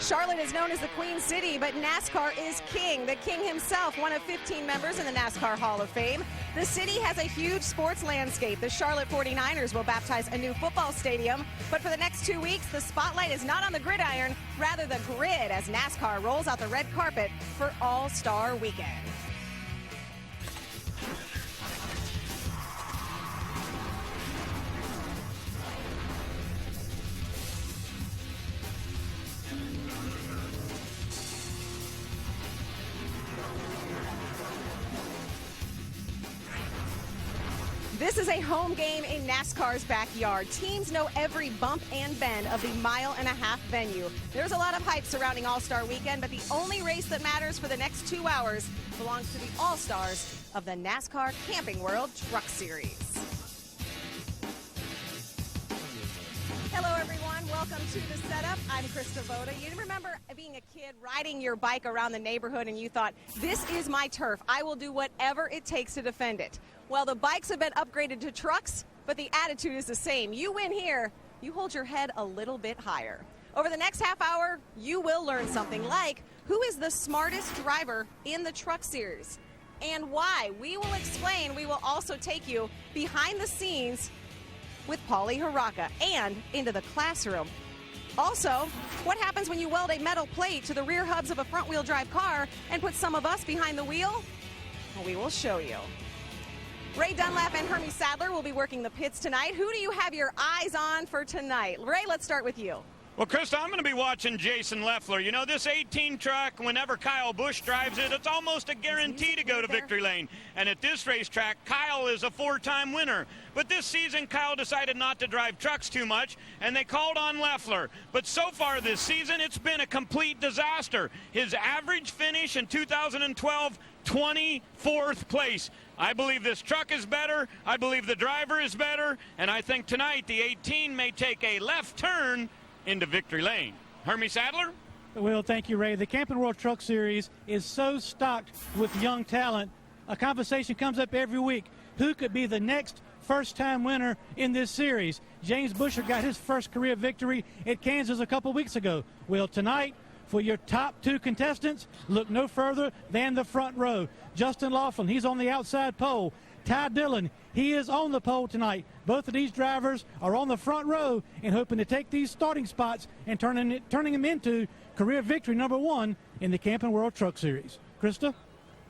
Charlotte is known as the Queen City, but NASCAR is king. The king himself, one of 15 members in the NASCAR Hall of Fame. The city has a huge sports landscape. The Charlotte 49ers will baptize a new football stadium. But for the next 2 weeks, the spotlight is not on the gridiron, rather the grid, as NASCAR rolls out the red carpet for All-Star Weekend. This is a home game in NASCAR's backyard. Teams know every bump and bend of the mile-and-a-half venue. There's a lot of hype surrounding All-Star Weekend, but the only race that matters for the next 2 hours belongs to the All-Stars of the NASCAR Camping World Truck Series. Hello, everyone. Welcome to the setup. I'm Krista Voda. You remember being a kid riding your bike around the neighborhood and you thought, this is my turf. I will do whatever it takes to defend it. Well, the bikes have been upgraded to trucks, but the attitude is the same. You win here, you hold your head a little bit higher. Over the next half hour, you will learn something like who is the smartest driver in the Truck Series and why. We will explain. We will also take you behind the scenes with Paulie Haraka and into the classroom. Also, what happens when you weld a metal plate to the rear hubs of a front-wheel drive car and put some of us behind the wheel? Well, we will show you. Ray Dunlap and Hermie Sadler will be working the pits tonight. Who do you have your eyes on for tonight? Ray, let's start with you. Well, Krista, I'm going to be watching Jason Leffler. You know, this 18 truck, whenever Kyle Busch drives it, it's almost a guarantee to go to victory lane. And at this racetrack, Kyle is a 4-time winner. But this season, Kyle decided not to drive trucks too much, and they called on Leffler. But so far this season, it's been a complete disaster. His average finish in 2012, 24th place. I believe this truck is better. I believe the driver is better. And I think tonight the 18 may take a left turn into victory lane. Hermie Sadler? Well, thank you, Ray. The Camping World Truck Series is so stocked with young talent. A conversation comes up every week. Who could be the next first-time winner in this series? James Busher got his first career victory at Kansas a couple weeks ago. Well, tonight, for your top 2 contestants, look no further than the front row. Justin Laughlin, he's on the outside pole. Ty Dillon, he is on the pole tonight. Both of these drivers are on the front row and hoping to take these starting spots and turning them into career victory number 1 in the Camping World Truck Series. Krista?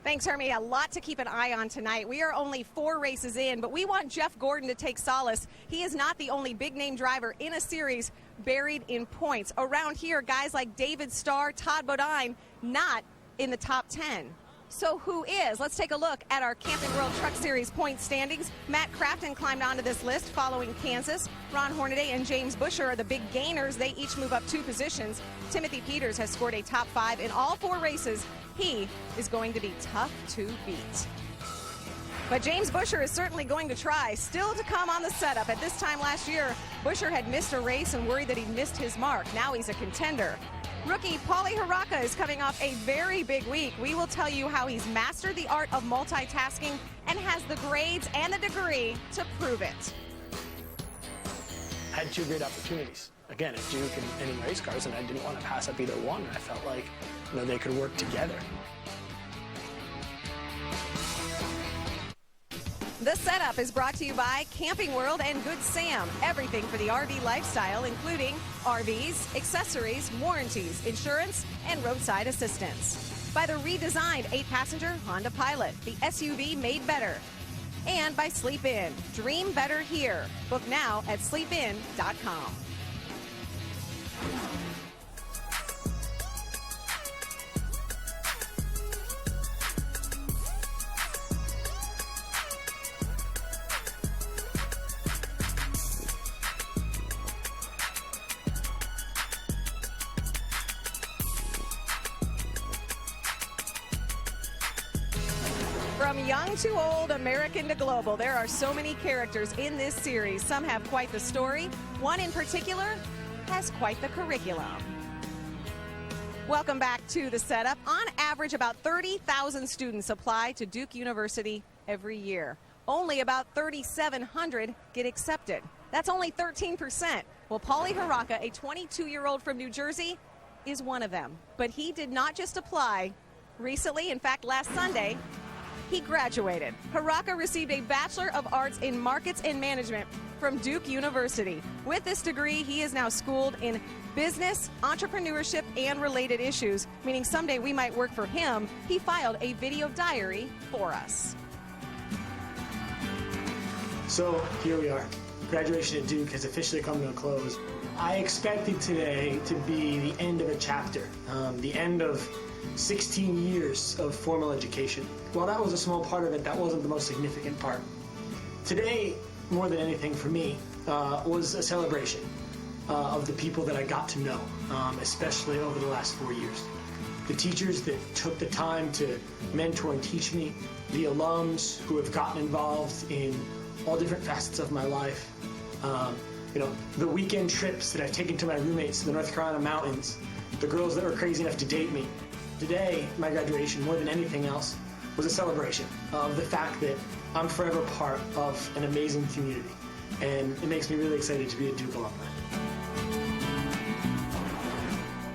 Thanks, Hermie. A lot to keep an eye on tonight. We are only 4 races in, but we want Jeff Gordon to take solace. He is not the only big-name driver in a series buried in points. Around here, guys like David Starr, Todd Bodine, not in the top 10. So who is? Let's take a look at our Camping World Truck Series point standings. Matt Crafton climbed onto this list following Kansas. Ron Hornaday and James Busher are the big gainers. They each move up 2 positions. Timothy Peters has scored a top 5 in all 4 races. He is going to be tough to beat. But James Busher is certainly going to try. Still to come on the setup. At this time last year, Busher had missed a race and worried that he'd missed his mark. Now he's a contender. Rookie Paulie Haraka is coming off a very big week. We will tell you how he's mastered the art of multitasking and has the grades and the degree to prove it. I had 2 great opportunities. Again, at Duke and in race cars, and I didn't want to pass up either one. I felt like, you know, they could work together. The setup is brought to you by Camping World and Good Sam. Everything for the RV lifestyle, including RVs, accessories, warranties, insurance, and roadside assistance. By the redesigned 8-passenger Honda Pilot, the SUV made better. And by Sleep In. Dream better here. Book now at sleepin.com. From young to old, American to global, there are so many characters in this series. Some have quite the story. One in particular has quite the curriculum. Welcome back to the setup. On average, about 30,000 students apply to Duke University every year. Only about 3,700 get accepted. That's only 13%. Well, Paulie Haraka, a 22-year-old from New Jersey, is one of them. But he did not just apply. Recently, in fact, last Sunday, he graduated. Haraka received a Bachelor of Arts in Markets and Management from Duke University. With this degree, he is now schooled in business, entrepreneurship, and related issues, meaning someday we might work for him. He filed a video diary for us. So here we are. Graduation at Duke has officially come to a close. I expected today to be the end of a chapter, the end of 16 years of formal education. While that was a small part of it, that wasn't the most significant part. Today, more than anything for me, was a celebration of the people that I got to know, especially over the last 4 years. The teachers that took the time to mentor and teach me, the alums who have gotten involved in all different facets of my life, the weekend trips that I've taken to my roommates to the North Carolina mountains, the girls that were crazy enough to date me. Today, my graduation, more than anything else, was a celebration of the fact that I'm forever part of an amazing community. And it makes me really excited to be a Duke alumni.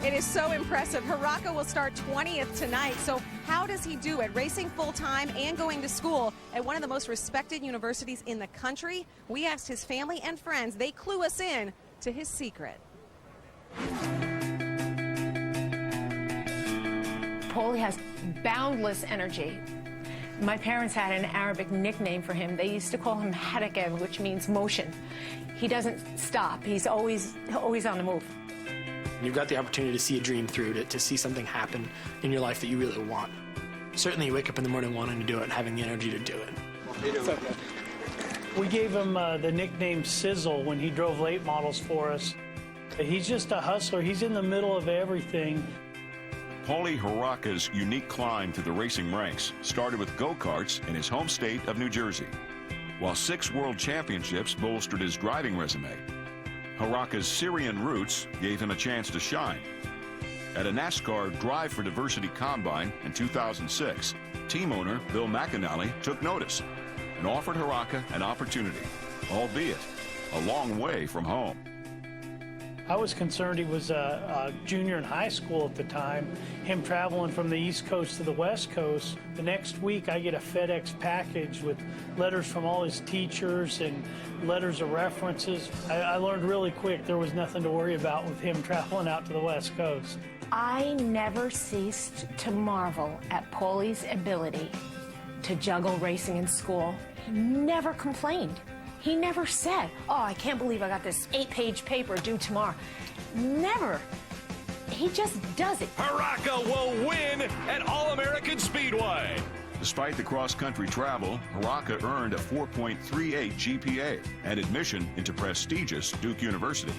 It is so impressive. Haraka will start 20th tonight. So how does he do it? Racing full-time and going to school at one of the most respected universities in the country? We asked his family and friends. They clue us in to his secret. Paulie has boundless energy. My parents had an Arabic nickname for him. They used to call him Harakev, which means motion. He doesn't stop. He's always on the move. You've got the opportunity to see a dream through, to see something happen in your life that you really want. Certainly you wake up in the morning wanting to do it and having the energy to do it. We gave him the nickname Sizzle when he drove late models for us. He's just a hustler. He's in the middle of everything. Paulie Haraka's unique climb to the racing ranks started with go-karts in his home state of New Jersey. While 6 world championships bolstered his driving resume, Haraka's Syrian roots gave him a chance to shine. At a NASCAR Drive for Diversity Combine in 2006, team owner Bill McAnally took notice and offered Haraka an opportunity, albeit a long way from home. I was concerned he was a junior in high school at the time, him traveling from the East Coast to the West Coast. The next week I get a FedEx package with letters from all his teachers and letters of references. I learned really quick there was nothing to worry about with him traveling out to the West Coast. I never ceased to marvel at Paulie's ability to juggle racing and school. He never complained. He never said, oh, I can't believe I got this 8-page paper due tomorrow. Never. He just does it. Haraka will win at All-American Speedway. Despite the cross-country travel, Haraka earned a 4.38 GPA and admission into prestigious Duke University.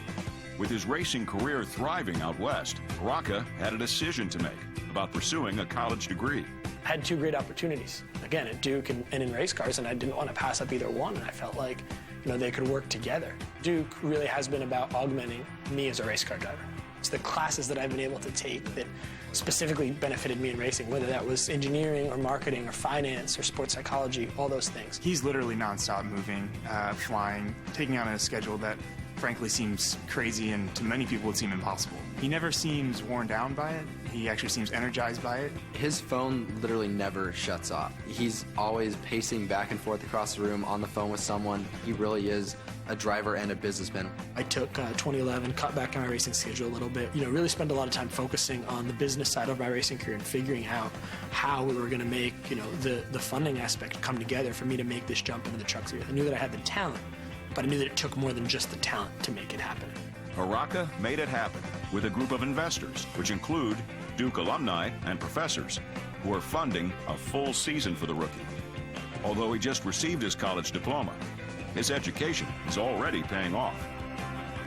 With his racing career thriving out west, Haraka had a decision to make about pursuing a college degree. I had 2 great opportunities, again, at Duke and in race cars, and I didn't want to pass up either one, and I felt like, they could work together. Duke really has been about augmenting me as a race car driver. It's the classes that I've been able to take that specifically benefited me in racing, whether that was engineering or marketing or finance or sports psychology, all those things. He's literally nonstop moving, flying, taking on a schedule that frankly seems crazy and to many people would seem impossible. He never seems worn down by it. He actually seems energized by it. His phone literally never shuts off. He's always pacing back and forth across the room on the phone with someone. He really is a driver and a businessman. I took 2011, cut back on my racing schedule a little bit, really spent a lot of time focusing on the business side of my racing career and figuring out how we were going to make, the funding aspect come together for me to make this jump into the truck series. I knew that I had the talent, but I knew that it took more than just the talent to make it happen. Haraka made it happen with a group of investors, which include Duke alumni and professors, who are funding a full season for the rookie. Although he just received his college diploma, his education is already paying off.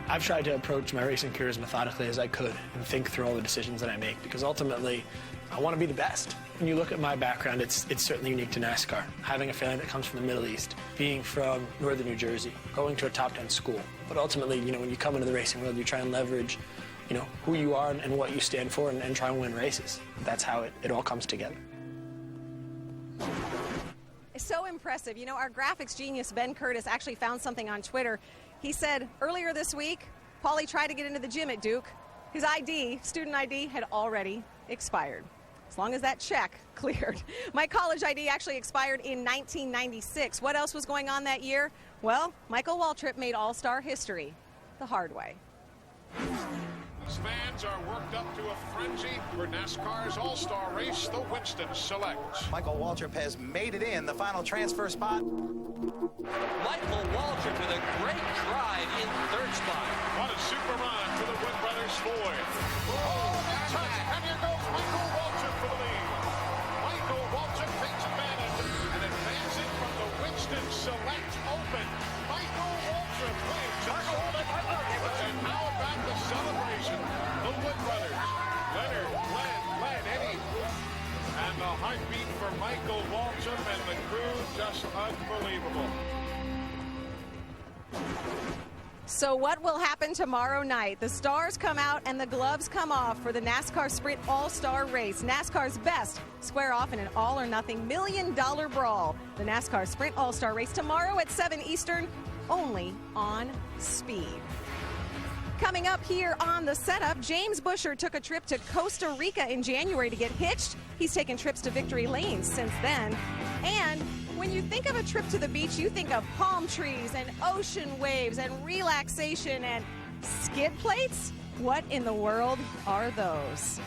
I've tried to approach my racing career as methodically as I could and think through all the decisions that I make, because ultimately I want to be the best. When you look at my background, it's certainly unique to NASCAR. Having a family that comes from the Middle East, being from northern New Jersey, going to a top 10 school. But ultimately, when you come into the racing world, you try and leverage, who you are and what you stand for and try and win races. That's how it all comes together. It's so impressive. Our graphics genius, Ben Curtis, actually found something on Twitter. He said earlier this week, Paulie tried to get into the gym at Duke. His ID, student ID, had already expired. As long as that check cleared. My college ID actually expired in 1996. What else was going on that year? Well, Michael Waltrip made all-star history the hard way. Fans are worked up to a frenzy for NASCAR's all-star race, the Winston Select. Michael Waltrip has made it in the final transfer spot. Michael Waltrip with a great drive in third spot. What a super run for the Wood Brothers Ford. And here goes Michael Waltrip for the lead. Michael Waltrip takes advantage and advancing from the Winston Select Open. Michael Waltrip wins. And how about the celebration? The Wood Brothers, Leonard, Glenn, Eddie, and the heartbeat for Michael Waltrip and the crew, just unbelievable. So what will happen tomorrow night? The stars come out and the gloves come off for the NASCAR Sprint All-Star Race. NASCAR's best square off in an all-or-nothing $1 million brawl. The NASCAR Sprint All-Star Race tomorrow at 7 Eastern, only on Speed. Coming up here on the setup, James Buescher took a trip to Costa Rica in January to get hitched. He's taken trips to victory lanes since then. And when you think of a trip to the beach, you think of palm trees and ocean waves and relaxation and skid plates. What in the world are those?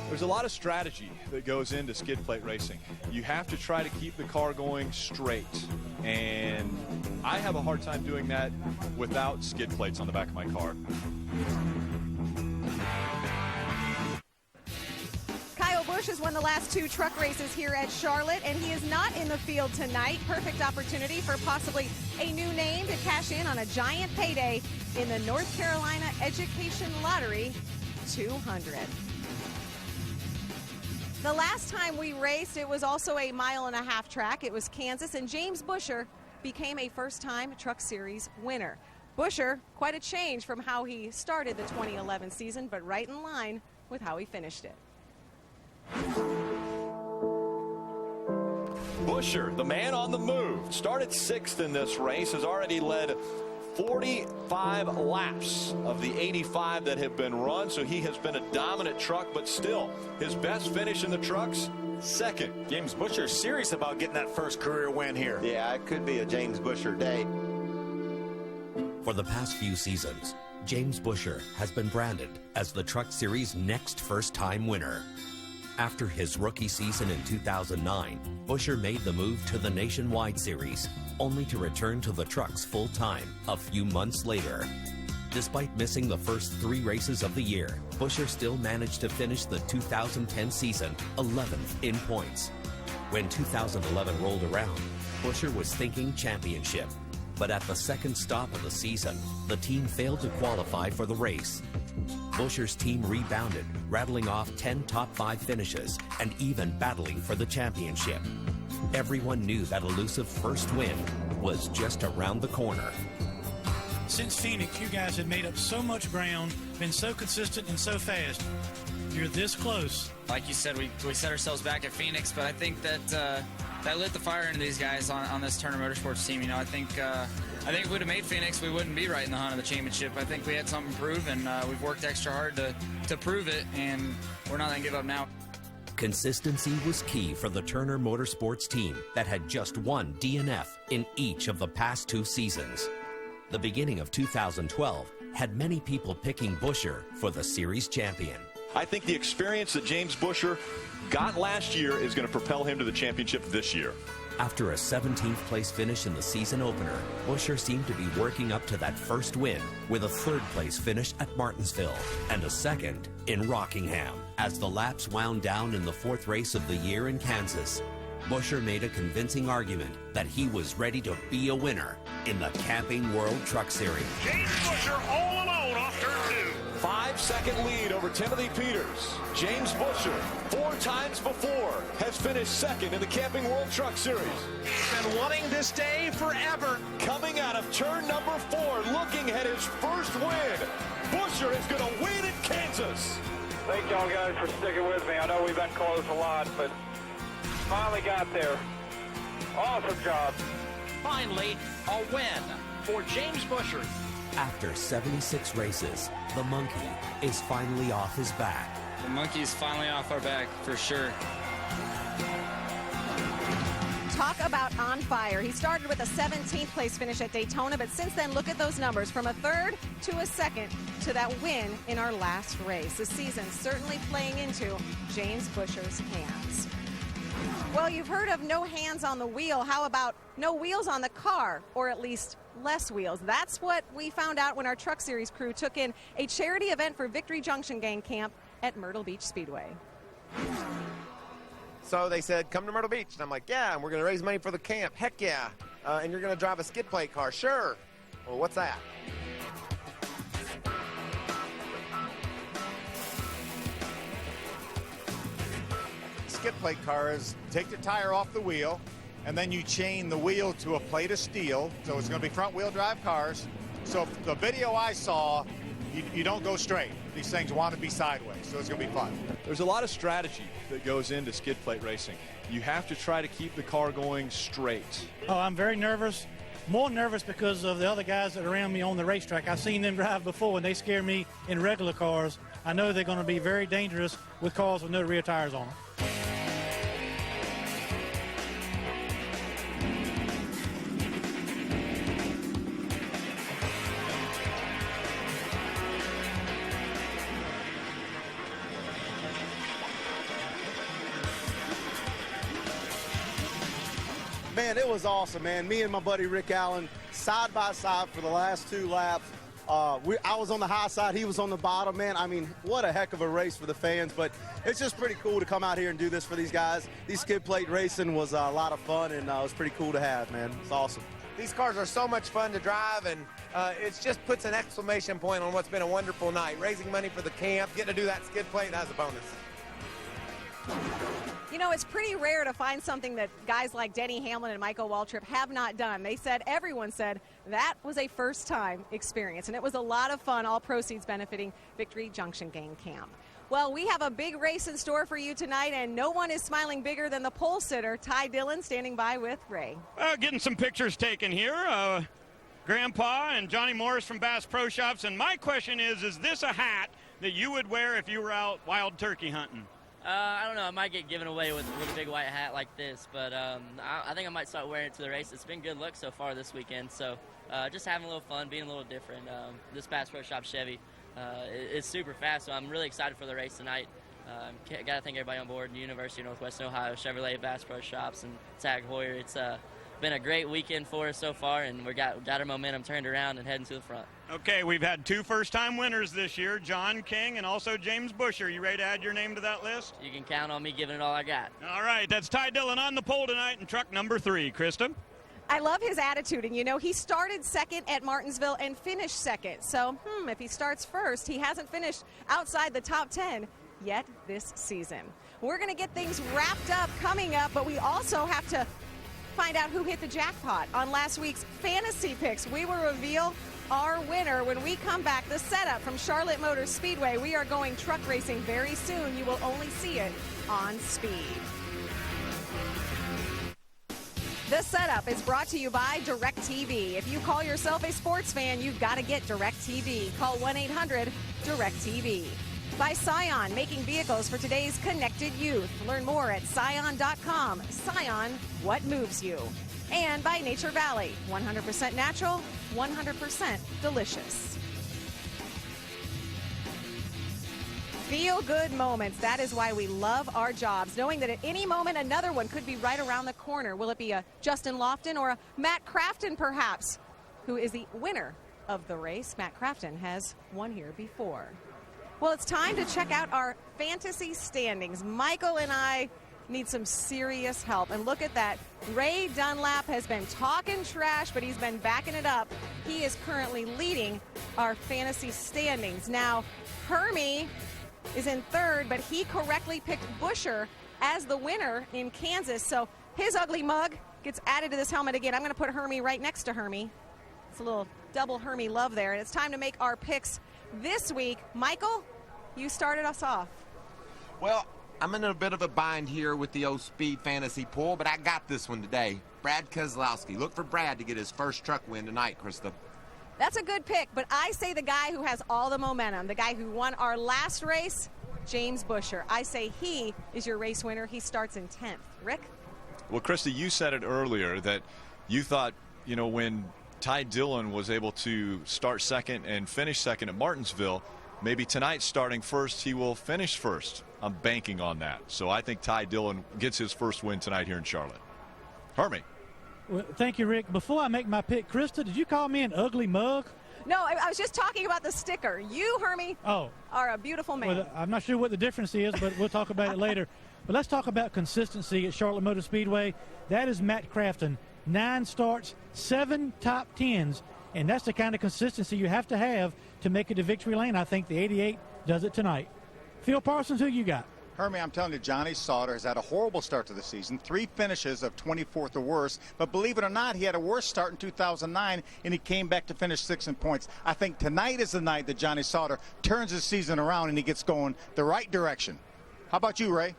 There's a lot of strategy that goes into skid plate racing. You have to try to keep the car going straight, and I have a hard time doing that without skid plates on the back of my car. Kyle Busch has won the last 2 truck races here at Charlotte, and he is not in the field tonight. Perfect opportunity for possibly a new name to cash in on a giant payday in the North Carolina Education Lottery 200. The last time we raced, it was also a 1.5 mile track. It was Kansas, and James Buescher became a first-time Truck Series winner. Buescher, quite a change from how he started the 2011 season, but right in line with how he finished it. Buescher, the man on the move, started 6th in this race, has already led 45 laps of the 85 that have been run, so he has been a dominant truck, but still, his best finish in the trucks, 2nd. James Buescher serious about getting that first career win here. Yeah, it could be a James Buescher day. For the past few seasons, James Buescher has been branded as the Truck Series' next first-time winner. After his rookie season in 2009, Buescher made the move to the Nationwide Series, only to return to the trucks full-time a few months later. Despite missing the first 3 races of the year, Buescher still managed to finish the 2010 season 11th in points. When 2011 rolled around, Buescher was thinking championship. But at the second stop of the season, the team failed to qualify for the race. Buescher's team rebounded, rattling off 10 top 5 finishes and even battling for the championship. Everyone knew that elusive first win was just around the corner. Since Phoenix, you guys have made up so much ground, been so consistent and so fast. You're this close. Like you said, we set ourselves back at Phoenix, but I think that that lit the fire into these guys on this Turner Motorsports team. You know, I think if we'd have made Phoenix, we wouldn't be right in the hunt of the championship. I think we had something to prove, and we've worked extra hard to prove it, and we're not going to give up now. Consistency was key for the Turner Motorsports team that had just one DNF in each of the past 2 seasons. The beginning of 2012 had many people picking Buescher for the series champion. I think the experience that James Buescher got last year is going to propel him to the championship this year. After a 17th place finish in the season opener, Buescher seemed to be working up to that first win with a 3rd place finish at Martinsville and a 2nd in Rockingham. As the laps wound down in the 4th race of the year in Kansas, Buescher made a convincing argument that he was ready to be a winner in the Camping World Truck Series. James Buescher all alone off turn 2. 5-second lead over Timothy Peters. James Buescher, 4 times before, has finished 2nd in the Camping World Truck Series. Been wanting this day forever. Coming out of turn number 4, looking at his first win. Buescher is going to win at Kansas. Thank y'all guys for sticking with me. I know we've been close a lot, but finally got there. Awesome job. Finally, a win for James Buescher. After 76 races, the monkey is finally off his back. The monkey's finally off our back, for sure. Talk about on fire. He started with a 17th place finish at Daytona, but since then, look at those numbers. From a third to a second to that win in our last race. The season certainly playing into James Buscher's hands. Well, you've heard of no hands on the wheel. How about no wheels on the car, or at least less wheels? That's what we found out when our Truck Series crew took in a charity event for Victory Junction Gang Camp at Myrtle Beach Speedway. So they said, come to Myrtle Beach. And I'm like, yeah, and we're going to raise money for the camp. Heck yeah. And you're going to drive a skid plate car. Sure. Well, what's that? Skid plate cars, take the tire off the wheel, and then you chain the wheel to a plate of steel. So it's going to be front wheel drive cars. So the video I saw, you don't go straight. These things want to be sideways, so it's going to be fun. There's a lot of strategy that goes into skid plate racing. You have to try to keep the car going straight. Oh, I'm very nervous. More nervous because of the other guys that are around me on the racetrack. I've seen them drive before, and they scare me in regular cars. I know they're going to be very dangerous with cars with no rear tires on them. Man, it was awesome, man. Me and my buddy Rick Allen, side by side for the last 2 laps. I was on the high side, he was on the bottom, man. I mean, what a heck of a race for the fans, but it's just pretty cool to come out here and do this for these guys. These skid plate racing was a lot of fun, and it was pretty cool to have, man. It's awesome. These cars are so much fun to drive, and it just puts an exclamation point on what's been a wonderful night. Raising money for the camp, getting to do that skid plate, that's a bonus. You know, it's pretty rare to find something that guys like Denny Hamlin and Michael Waltrip have not done. They said, everyone said, that was a first-time experience, and it was a lot of fun, all proceeds benefiting Victory Junction Gang Camp. Well, we have a big race in store for you tonight, and no one is smiling bigger than the pole sitter, Ty Dillon, standing by with Ray. Getting some pictures taken here. Grandpa and Johnny Morris from Bass Pro Shops, and my question is this a hat that you would wear if you were out wild turkey hunting? I don't know. I might get given away with a big white hat like this, but I think I might start wearing it to the race. It's been good luck so far this weekend, so just having a little fun, being a little different. This Bass Pro Shop Chevy is super fast, so I'm really excited for the race tonight. Got to thank everybody on board, University of Northwestern Ohio, Chevrolet, Bass Pro Shops, and Tag Heuer. It's been a great weekend for us so far, and we got our momentum turned around and heading to the front. Okay, we've had 2 first-time winners this year, John King and also James Buscher. You ready to add your name to that list? You can count on me giving it all I got. All right, that's Ty Dillon on the pole tonight in truck number 3. Krista? I love his attitude, and you know, he started second at Martinsville and finished second. So, if he starts first, he hasn't finished outside the top 10 yet this season. We're going to get things wrapped up coming up, but we also have to find out who hit the jackpot on last week's fantasy picks. We will reveal our winner when we come back. The setup from Charlotte Motor Speedway. We are going truck racing very soon. You will only see it on Speed. The setup is brought to you by DirecTV. If you call yourself a sports fan, you've got to get DirecTV. Call 1-800-DirecTV. By Scion, making vehicles for today's connected youth. Learn more at Scion.com. Scion, what moves you? And by Nature Valley, 100% natural, 100% delicious. Feel-good moments. That is why we love our jobs, knowing that at any moment another one could be right around the corner. Will it be a Justin Lofton or a Matt Crafton, perhaps, who is the winner of the race? Matt Crafton has won here before. Well, it's time to check out our fantasy standings. Michael and I need some serious help. And look at that. Ray Dunlap has been talking trash, but he's been backing it up. He is currently leading our fantasy standings. Now, Hermie is in third, but he correctly picked Buscher as the winner in Kansas. So his ugly mug gets added to this helmet again. I'm going to put Hermie right next to Hermie. It's a little double Hermie love there. And it's time to make our picks this week. Michael, you started us off. Well, I'm in a bit of a bind here with the old Speed Fantasy pool, but I got this one today. Brad Keselowski. Look for Brad to get his first truck win tonight, Krista. That's a good pick, but I say the guy who has all the momentum, the guy who won our last race, James Buescher. I say he is your race winner. He starts in 10th. Rick? Well, Krista, you said it earlier that you thought, you know, when Ty Dillon was able to start second and finish second at Martinsville, maybe tonight starting first, he will finish first. I'm banking on that. So I think Ty Dillon gets his first win tonight here in Charlotte. Hermie. Well, thank you, Rick. Before I make my pick, Krista, did you call me an ugly mug? No, I was just talking about the sticker. You, Hermie, are a beautiful man. Well, I'm not sure what the difference is, but we'll talk about it later. But let's talk about consistency at Charlotte Motor Speedway. That is Matt Crafton. 9 starts, 7 top 10s, and that's the kind of consistency you have to make it to victory lane. I think the 88 does it tonight. Phil Parsons, who you got? Hermie, I'm telling you, Johnny Sauter has had a horrible start to the season. 3 finishes of 24th or worse. But believe it or not, he had a worse start in 2009, and he came back to finish 6th in points. I think tonight is the night that Johnny Sauter turns his season around and he gets going the right direction. How about you, Ray?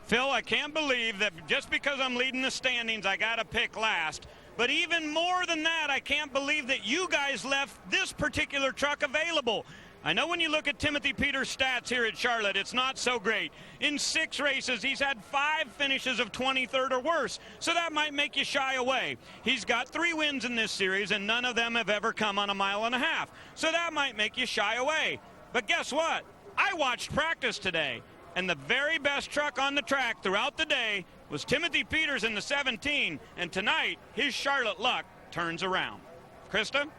Phil, I can't believe that just because I'm leading the standings, I got to pick last. But even more than that, I can't believe that you guys left this particular truck available. I know when you look at Timothy Peters' stats here at Charlotte, it's not so great. In 6 races, he's had 5 finishes of 23rd or worse, so that might make you shy away. He's got 3 wins in this series, and none of them have ever come on a 1.5 miles, so that might make you shy away. But guess what? I watched practice today, and the very best truck on the track throughout the day was Timothy Peters in the 17, and tonight, his Charlotte luck turns around. Krista?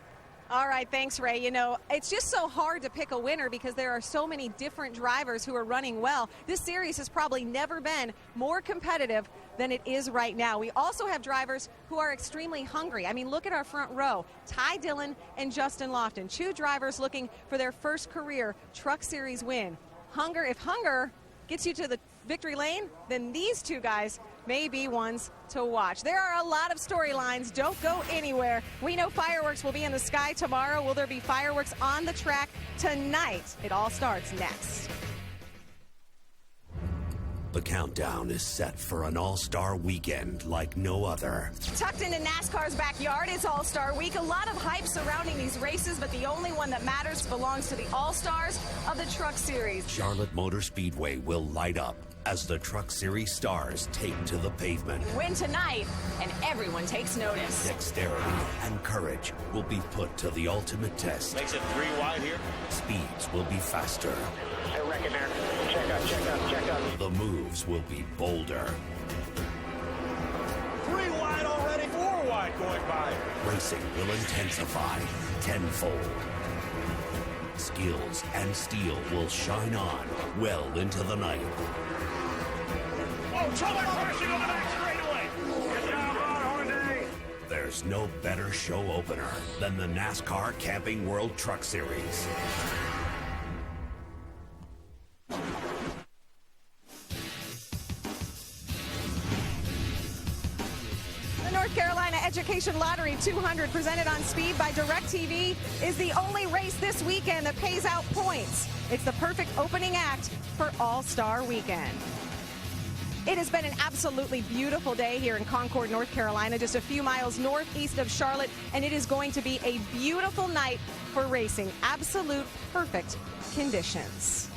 All right, thanks, Ray. You know, it's just so hard to pick a winner because there are so many different drivers who are running well. This series has probably never been more competitive than it is right now. We also have drivers who are extremely hungry. I mean, look at our front row. Ty Dillon and Justin Lofton, 2 drivers looking for their first career Truck Series win. If hunger gets you to the victory lane, then these 2 guys may be ones to watch. There are a lot of storylines. Don't go anywhere. We know fireworks will be in the sky tomorrow. Will there be fireworks on the track tonight? It all starts next. The countdown is set for an all-star weekend like no other. Tucked into NASCAR's backyard, it's All-Star Week. A lot of hype surrounding these races, but the only one that matters belongs to the All-Stars of the Truck Series. Charlotte Motor Speedway will light up as the Truck Series stars take to the pavement. Win tonight, and everyone takes notice. Dexterity and courage will be put to the ultimate test. Makes it 3 wide here. Speeds will be faster. I reckon there. Check up, check up, check up. The moves will be bolder. 3 wide already, 4 wide going by. Racing will intensify tenfold. Skills and steel will shine on well into the night. Oh, trouble crashing on the back straightaway. Good job, Ron Hornaday. There's no better show opener than the NASCAR Camping World Truck Series. The North Carolina Education Lottery 200, presented on Speed by DirecTV, is the only race this weekend that pays out points. It's the perfect opening act for All-Star Weekend. It has been an absolutely beautiful day here in Concord, North Carolina, just a few miles northeast of Charlotte, and it is going to be a beautiful night for racing. Absolute perfect conditions.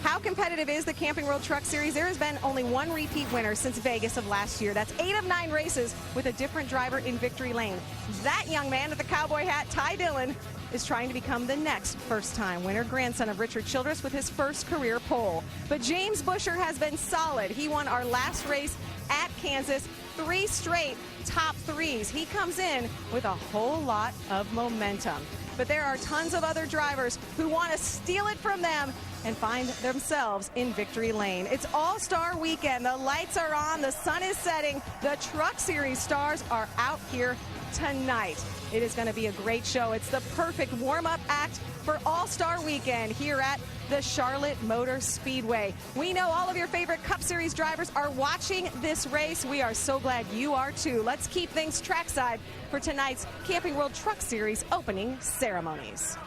How competitive is the Camping World Truck Series? There has been only 1 repeat winner since Vegas of last year. That's 8 of 9 races with a different driver in victory lane. That young man with the cowboy hat, Ty Dillon, is trying to become the next first-time winner, grandson of Richard Childress with his first career pole. But James Buescher has been solid. He won our last race at Kansas, 3 straight top 3s. He comes in with a whole lot of momentum. But there are tons of other drivers who want to steal it from them and find themselves in victory lane. It's All-Star Weekend. The lights are on. The sun is setting. The Truck Series stars are out here tonight. It is going to be a great show. It's the perfect warm-up act for All-Star Weekend here at the Charlotte Motor Speedway. We know all of your favorite Cup Series drivers are watching this race. We are so glad you are too. Let's keep things trackside for tonight's Camping World Truck Series opening ceremonies.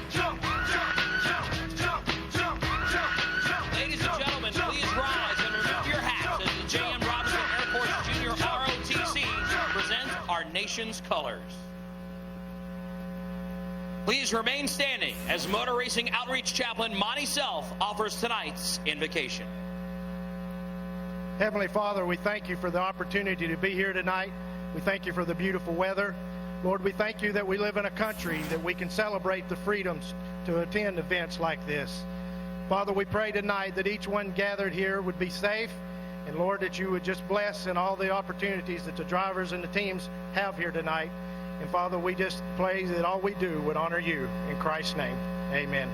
Jump, jump, jump, jump, jump, jump, jump. Ladies and gentlemen, please rise and remove your hats as the J.M. Robinson Air Force Junior ROTC presents our nation's colors. Please remain standing as Motor Racing Outreach Chaplain Monty Self offers tonight's invocation. Heavenly Father, we thank you for the opportunity to be here tonight. We thank you for the beautiful weather. Lord, we thank you that we live in a country that we can celebrate the freedoms to attend events like this. Father, we pray tonight that each one gathered here would be safe, and Lord, that you would just bless in all the opportunities that the drivers and the teams have here tonight. And Father, we just pray that all we do would honor you. In Christ's name, amen.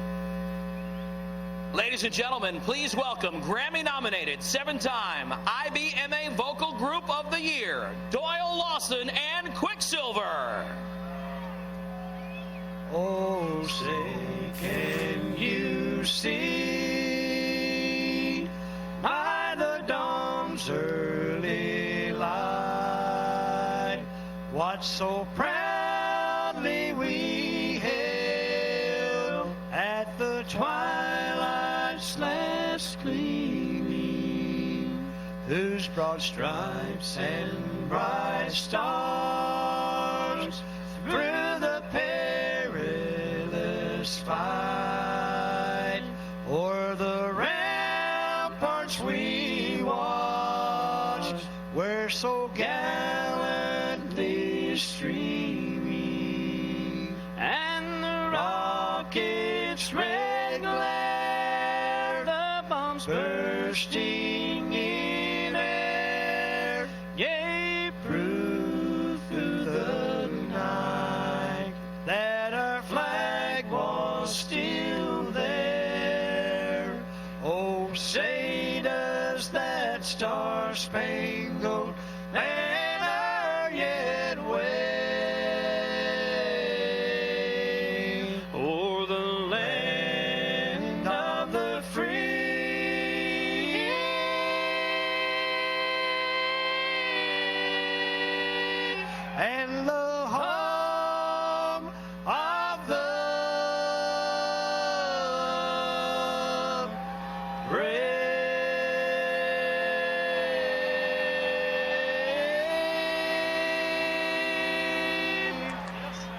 Ladies and gentlemen, please welcome Grammy-nominated 7-time IBMA Vocal Group of the Year, Doyle Lawson and Quicksilver. Oh, say, can you see by the dawn's early light what so proudly we hailed at the twilight's last gleaming, whose broad stripes and bright stars through the perilous fight o'er the ramparts we watched were so gallantly streaming, and the rockets' red glare, the bombs bursting in air, gave proof through the night that our flag was still there. Oh, say does that star-spangled banner yet wave o'er the land of the free and the home of the brave.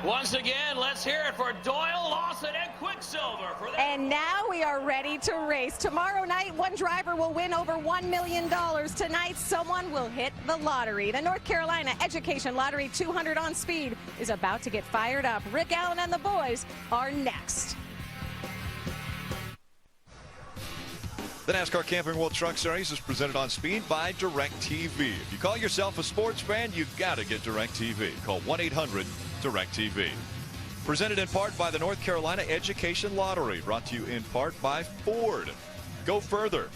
Once again, let's hear it for Doyle Lawson and Quicksilver. And now we are ready to race. Tomorrow night, one driver will win over $1 million. Tonight, someone will hit the lottery. The North Carolina Education Lottery 200 on Speed is about to get fired up. Rick Allen and the boys are next. The NASCAR Camping World Truck Series is presented on Speed by DirecTV. If you call yourself a sports fan, you've got to get DirecTV. Call 1-800-DirecTV. Presented in part by the North Carolina Education Lottery. Brought to you in part by Ford. Go further.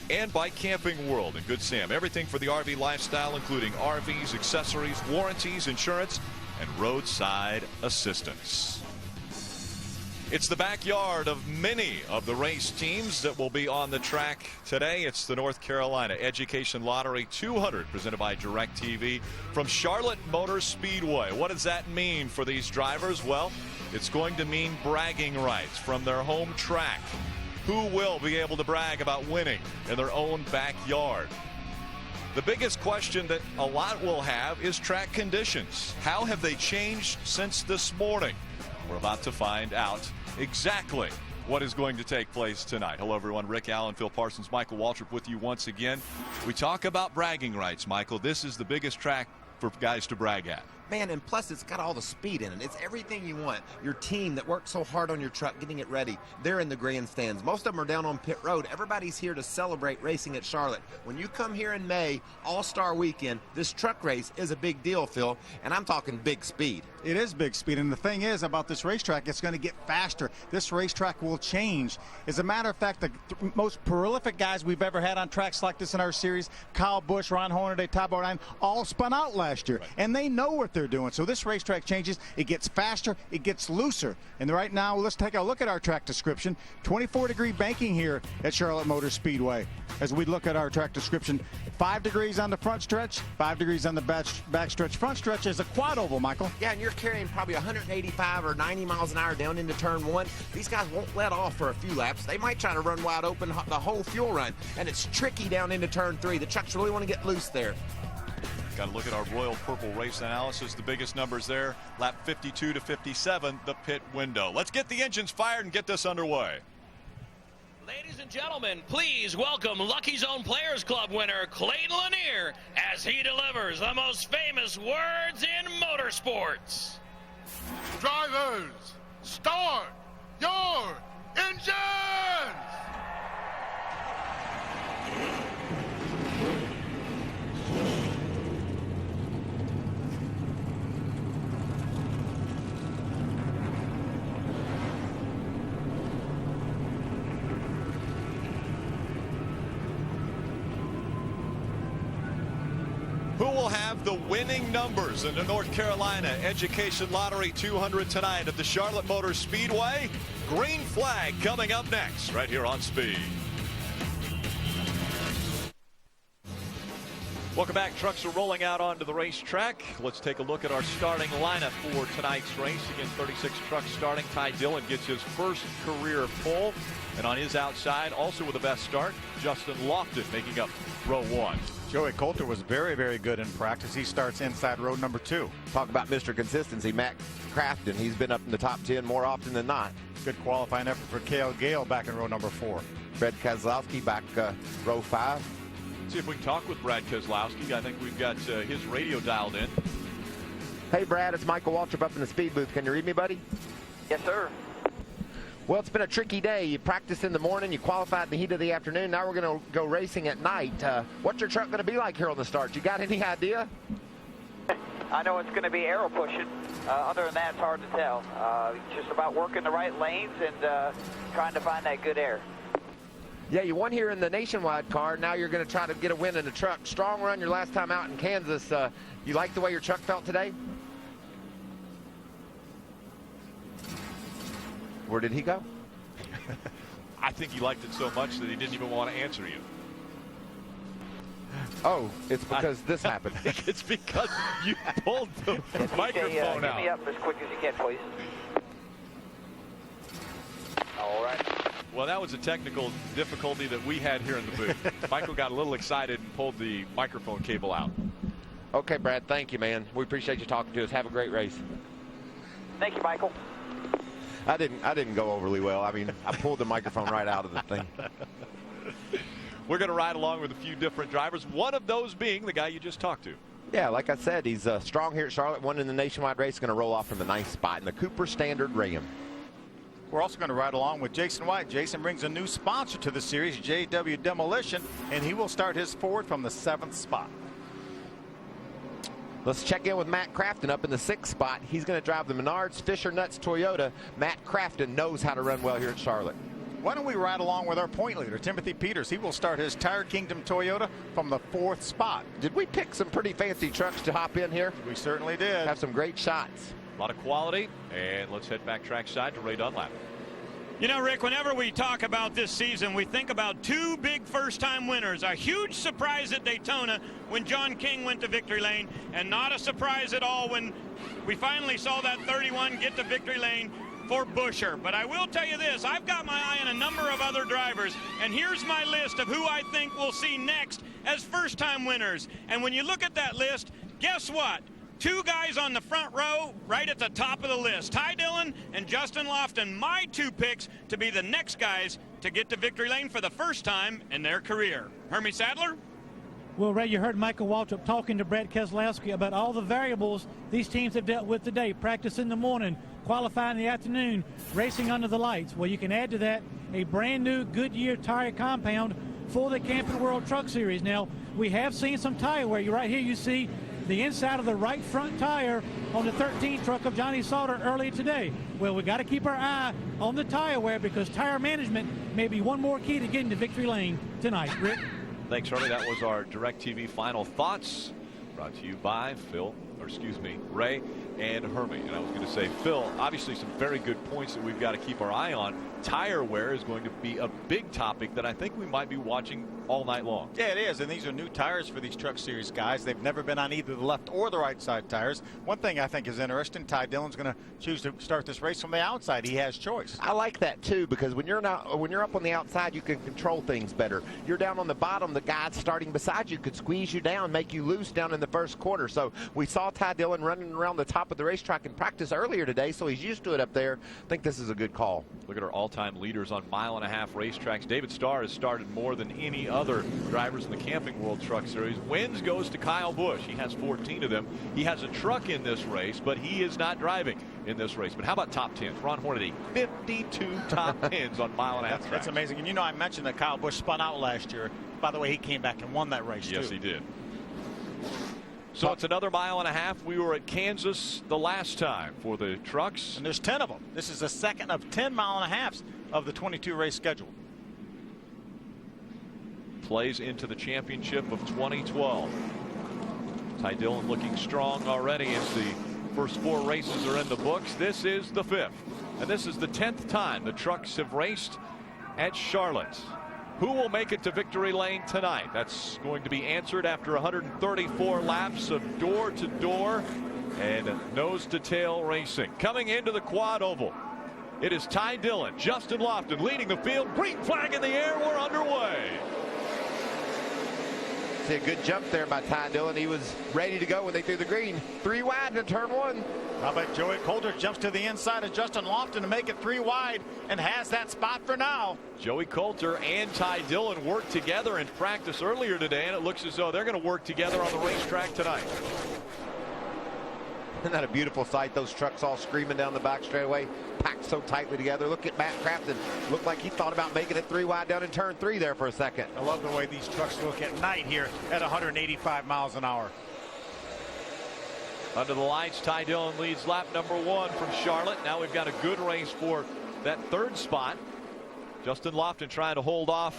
And by Camping World and Good Sam. Everything for the RV lifestyle, including RVs, accessories, warranties, insurance, and roadside assistance. It's the backyard of many of the race teams that will be on the track today. It's the North Carolina Education Lottery 200 presented by DirecTV from Charlotte Motor Speedway. What does that mean for these drivers? Well, it's going to mean bragging rights from their home track. Who will be able to brag about winning in their own backyard? The biggest question that a lot will have is track conditions. How have they changed since this morning? We're about to find out exactly what is going to take place tonight. Hello, everyone. Rick Allen, Phil Parsons, Michael Waltrip with you once again. We talk about bragging rights, Michael. This is the biggest track for guys to brag at. Man, and plus it's got all the speed in it. It's everything you want. Your team that worked so hard on your truck getting it ready, they're in the grandstands. Most of them are down on pit road. Everybody's here to celebrate racing at Charlotte. When you come here in May, All-Star Weekend, this truck race is a big deal, Phil, and I'm talking big speed. It is big speed, and the thing is about this racetrack, it's going to get faster. This racetrack will change. As a matter of fact, the most prolific guys we've ever had on tracks like this in our series, Kyle Busch, Ron Hornaday, Ty Bordine, all spun out last year, and they know what they're doing. So this racetrack changes. It gets faster. It gets looser. And right now, let's take a look at our track description. 24-degree banking here at Charlotte Motor Speedway. As we look at our track description, 5 degrees on the front stretch, 5 degrees on the back stretch. Front stretch is a quad oval, Michael. Yeah, and you're carrying probably 185 or 90 miles an hour down into turn 1. These guys won't let off for a few laps. They might try to run wide open the whole fuel run, and it's tricky down into turn 3. The trucks really want to get loose there. Got to look at our Royal Purple race analysis. The biggest numbers there, lap 52 to 57, the pit window. Let's get the engines fired and get this underway. Ladies and gentlemen, please welcome Lucky Zone Players Club winner Clayton Lanier as he delivers the most famous words in motorsports. Drivers, start your engines! Who will have the winning numbers in the North Carolina Education Lottery 200 tonight at the Charlotte Motor Speedway? Green flag coming up next, right here on Speed. Welcome back. Trucks are rolling out onto the racetrack. Let's take a look at our starting lineup for tonight's race. Again, 36 trucks starting. Ty Dillon gets his first career pole. And on his outside, also with the best start, Justin Lofton making up row 1. Joey Coulter was very, very good in practice. He starts inside row number 2. Talk about Mr. Consistency, Matt Crafton. He's been up in the top 10 more often than not. Good qualifying effort for Cale Gale back in row number 4. Brad Keselowski back row 5. See if we can talk with Brad Keselowski. I think we've got his radio dialed in. Hey, Brad, it's Michael Waltrip up in the speed booth. Can you read me, buddy? Yes, sir. Well, it's been a tricky day. You practiced in the morning, you qualified in the heat of the afternoon. Now we're going to go racing at night. What's your truck going to be like here on the start? You got any idea? I know it's going to be arrow pushing. Other than that, it's hard to tell. Just about working the right lanes and trying to find that good air. Yeah, you won here in the Nationwide car. Now you're going to try to get a win in the truck. Strong run your last time out in Kansas. You like the way your truck felt today? Where did he go? I think he liked it so much that he didn't even want to answer you. Oh, it's because this happened. It's because you pulled the microphone Get out. me up as quick as you can, please. All right. Well, that was a technical difficulty that we had here in the booth. Michael got a little excited and pulled the microphone cable out. Okay, Brad, thank you, man. We appreciate you talking to us. Have a great race. Thank you, Michael. I didn't go overly well. I mean, I pulled the microphone right out of the thing. We're going to ride along with a few different drivers, one of those being the guy you just talked to. Yeah, like I said, he's strong here at Charlotte. Won in the Nationwide race, going to roll off from the 9th spot in the Cooper Standard Ram. We're also going to ride along with Jason White. Jason brings a new sponsor to the series, JW Demolition, and he will start his Ford from the 7th spot. Let's check in with Matt Crafton up in the 6th spot. He's going to drive the Menards Fisher Nuts Toyota. Matt Crafton knows how to run well here at Charlotte. Why don't we ride along with our point leader, Timothy Peters? He will start his Tire Kingdom Toyota from the 4th spot. Did we pick some pretty fancy trucks to hop in here? We certainly did. Have some great shots. A lot of quality, and let's head back trackside to Ray Dunlap. You know, Rick, whenever we talk about this season, we think about two big first-time winners. A huge surprise at Daytona when John King went to victory lane, and not a surprise at all when we finally saw that 31 get to victory lane for Buescher. But I will tell you this, I've got my eye on a number of other drivers, and here's my list of who I think we'll see next as first-time winners. And when you look at that list, guess what? Two guys on the front row right at the top of the list, Ty Dillon and Justin Lofton, my two picks to be the next guys to get to victory lane for the first time in their career. Hermie Sadler? Well, Ray, you heard Michael Waltrip talking to Brad Keselowski about all the variables these teams have dealt with today. Practice in the morning, qualifying in the afternoon, racing under the lights. Well, you can add to that a brand new Goodyear tire compound for the Camping World Truck Series. Now, we have seen some tire wear. Right here you see the inside of the right front tire on the 13 truck of Johnny Sauter earlier today. Well, we got to keep our eye on the tire wear because tire management may be one more key to getting to victory lane tonight. Rick? Thanks, Charlie. That was our DirecTV final thoughts brought to you by Ray. and Hermie. And I was going to say, Phil, obviously some very good points that we've got to keep our eye on. Tire wear is going to be a big topic that I think we might be watching all night long. Yeah, it is, and these are new tires for these Truck Series guys. They've never been on either the left or the right side tires. One thing I think is interesting, Ty Dillon's going to choose to start this race from the outside. He has choice. I like that too, because when you're up on the outside, you can control things better. You're down on the bottom, the guy starting beside you could squeeze you down, make you loose down in the first quarter. So we saw Ty Dillon running around the top of the racetrack in practice earlier today, so he's used to it up there. I think this is a good call. Look at our all-time leaders on mile-and-a-half racetracks. David Starr has started more than any other drivers in the Camping World Truck Series. Wins goes to Kyle Busch. He has 14 of them. He has a truck in this race, but he is not driving in this race. But how about top 10s? Ron Hornaday, 52 top 10s on mile-and-a-half tracks. That's amazing. And you know, I mentioned that Kyle Busch spun out last year. By the way, he came back and won that race, Yes, too. he did. So it's another mile-and-a-half. We were at Kansas the last time for the trucks. And there's 10 of them. This is the second of 10 mile-and-a-halves of the 22 race schedule. Plays into the championship of 2012. Ty Dillon looking strong already as the first 4 races are in the books. This is the 5th. And this is the 10th time the trucks have raced at Charlotte. Who will make it to victory lane tonight? That's going to be answered after 134 laps of door-to-door and nose-to-tail racing. Coming into the quad oval, it is Ty Dillon, Justin Lofton leading the field. Green flag in the air. We're underway. See a good jump there by Ty Dillon. He was ready to go when they threw the green. 3 wide in turn 1. How about Joey Coulter jumps to the inside of Justin Lofton to make it 3 wide and has that spot for now. Joey Coulter and Ty Dillon worked together in practice earlier today, and it looks as though they're going to work together on the racetrack tonight. Isn't that a beautiful sight? Those trucks all screaming down the back straightaway, packed so tightly together. Look at Matt Crafton. Looked like he thought about making it 3 wide down in turn 3 there for a second. I love the way these trucks look at night here at 185 miles an hour. Under the lights, Ty Dillon leads lap number 1 from Charlotte. Now we've got a good race for that 3rd spot. Justin Lofton trying to hold off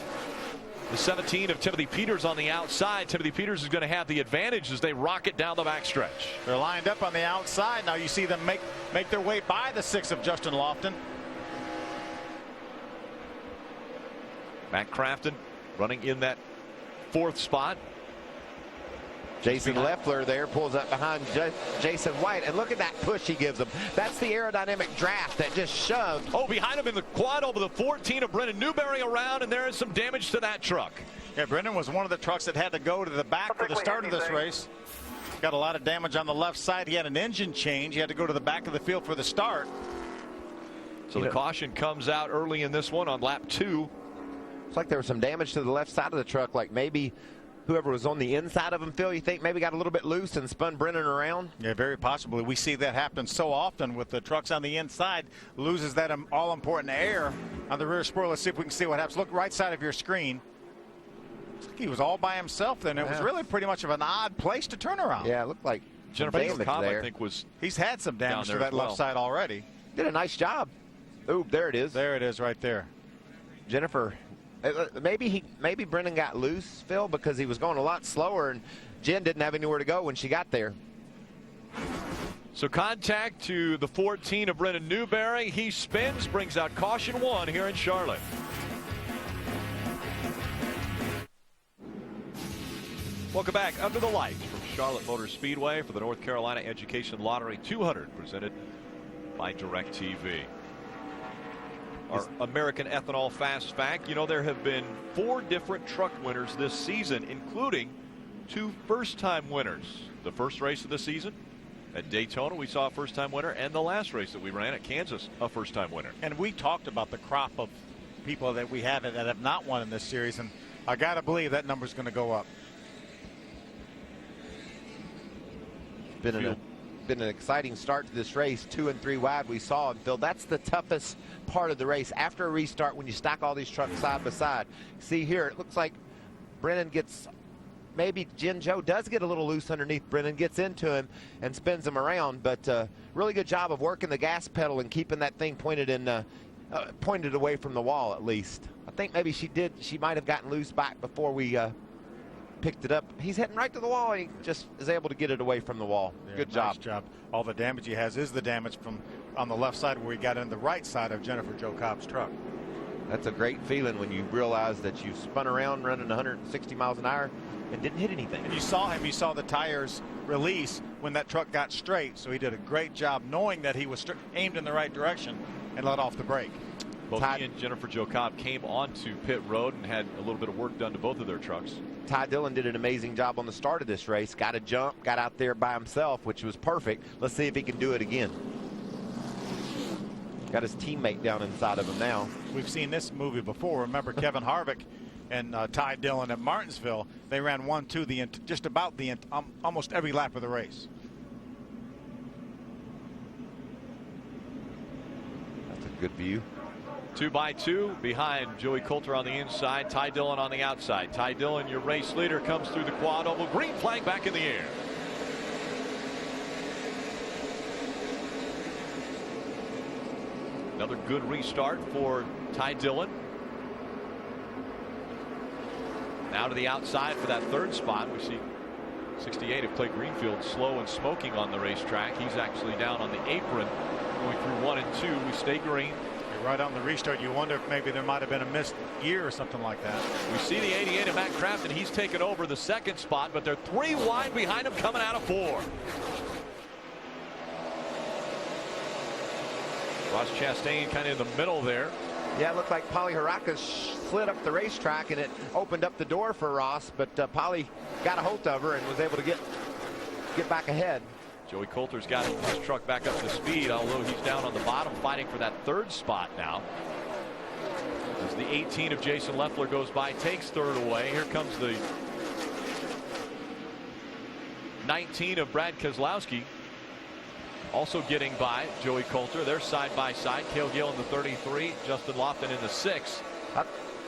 the 17 of Timothy Peters on the outside. Timothy Peters is going to have the advantage as they rocket down the backstretch. They're lined up on the outside. Now you see them make their way by the 6 of Justin Lofton. Matt Crafton running in that 4th spot. Jason Leffler there pulls up behind Jason White, and look at that push he gives him. That's the aerodynamic draft that just shoved. Oh, behind him in the quad over the 14 of Brendan Newberry around, and there is some damage to that truck. Yeah, Brendan was one of the trucks that had to go to the back for the start of this race. Got a lot of damage on the left side. He had an engine change. He had to go to the back of the field for the start. So the caution comes out early in this one on lap 2. It's like there was some damage to the left side of the truck, like maybe whoever was on the inside of him, Phil, you think maybe got a little bit loose and spun Brennan around? Yeah, very possibly. We see that happen so often with the trucks on the inside. Loses that all-important air on the rear spoiler. Let's see if we can see what happens. Look right side of your screen. Looks like he was all by himself then. It was really pretty much of an odd place to turn around. Yeah, it looked like Jennifer Cobb, I think, was He's had some damage to that left side already. Did a nice job. Oh, there it is. There it is right there. Jennifer. Maybe Brennan got loose, Phil, because he was going a lot slower, and Jen didn't have anywhere to go when she got there. So contact to the 14 of Brendan Newberry. He spins, brings out caution 1 here in Charlotte. Welcome back under the lights from Charlotte Motor Speedway for the North Carolina Education Lottery 200, presented by DirecTV. Our American Ethanol Fast Fact. You know, there have been 4 different truck winners this season, including 2 first-time winners. The first race of the season at Daytona, we saw a first-time winner, and the last race that we ran at Kansas, a first-time winner. And we talked about the crop of people that we have that have not won in this series, and I got to believe that number's going to go up. Been an exciting start to this race. 2 and 3 wide we saw, and Phil, that's the toughest part of the race after a restart when you stack all these trucks side by side. See here, it looks like Brennan gets, maybe Jen Joe does get a little loose underneath Brennan, gets into him and spins him around, but really good job of working the gas pedal and keeping that thing pointed away from the wall at least. I think maybe she might have gotten loose back before we picked it up. He's heading right to the wall. He just is able to get it away from the wall. Yeah, Good job. Nice job. All the damage he has is the damage from on the left side where he got in the right side of Jennifer Jo Cobb's truck. That's a great feeling when you realize that you spun around running 160 miles an hour and didn't hit anything. And you saw him. You saw the tires release when that truck got straight. So he did a great job knowing that he was aimed in the right direction and let off the brake. Both he and Jennifer Jo Cobb came onto pit road and had a little bit of work done to both of their trucks. Ty Dillon did an amazing job on the start of this race. Got a jump, got out there by himself, which was perfect. Let's see if he can do it again. Got his teammate down inside of him now. We've seen this movie before. Remember Kevin Harvick and Ty Dillon at Martinsville? They ran 1-2 just about almost every lap of the race. That's a good view. 2x2 behind Joey Coulter on the inside, Ty Dillon on the outside. Ty Dillon, your race leader, comes through the quad oval. Green flag back in the air. Another good restart for Ty Dillon. Now to the outside for that third spot. We see 68 of Clay Greenfield slow and smoking on the racetrack. He's actually down on the apron going through 1 and 2. We stay green. Right on the restart, you wonder if maybe there might have been a missed gear or something like that. We see the 88 of Matt Crafton. He's taken over the second spot, but they're 3 wide behind him coming out of 4. Ross Chastain kind of in the middle there. Yeah, it looked like Polly Haraka slid up the racetrack and it opened up the door for Ross, but Polly got a hold of her and was able to get back ahead. Joey Coulter's got his truck back up to speed, although he's down on the bottom fighting for that third spot now. As the 18 of Jason Leffler goes by, takes third away. Here comes the 19 of Brad Keselowski. Also getting by Joey Coulter. They're side by side. Cale Gill in the 33, Justin Lofton in the 6.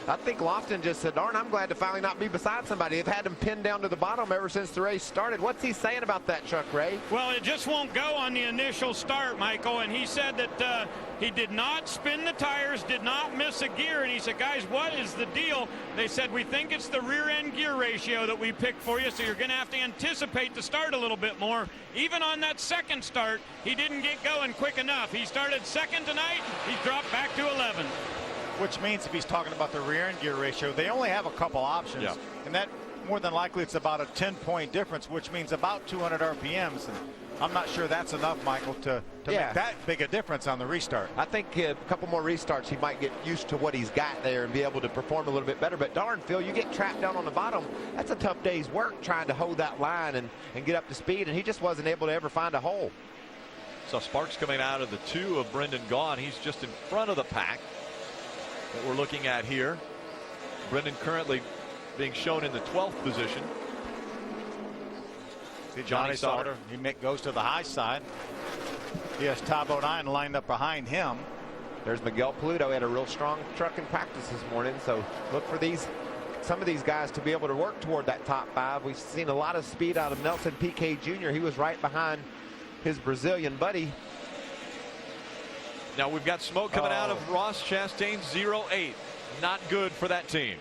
I think Lofton just said, darn, I'm glad to finally not be beside somebody. They've had him pinned down to the bottom ever since the race started. What's he saying about that truck, Ray? Well, it just won't go on the initial start, Michael. And he said that he did not spin the tires, did not miss a gear. And he said, guys, what is the deal? They said, we think it's the rear end gear ratio that we picked for you. So you're going to have to anticipate the start a little bit more. Even on that second start, he didn't get going quick enough. He started second tonight. He dropped back to 11th. Which means if he's talking about the rear end gear ratio, they only have a couple options. Yeah. And that more than likely it's about a 10-point difference, which means about 200 RPMs. And I'm not sure that's enough, Michael, to make that big a difference on the restart. I think a couple more restarts, he might get used to what he's got there and be able to perform a little bit better. But darn, Phil, you get trapped down on the bottom. That's a tough day's work trying to hold that line and get up to speed. And he just wasn't able to ever find a hole. So Sparks coming out of the 2 of Brendan Gaughan. He's just in front of the pack that we're looking at here. Brendan currently being shown in the 12th position. See Johnny Sauter. He goes to the high side. He has Ty Bodine lined up behind him. There's Miguel Paludo. Had a real strong truck in practice this morning. So look for some of these guys to be able to work toward that top 5. We've seen a lot of speed out of Nelson Piquet Jr. He was right behind his Brazilian buddy. Now we've got smoke coming out of Ross Chastain's 08. Not good for that team.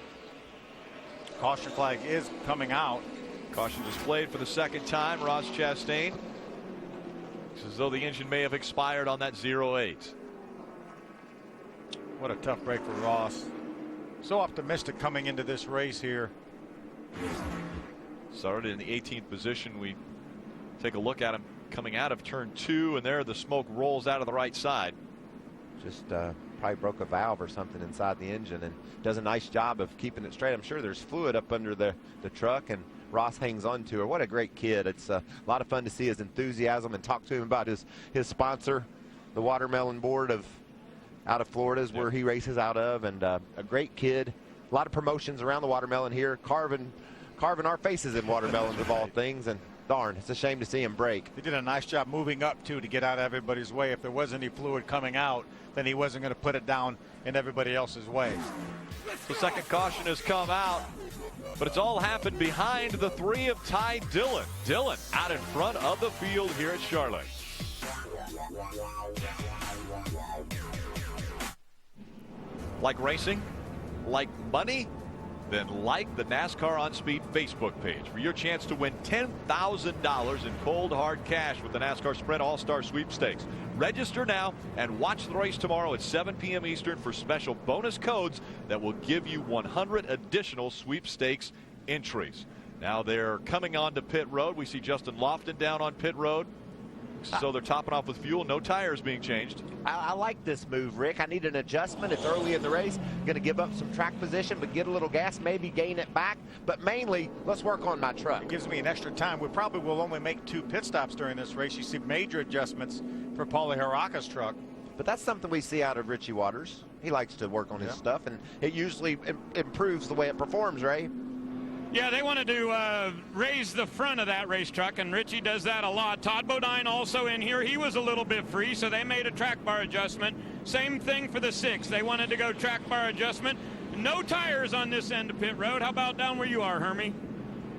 Caution flag is coming out. Caution displayed for the second time. Ross Chastain. It's as though the engine may have expired on that 08. What a tough break for Ross. So optimistic coming into this race here. Started in the 18th position. We take a look at him coming out of turn 2, and there the smoke rolls out of the right side. Just probably broke a valve or something inside the engine and does a nice job of keeping it straight. I'm sure there's fluid up under the truck, and Ross hangs on to her. What a great kid. It's a lot of fun to see his enthusiasm and talk to him about his sponsor, the Watermelon Board out of Florida is where he races out of, and a great kid. A lot of promotions around the Watermelon here, carving our faces in watermelons of all things, and darn, it's a shame to see him break. He did a nice job moving up, too, to get out of everybody's way. If there was any fluid coming out, then he wasn't going to put it down in everybody else's way. The second caution has come out, but it's all happened behind the 3 of Ty Dillon. Dillon out in front of the field here at Charlotte. Like racing, like money, then like the NASCAR on Speed Facebook page for your chance to win $10,000 in cold hard cash with the NASCAR Sprint All-Star Sweepstakes. Register now and watch the race tomorrow at 7 p.m. Eastern for special bonus codes that will give you 100 additional sweepstakes entries. Now they're coming on to pit road. We see Justin Lofton down on pit road. So they're topping off with fuel, no tires being changed. I like this move, Rick. I need an adjustment. It's early in the race. Going to give up some track position, but get a little gas, maybe gain it back. But mainly, let's work on my truck. It gives me an extra time. We probably will only make 2 pit stops during this race. You see major adjustments for Paulie Haraka's truck. But that's something we see out of Richie Waters. He likes to work on his stuff, and it usually improves the way it performs, Ray. Yeah, they wanted to raise the front of that race truck, and Richie does that a lot. Todd Bodine also in here. He was a little bit free, so they made a track bar adjustment. Same thing for the 6. They wanted to go track bar adjustment. No tires on this end of pit road. How about down where you are, Hermie?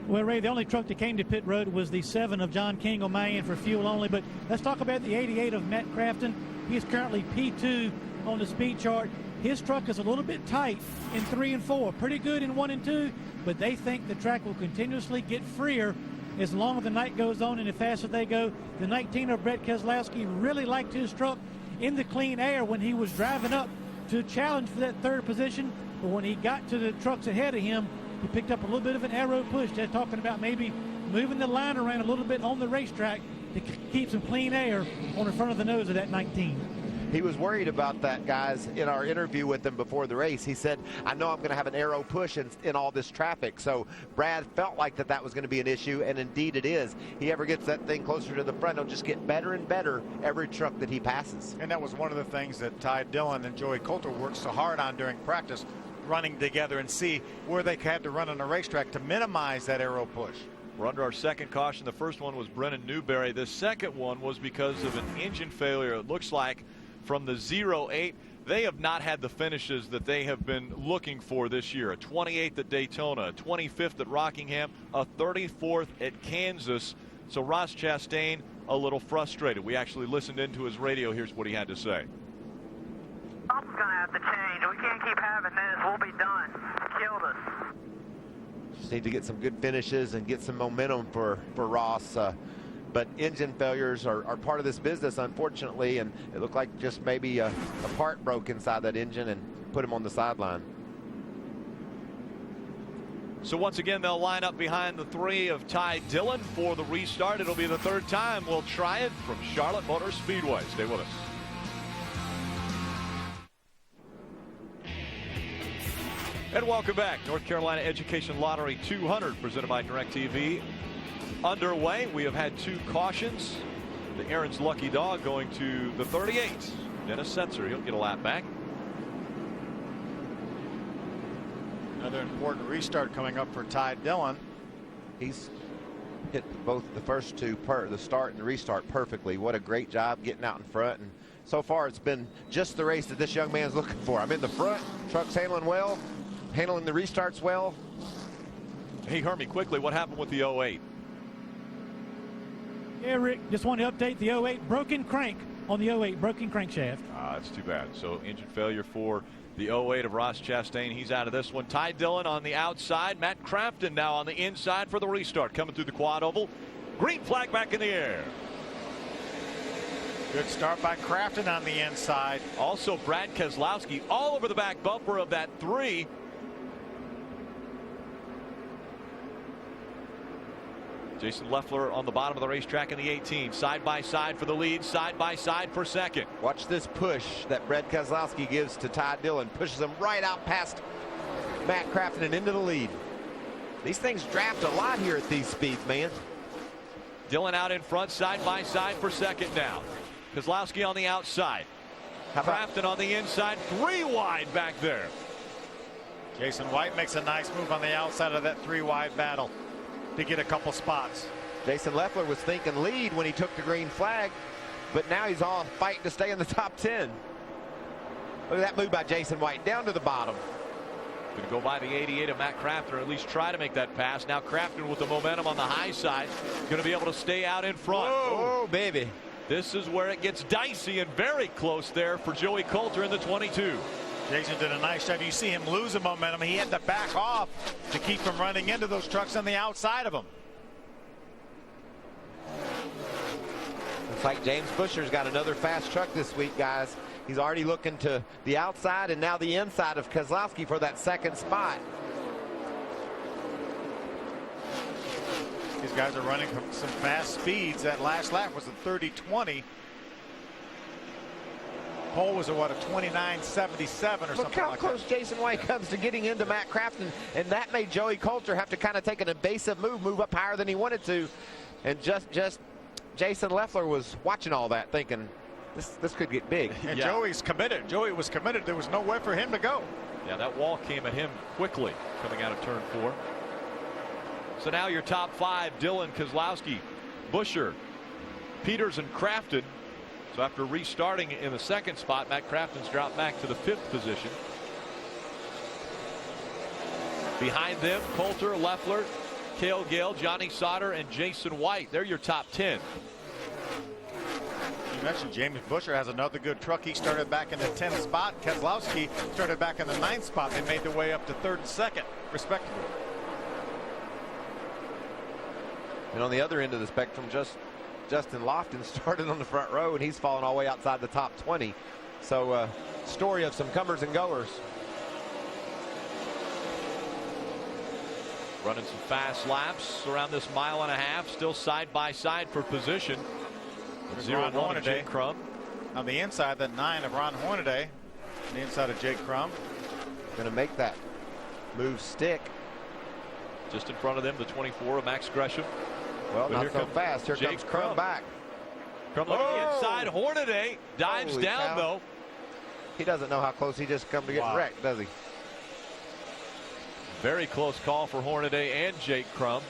Well, Ray, the only truck that came to pit road was the 7 of John King O'Mayan for fuel only. But let's talk about the 88 of Matt Crafton. He is currently P2 on the speed chart. His truck is a little bit tight in 3 and 4. Pretty good in 1 and 2, but they think the track will continuously get freer as long as the night goes on and the faster they go. The 19 of Brett Keselowski really liked his truck in the clean air when he was driving up to challenge for that 3rd position. But when he got to the trucks ahead of him, he picked up a little bit of an aero push. They're talking about maybe moving the line around a little bit on the racetrack to keep some clean air on the front of the nose of that 19. He was worried about that, guys, in our interview with him before the race. He said, I know I'm going to have an aero push in all this traffic. So Brad felt like that was going to be an issue, and indeed it is. He ever gets that thing closer to the front, he'll just get better and better every truck that he passes. And that was one of the things that Ty Dillon and Joey Coulter worked so hard on during practice, running together and see where they had to run on the racetrack to minimize that aero push. We're under our 2nd caution. The first one was Brennan Newberry. The second one was because of an engine failure, it looks like, from the 08. They have not had the finishes that they have been looking for this year. A 28th at Daytona, a 25th at Rockingham, a 34th at Kansas. So Ross Chastain a little frustrated. We actually listened into his radio. Here's what he had to say. Something's going to have to change. We can't keep having this. We'll be done. Killed us. Just need to get some good finishes and get some momentum for Ross. But engine failures are part of this business, unfortunately, and it looked like just maybe a part broke inside that engine and put him on the sideline. So once again, they'll line up behind the 3 of Ty Dillon for the restart. It'll be the 3rd time we'll try it from Charlotte Motor Speedway. Stay with us. And welcome back. North Carolina Education Lottery 200 presented by DirecTV. Underway. We have had 2 cautions. The Aaron's Lucky Dog going to the 38. Dennis Setzer, he'll get a lap back. Another important restart coming up for Ty Dillon. He's hit both the first 2, the start and the restart, perfectly. What a great job getting out in front. And so far it's been just the race that this young man's looking for. I'm in the front, truck's handling well, handling the restarts well. Hey, Hermie, quickly, what happened with the 08? Yeah, Rick, just want to update the 08 broken crank on the 08 broken crankshaft. That's too bad. So engine failure for the 08 of Ross Chastain. He's out of this one. Ty Dillon on the outside. Matt Crafton now on the inside for the restart. Coming through the quad oval. Green flag back in the air. Good start by Crafton on the inside. Also Brad Keselowski all over the back bumper of that 3. Jason Leffler on the bottom of the racetrack in the 18. Side by side for the lead, side by side for 2nd. Watch this push that Brad Keselowski gives to Ty Dillon. Pushes him right out past Matt Crafton and into the lead. These things draft a lot here at these speeds, man. Dillon out in front, side by side for 2nd now. Keselowski on the outside. Crafton on the inside, 3 wide back there. Jason White makes a nice move on the outside of that 3 wide battle to get a couple spots. Jason Leffler was thinking lead when he took the green flag, but now he's all fighting to stay in the top 10. Look at that move by Jason White down to the bottom. Going to go by the 88 of Matt Crafton, or at least try to make that pass. Now Crafton with the momentum on the high side, going to be able to stay out in front. Whoa, baby. This is where it gets dicey and very close there for Joey Coulter in the 22. Jason did a nice job. You see him losing momentum. He had to back off to keep from running into those trucks on the outside of him. Looks like James Busher's got another fast truck this week, guys. He's already looking to the outside and now the inside of Keselowski for that second spot. These guys are running some fast speeds. That last lap was a 30-20. Pole was a 29.77 or something. Look how like close that. Jason White comes to getting into Matt Crafton, and that made Joey Coulter have to kind of take an evasive move up higher than he wanted to. And just Jason Leffler was watching all that, thinking this could get big. And Joey's committed. Joey was committed. There was no way for him to go. Yeah, that wall came at him quickly coming out of turn 4. So now your top 5: Dylan, Keselowski, Busher, Peters, and Crafton. So after restarting in the second spot, Matt Crafton's dropped back to the 5th position. Behind them, Coulter, Leffler, Cale Gale, Johnny Sauter, and Jason White. They're your top 10. You mentioned James Busher has another good truck. He started back in the 10th spot. Keselowski started back in the 9th spot. They made their way up to 3rd and 2nd, respectively. And on the other end of the spectrum, Justin Lofton started on the front row, and he's fallen all the way outside the top 20. So story of some comers and goers. Running some fast laps around this mile and a half, still side by side for position. 0-1 of Jake Crum. On the inside, the 9 of Ron Hornaday. On the inside of Jake Crum. Going to make that move stick. Just in front of them, the 24 of Max Gresham. Well, But not so fast. Here Jake comes Crum back. Crum looking at the inside. Hornaday dives Holy down, cow. though. He doesn't know how close he just come to get wrecked, does he? Very close call for Hornaday and Jake Crum.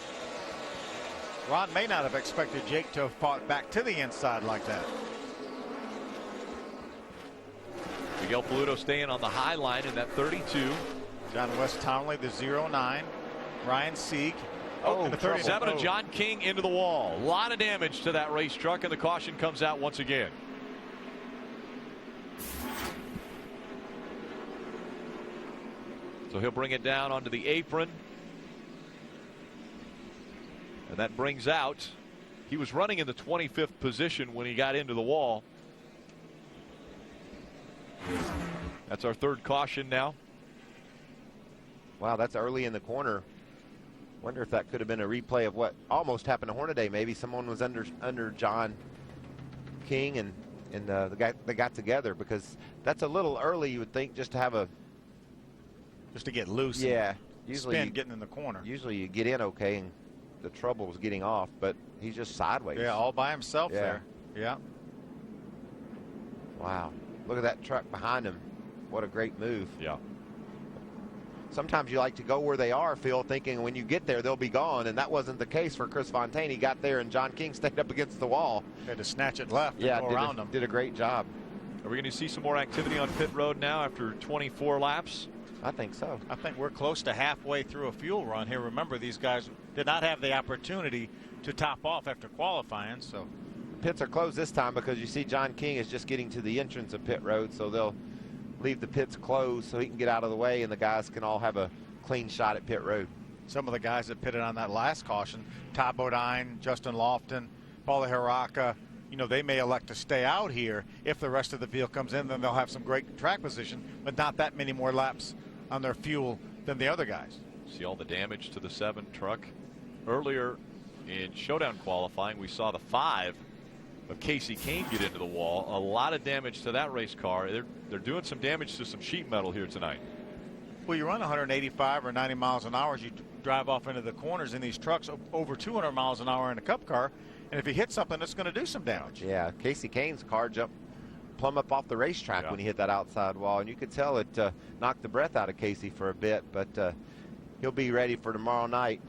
Ron may not have expected Jake to have fought back to the inside like that. Miguel Paludo staying on the high line in that 32. John West Townley, the 09. Ryan Sieg. In the 37 of John King into the wall. A lot of damage to that race truck, and the caution comes out once again. So he'll bring it down onto the apron. And that brings out, he was running in the 25th position when he got into the wall. That's our 3rd caution now. Wow, that's early in the corner. Wonder if that could have been a replay of what almost happened to Hornaday. Maybe someone was under John King and they got together, because that's a little early, you would think, just to have a to get loose. Yeah, and usually spin getting in the corner. Usually you get in okay, and the trouble was getting off, but he's just sideways. Yeah, all by himself there. Yeah. Wow, look at that truck behind him. What a great move. Yeah. Sometimes you like to go where they are, Phil, thinking when you get there they'll be gone, and that wasn't the case for Chris Fontaine. He got there and John King stayed up against the wall. Had to snatch it left and go around him. Did a great job. Are we going to see some more activity on pit road now after 24 laps? I think so. I think we're close to halfway through a fuel run here. Remember, these guys did not have the opportunity to top off after qualifying, so pits are closed this time because you see John King is just getting to the entrance of pit road, so they'll leave the pits closed so he can get out of the way and the guys can all have a clean shot at pit road. Some of the guys that pitted on that last caution, Todd Bodine, Justin Lofton, Paulie Haraka, you know, they may elect to stay out here. If the rest of the field comes in, then they'll have some great track position, but not that many more laps on their fuel than the other guys. See all the damage to the 7 truck. Earlier in showdown qualifying, we saw the 5 of Casey Kane get into the wall. A lot of damage to that race car. They're doing some damage to some sheet metal here tonight. Well, you run 185 or 90 miles an hour as you drive off into the corners in these trucks, over 200 miles an hour in a cup car, and if you hit something, it's going to do some damage. Yeah, Casey Kane's car jumped plumb up off the racetrack when he hit that outside wall, and you could tell it knocked the breath out of Casey for a bit, but he'll be ready for tomorrow night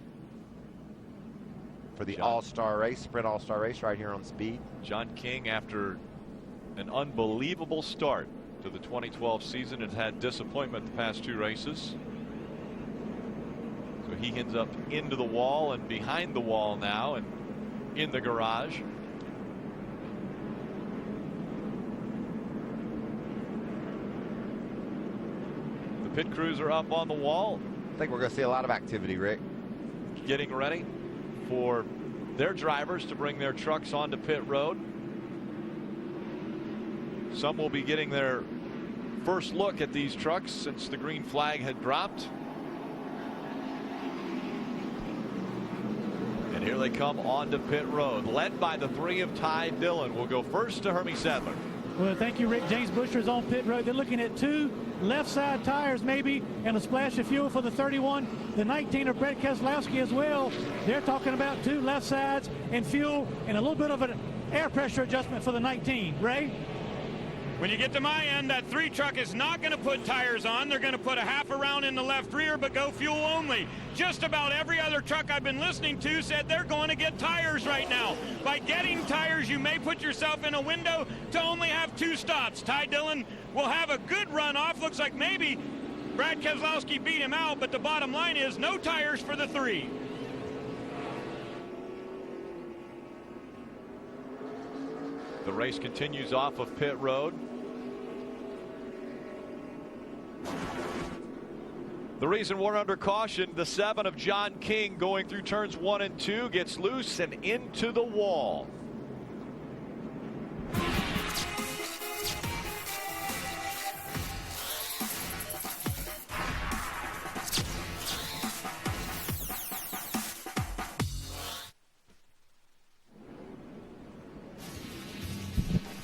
for the All-Star race, Sprint All-Star race right here on Speed. John King, after an unbelievable start to the 2012 season, has had disappointment the past 2 races. So he ends up into the wall and behind the wall now and in the garage. Pit crews are up on the wall. I think we're going to see a lot of activity, Rick. Getting ready for their drivers to bring their trucks onto pit road. Some will be getting their first look at these trucks since the green flag had dropped. And here they come onto pit road, led by the 3 of Ty Dillon. We'll go first to Hermie Sadler. Well, thank you, Rick. James Busher is on pit road. They're looking at 2 left side tires maybe and a splash of fuel for the 31. The 19 of Brett Keselowski as well. They're talking about 2 left sides and fuel and a little bit of an air pressure adjustment for the 19. Ray? When you get to my end, that 3 truck is not going to put tires on. They're going to put a half a round in the left rear, but go fuel only. Just about every other truck I've been listening to said they're going to get tires right now. By getting tires, you may put yourself in a window to only have 2 stops. Ty Dillon will have a good run off. Looks like maybe Brad Keselowski beat him out, but the bottom line is no tires for the 3. The race continues off of pit road. The reason we're under caution, the 7 of John King going through turns 1 and 2 gets loose and into the wall.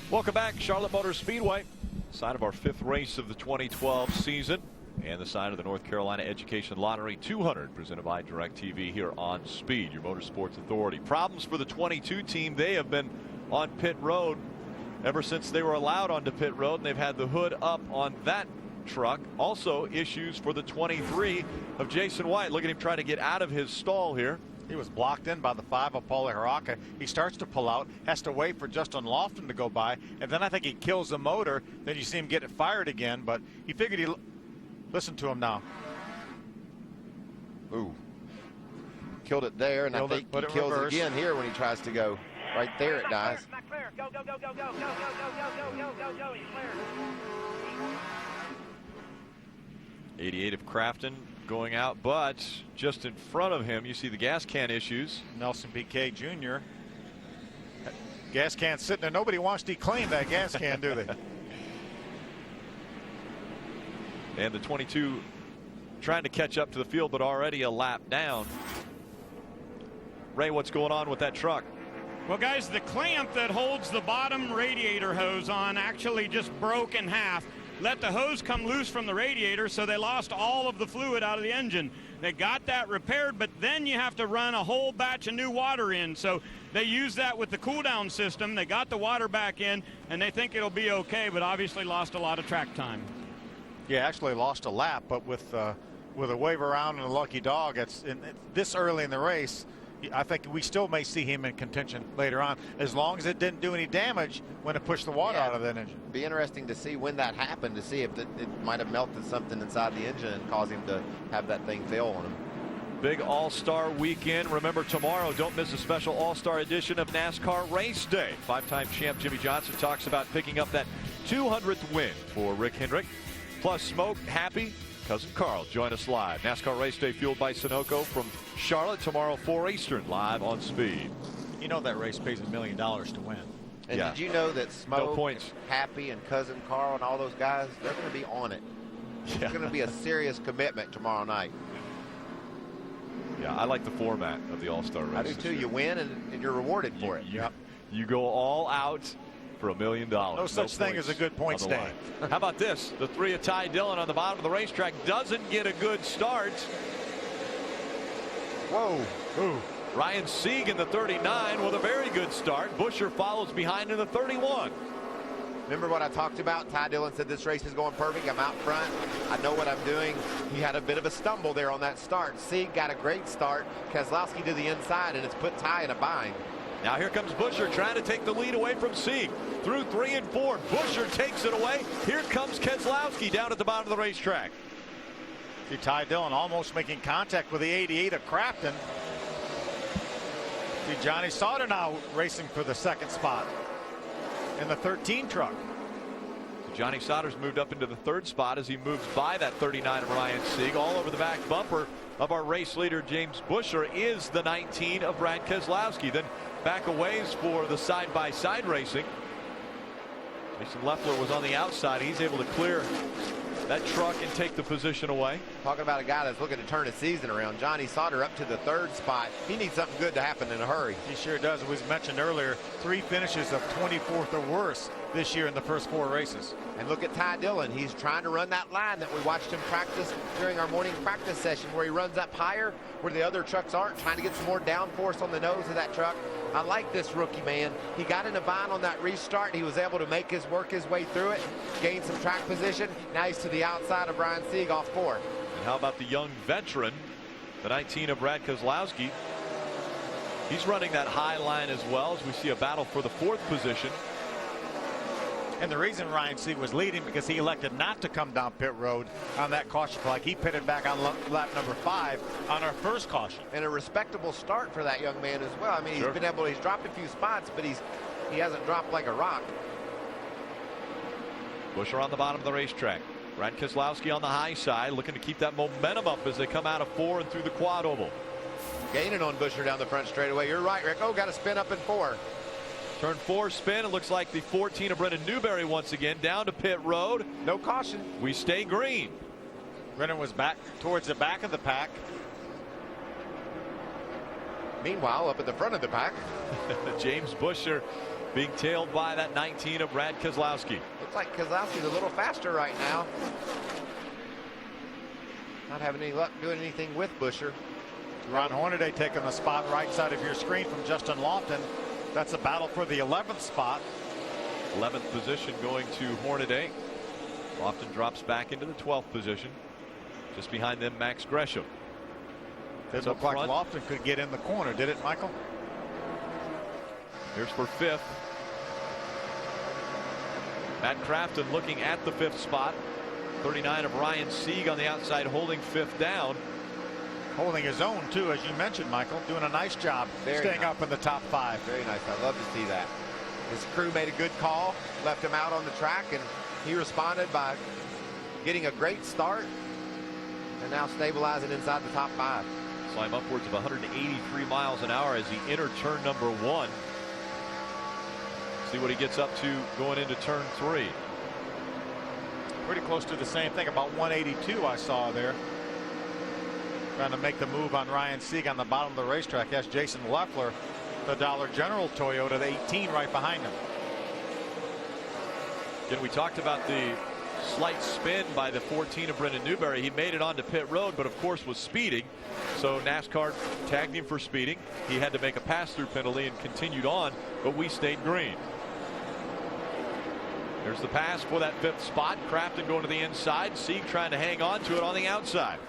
Welcome back, Charlotte Motor Speedway. Side of our 5th race of the 2012 season. And the side of the North Carolina Education Lottery 200 presented by DirecTV here on Speed, your motorsports authority. Problems for the 22 team. They have been on pit road ever since they were allowed onto pit road, and they've had the hood up on that truck. Also issues for the 23 of Jason White. Look at him trying to get out of his stall here. He was blocked in by the 5 of Paulie Haraka. He starts to pull out, has to wait for Justin Lofton to go by, and then I think he kills the motor. Then you see him get it fired again, but he figured he... Listen to him now. Ooh. Killed it there, and I think he kills it again here when he tries to go. Right there it dies. Go, go, go, go, go, go, go, go, go, go, go, go, he's clear. 88 of Crafton going out, but just in front of him, you see the gas can issues. Nelson Piquet Jr. Gas can sitting there. Nobody wants to claim that gas can, do they? And the 22 trying to catch up to the field, but already a lap down. Ray, what's going on with that truck? Well, guys, the clamp that holds the bottom radiator hose on actually just broke in half. Let the hose come loose from the radiator, so they lost all of the fluid out of the engine. They got that repaired, but then you have to run a whole batch of new water in. So they use that with the cool down system. They got the water back in, and they think it'll be okay, but obviously lost a lot of track time. Yeah, actually lost a lap, but with a wave around and a lucky dog, it's this early in the race. I think we still may see him in contention later on, as long as it didn't do any damage when it pushed the water out of that engine. Be interesting to see when that happened, to see if it might have melted something inside the engine and caused him to have that thing fail on him. Big All-Star weekend. Remember, tomorrow, don't miss a special All-Star edition of NASCAR Race Day. 5-time champ Jimmy Johnson talks about picking up that 200th win for Rick Hendrick. Plus, Smoke, Happy, Cousin Carl join us live. NASCAR Race Day fueled by Sunoco from Charlotte tomorrow 4 Eastern live on Speed. You know that race pays $1 million to win. And did you know that Smoke, Happy, and Cousin Carl and all those guys, they're going to be on it. Yeah. It's going to be a serious commitment tomorrow night. Yeah, I like the format of the All-Star race. I do too. You win and you're rewarded for it. Yep. You go all out for $1 million. No such thing as a good point stand. How about this? The 3 of Ty Dillon on the bottom of the racetrack doesn't get a good start. Whoa. Ooh. Ryan Sieg in the 39 with a very good start. Busher follows behind in the 31. Remember what I talked about? Ty Dillon said this race is going perfect. I'm out front. I know what I'm doing. He had a bit of a stumble there on that start. Sieg got a great start. Keselowski to the inside, and it's put Ty in a bind. Now here comes Busher trying to take the lead away from Sieg. Through 3 and 4. Busher takes it away. Here comes Keselowski down at the bottom of the racetrack. See Ty Dillon almost making contact with the 88 of Crafton. See Johnny Sauter now racing for the 2nd spot in the 13 truck. Johnny Sauter's moved up into the 3rd spot as he moves by that 39 of Ryan Sieg. All over the back bumper of our race leader James Buescher is the 19 of Brad Keselowski. Then back a ways for the side-by-side racing. Jason Leffler was on the outside. He's able to clear that truck and take the position away. Talking about a guy that's looking to turn his season around. Johnny Sauter up to the 3rd spot. He needs something good to happen in a hurry. He sure does. As was mentioned earlier, 3 finishes of 24th or worse this year in the first 4 races. And look at Ty Dillon. He's trying to run that line that we watched him practice during our morning practice session, where he runs up higher where the other trucks aren't, trying to get some more downforce on the nose of that truck. I like this rookie, man. He got in a bind on that restart. He was able to work his way through it, gain some track position. Now he's to the outside of Ryan Sieg off 4. And how about the young veteran, the 19 of Brad Keselowski? He's running that high line as well, as we see a battle for the 4th position. And the reason Ryan Sieg was leading, because he elected not to come down pit road on that caution flag. He pitted back on lap number 5 on our first caution. And a respectable start for that young man as well. I mean, he's dropped a few spots, but he hasn't dropped like a rock. Buescher on the bottom of the racetrack. Brad Keselowski on the high side, looking to keep that momentum up as they come out of 4 and through the quad oval. Gaining on Buescher down the front straightaway. You're right, Rick. Oh, got to spin up in 4. Turn 4 spin. It looks like the 14 of Brendan Newberry once again down to pit road. No caution. We stay green. Brendan was back towards the back of the pack. Meanwhile, up at the front of the pack, James Buescher being tailed by that 19 of Brad Keselowski. Looks like Keselowski's a little faster right now. Not having any luck doing anything with Buescher. Ron Hornaday taking the spot right side of your screen from Justin Lofton. That's a battle for the 11th spot. 11th position going to Hornaday. Lofton drops back into the 12th position. Just behind them, Max Gresham. Didn't look like Lofton could get in the corner, did it, Michael? Here's for 5th. Matt Crafton looking at the 5th spot. 39 of Ryan Sieg on the outside, holding 5th down. Holding his own, too, as you mentioned, Michael. Doing a nice job staying up in the top 5. Very nice. I love to see that. His crew made a good call, left him out on the track, and he responded by getting a great start and now stabilizing inside the top 5. Climb upwards of 183 miles an hour as he entered turn number 1. See what he gets up to going into turn 3. Pretty close to the same thing, about 182 I saw there. Trying to make the move on Ryan Sieg on the bottom of the racetrack. That's Jason Leffler, the Dollar General Toyota, the 18 right behind him. Again, we talked about the slight spin by the 14 of Brendan Newberry. He made it onto pit road, but of course was speeding. So NASCAR tagged him for speeding. He had to make a pass-through penalty and continued on, but we stayed green. There's the pass for that 5th spot. Crafton going to the inside. Sieg trying to hang on to it on the outside.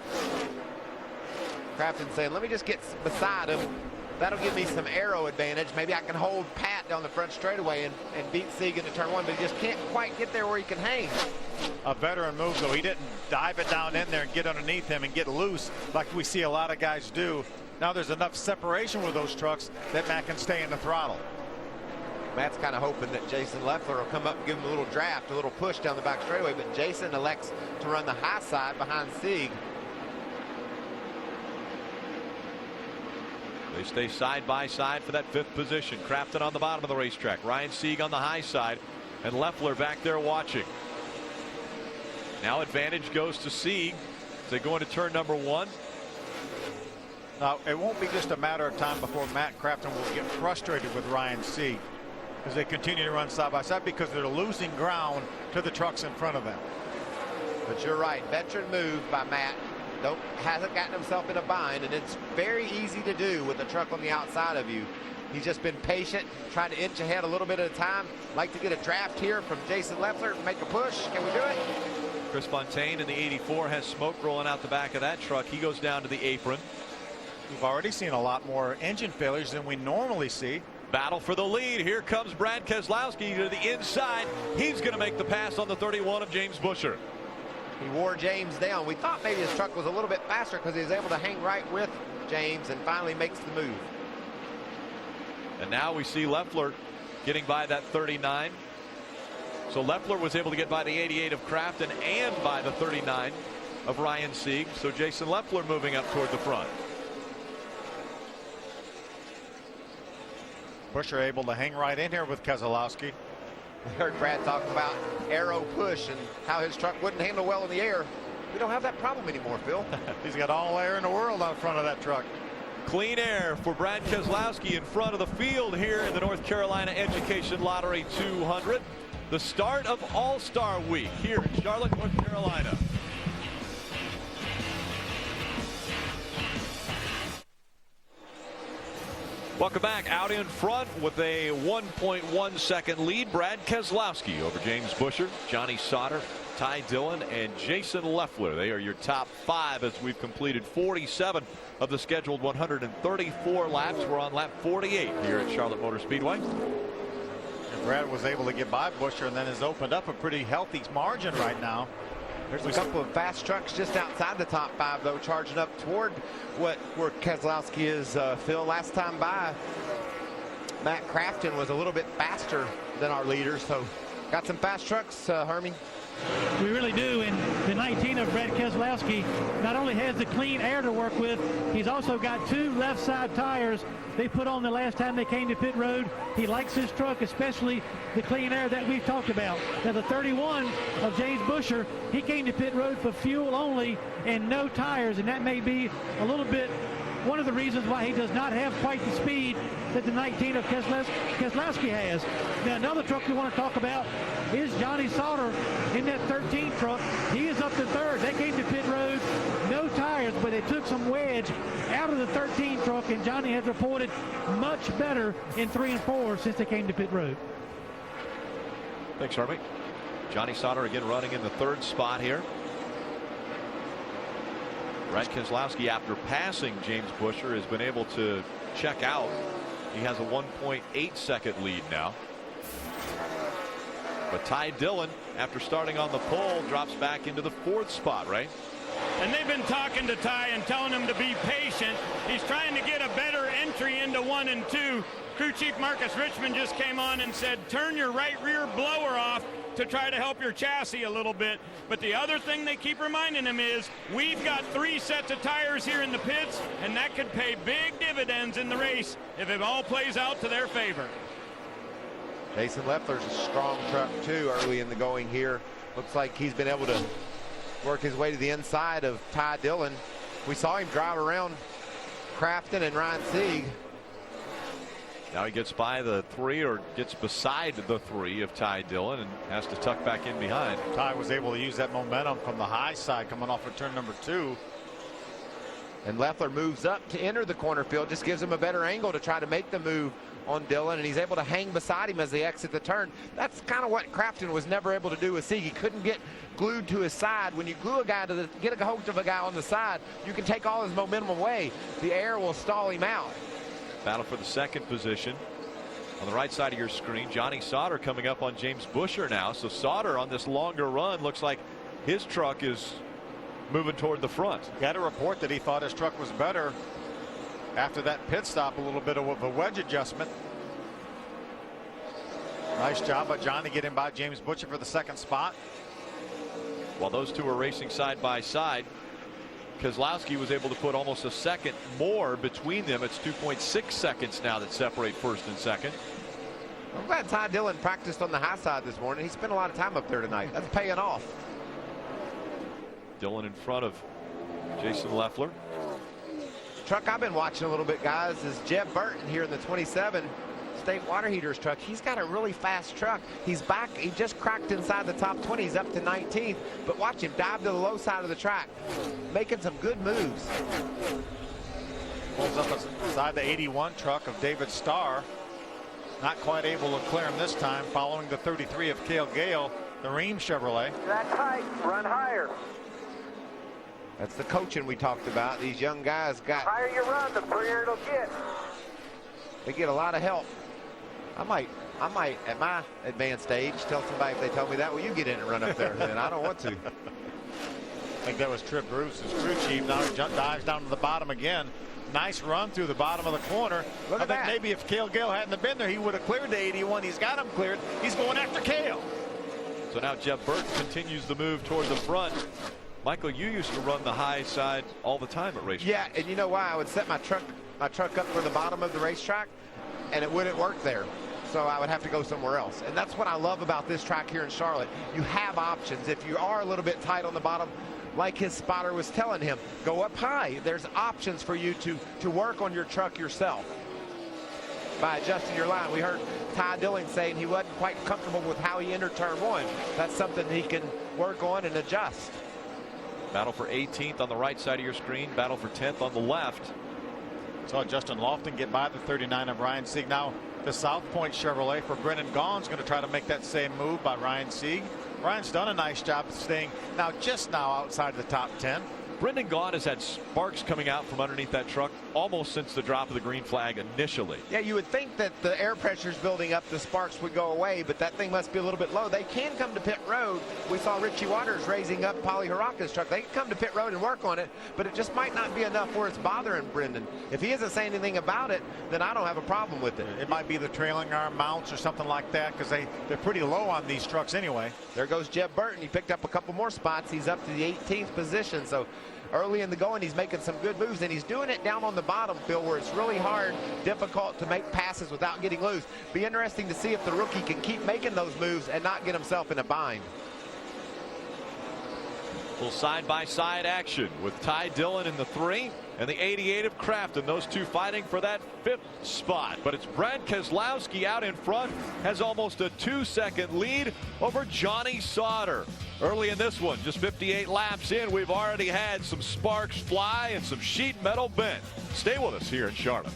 Crafton saying, let me just get beside him. That'll give me some aero advantage. Maybe I can hold Pat down the front straightaway and beat Sieg into turn 1, but he just can't quite get there where he can hang. A veteran move, though. He didn't dive it down in there and get underneath him and get loose like we see a lot of guys do. Now there's enough separation with those trucks that Matt can stay in the throttle. Matt's kind of hoping that Jason Leffler will come up and give him a little draft, a little push down the back straightaway, but Jason elects to run the high side behind Sieg. They stay side by side for that 5th position. Crafton on the bottom of the racetrack. Ryan Sieg on the high side, and Leffler back there watching. Now advantage goes to Sieg as they go into turn number 1. Now it won't be just a matter of time before Matt Crafton will get frustrated with Ryan Sieg as they continue to run side by side, because they're losing ground to the trucks in front of them. But you're right, veteran move by Matt. Hasn't gotten himself in a bind, and it's very easy to do with a truck on the outside of you. He's just been patient, trying to inch ahead a little bit at a time. Like to get a draft here from Jason Leffler, make a push. Can we do it? Chris Fontaine in the 84 has smoke rolling out the back of that truck. He goes down to the apron. We've already seen a lot more engine failures than we normally see. Battle for the lead. Here comes Brad Keselowski to the inside. He's going to make the pass on the 31 of James Buescher. He wore James down. We thought maybe his truck was a little bit faster because he was able to hang right with James and finally makes the move. And now we see Leffler getting by that 39. So Leffler was able to get by the 88 of Crafton and by the 39 of Ryan Sieg. So Jason Leffler moving up toward the front. Buescher able to hang right in here with Keselowski. We heard Brad talk about aero push and how his truck wouldn't handle well in the air. We don't have that problem anymore, Phil. He's got all air in the world out front of that truck. Clean air for Brad Keselowski in front of the field here in the North Carolina Education Lottery 200. The start of All-Star Week here in Charlotte, North Carolina. Welcome back. Out in front with a 1.1 second lead, Brad Keselowski over James Buescher, Johnny Sauter, Ty Dillon, and Jason Leffler. They are your top 5 as we've completed 47 of the scheduled 134 laps. We're on lap 48 here at Charlotte Motor Speedway. And Brad was able to get by Buescher and then has opened up a pretty healthy margin right now. There's a couple of fast trucks just outside the top 5, though, charging up toward where Keselowski is. Phil, last time by, Matt Crafton was a little bit faster than our leader, so got some fast trucks, Hermie. We really do, and the 19 of Brad Keselowski not only has the clean air to work with, he's also got 2 left side tires they put on the last time they came to pit road. He likes his truck, especially the clean air that we've talked about. Now the 31 of James Buescher, he came to pit road for fuel only and no tires, and that may be a little bit one of the reasons why he does not have quite the speed that the 19 of Keselowski has. Now another truck we want to talk about is Johnny Sauter in that 13 truck. He is up to 3rd. They came to pit road, no tires, but they took some wedge out of the 13 truck, and Johnny has reported much better in 3 and 4 since they came to pit road. Thanks, Hermie. Johnny Sauter again running in the 3rd spot here. Brad Keselowski, after passing James Buescher, has been able to check out. He has a 1.8 second lead now. But Ty Dillon, after starting on the pole, drops back into the 4th spot, right? And they've been talking to Ty and telling him to be patient. He's trying to get a better entry into 1 and 2. Crew Chief Marcus Richmond just came on and said, turn your right rear blower off to try to help your chassis a little bit. But the other thing they keep reminding him is we've got 3 sets of tires here in the pits, and that could pay big dividends in the race if it all plays out to their favor. Jason Leffler's a strong truck too early in the going here. Looks like he's been able to work his way to the inside of Ty Dillon. We saw him drive around Crafton and Ryan Sieg. Now he gets by the 3, or gets beside the 3 of Ty Dillon, and has to tuck back in behind. Ty was able to use that momentum from the high side coming off of turn number 2. And Leffler moves up to enter the corner field, just gives him a better angle to try to make the move on Dillon, and he's able to hang beside him as they exit the turn. That's kind of what Crafton was never able to do with Sieg. He couldn't get glued to his side. When you glue a guy to get a hold of a guy on the side, you can take all his momentum away. The air will stall him out. Battle for the 2nd position. On the right side of your screen, Johnny Sauter coming up on James Buescher now. So Sauter on this longer run looks like his truck is moving toward the front. Got a report that he thought his truck was better after that pit stop, a little bit of a wedge adjustment. Nice job by Johnny getting by James Buescher for the 2nd spot. While those two are racing side by side, Keselowski was able to put almost a second more between them. It's 2.6 seconds now that separate 1st and 2nd. I'm glad Ty Dillon practiced on the high side this morning. He spent a lot of time up there tonight. That's paying off. Dillon in front of Jason Leffler. Truck I've been watching a little bit, guys, is Jeb Burton here in the 27 State Water Heaters truck. He's got a really fast truck. He's back. He just cracked inside the top 20. He's up to 19th. But watch him dive to the low side of the track, making some good moves. Pulls up beside the 81 truck of David Starr. Not quite able to clear him this time, following the 33 of Cale Gale, the Ream Chevrolet. That's tight. Run higher. That's the coaching we talked about. These young guys got. The higher you run, the freer it'll get. They get a lot of help. I might, at my advanced age, tell somebody if they tell me that, well, you get in and run up there. And I don't want to. I think that was Trip Bruce, his crew chief. Now he dives down to the bottom again. Nice run through the bottom of the corner. Look at I think that. maybe if Cale Gale hadn't been there, he would have cleared the 81. He's got him cleared. He's going after Cale. So now Jeff Burton continues the move toward the front. Michael, you used to run the high side all the time at racetracks. Yeah, and you know why? I would set my truck up for the bottom of the racetrack, and it wouldn't work there. So I would have to go somewhere else. And that's what I love about this track here in Charlotte. You have options. If you are a little bit tight on the bottom, like his spotter was telling him, go up high. There's options for you to work on your truck yourself by adjusting your line. We heard Ty Dillon saying he wasn't quite comfortable with how he entered turn 1. That's something he can work on and adjust. Battle for 18th on the right side of your screen. Battle for 10th on the left. Saw Justin Lofton get by the 39 of Ryan Sieg. Now the South Point Chevrolet for Brendan Gaughan's going to try to make that same move by Ryan Sieg. Ryan's done a nice job of staying just now outside the top 10. Brendan Gaughan has had sparks coming out from underneath that truck almost since the drop of the green flag initially. Yeah, you would think that the air pressure's building up, the sparks would go away, but that thing must be a little bit low. They can come to pit road. We saw Richie Waters raising up Polly Haraka's truck. They can come to pit road and work on it, but it just might not be enough where it's bothering Brendan. If he isn't saying anything about it, then I don't have a problem with it. It might be the trailing arm mounts or something like that, because they're pretty low on these trucks anyway. There goes Jeb Burton. He picked up a couple more spots. He's up to the 18th position, so early in the going, he's making some good moves, and he's doing it down on the bottom, Phil, where it's really hard, difficult to make passes without getting loose. Be interesting to see if the rookie can keep making those moves and not get himself in a bind. Little side-by-side action with Ty Dillon in the 3 and the 88 of Crafton. Those two fighting for that 5th spot. But it's Brad Keselowski out in front, has almost a 2-second lead over Johnny Sauter. Early in this one, just 58 laps in, we've already had some sparks fly and some sheet metal bent. Stay with us here in Charlotte.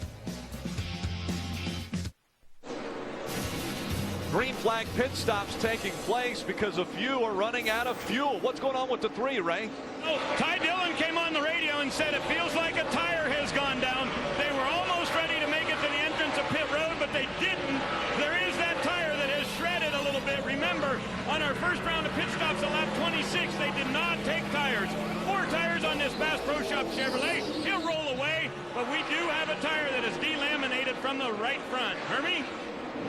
Green flag pit stops taking place because a few are running out of fuel. What's going on with the 3, Ray? Oh, Ty Dillon came on the radio and said it feels like a tire has gone down. They were almost ready to make it to the entrance of pit road, but they didn't. There is that tire that has shredded a little bit. Remember, on our first round of pit stops at lap 26, they did not take tires. 4 tires on this Bass Pro Shop Chevrolet. He'll roll away, but we do have a tire that is delaminated from the right front. Hermie?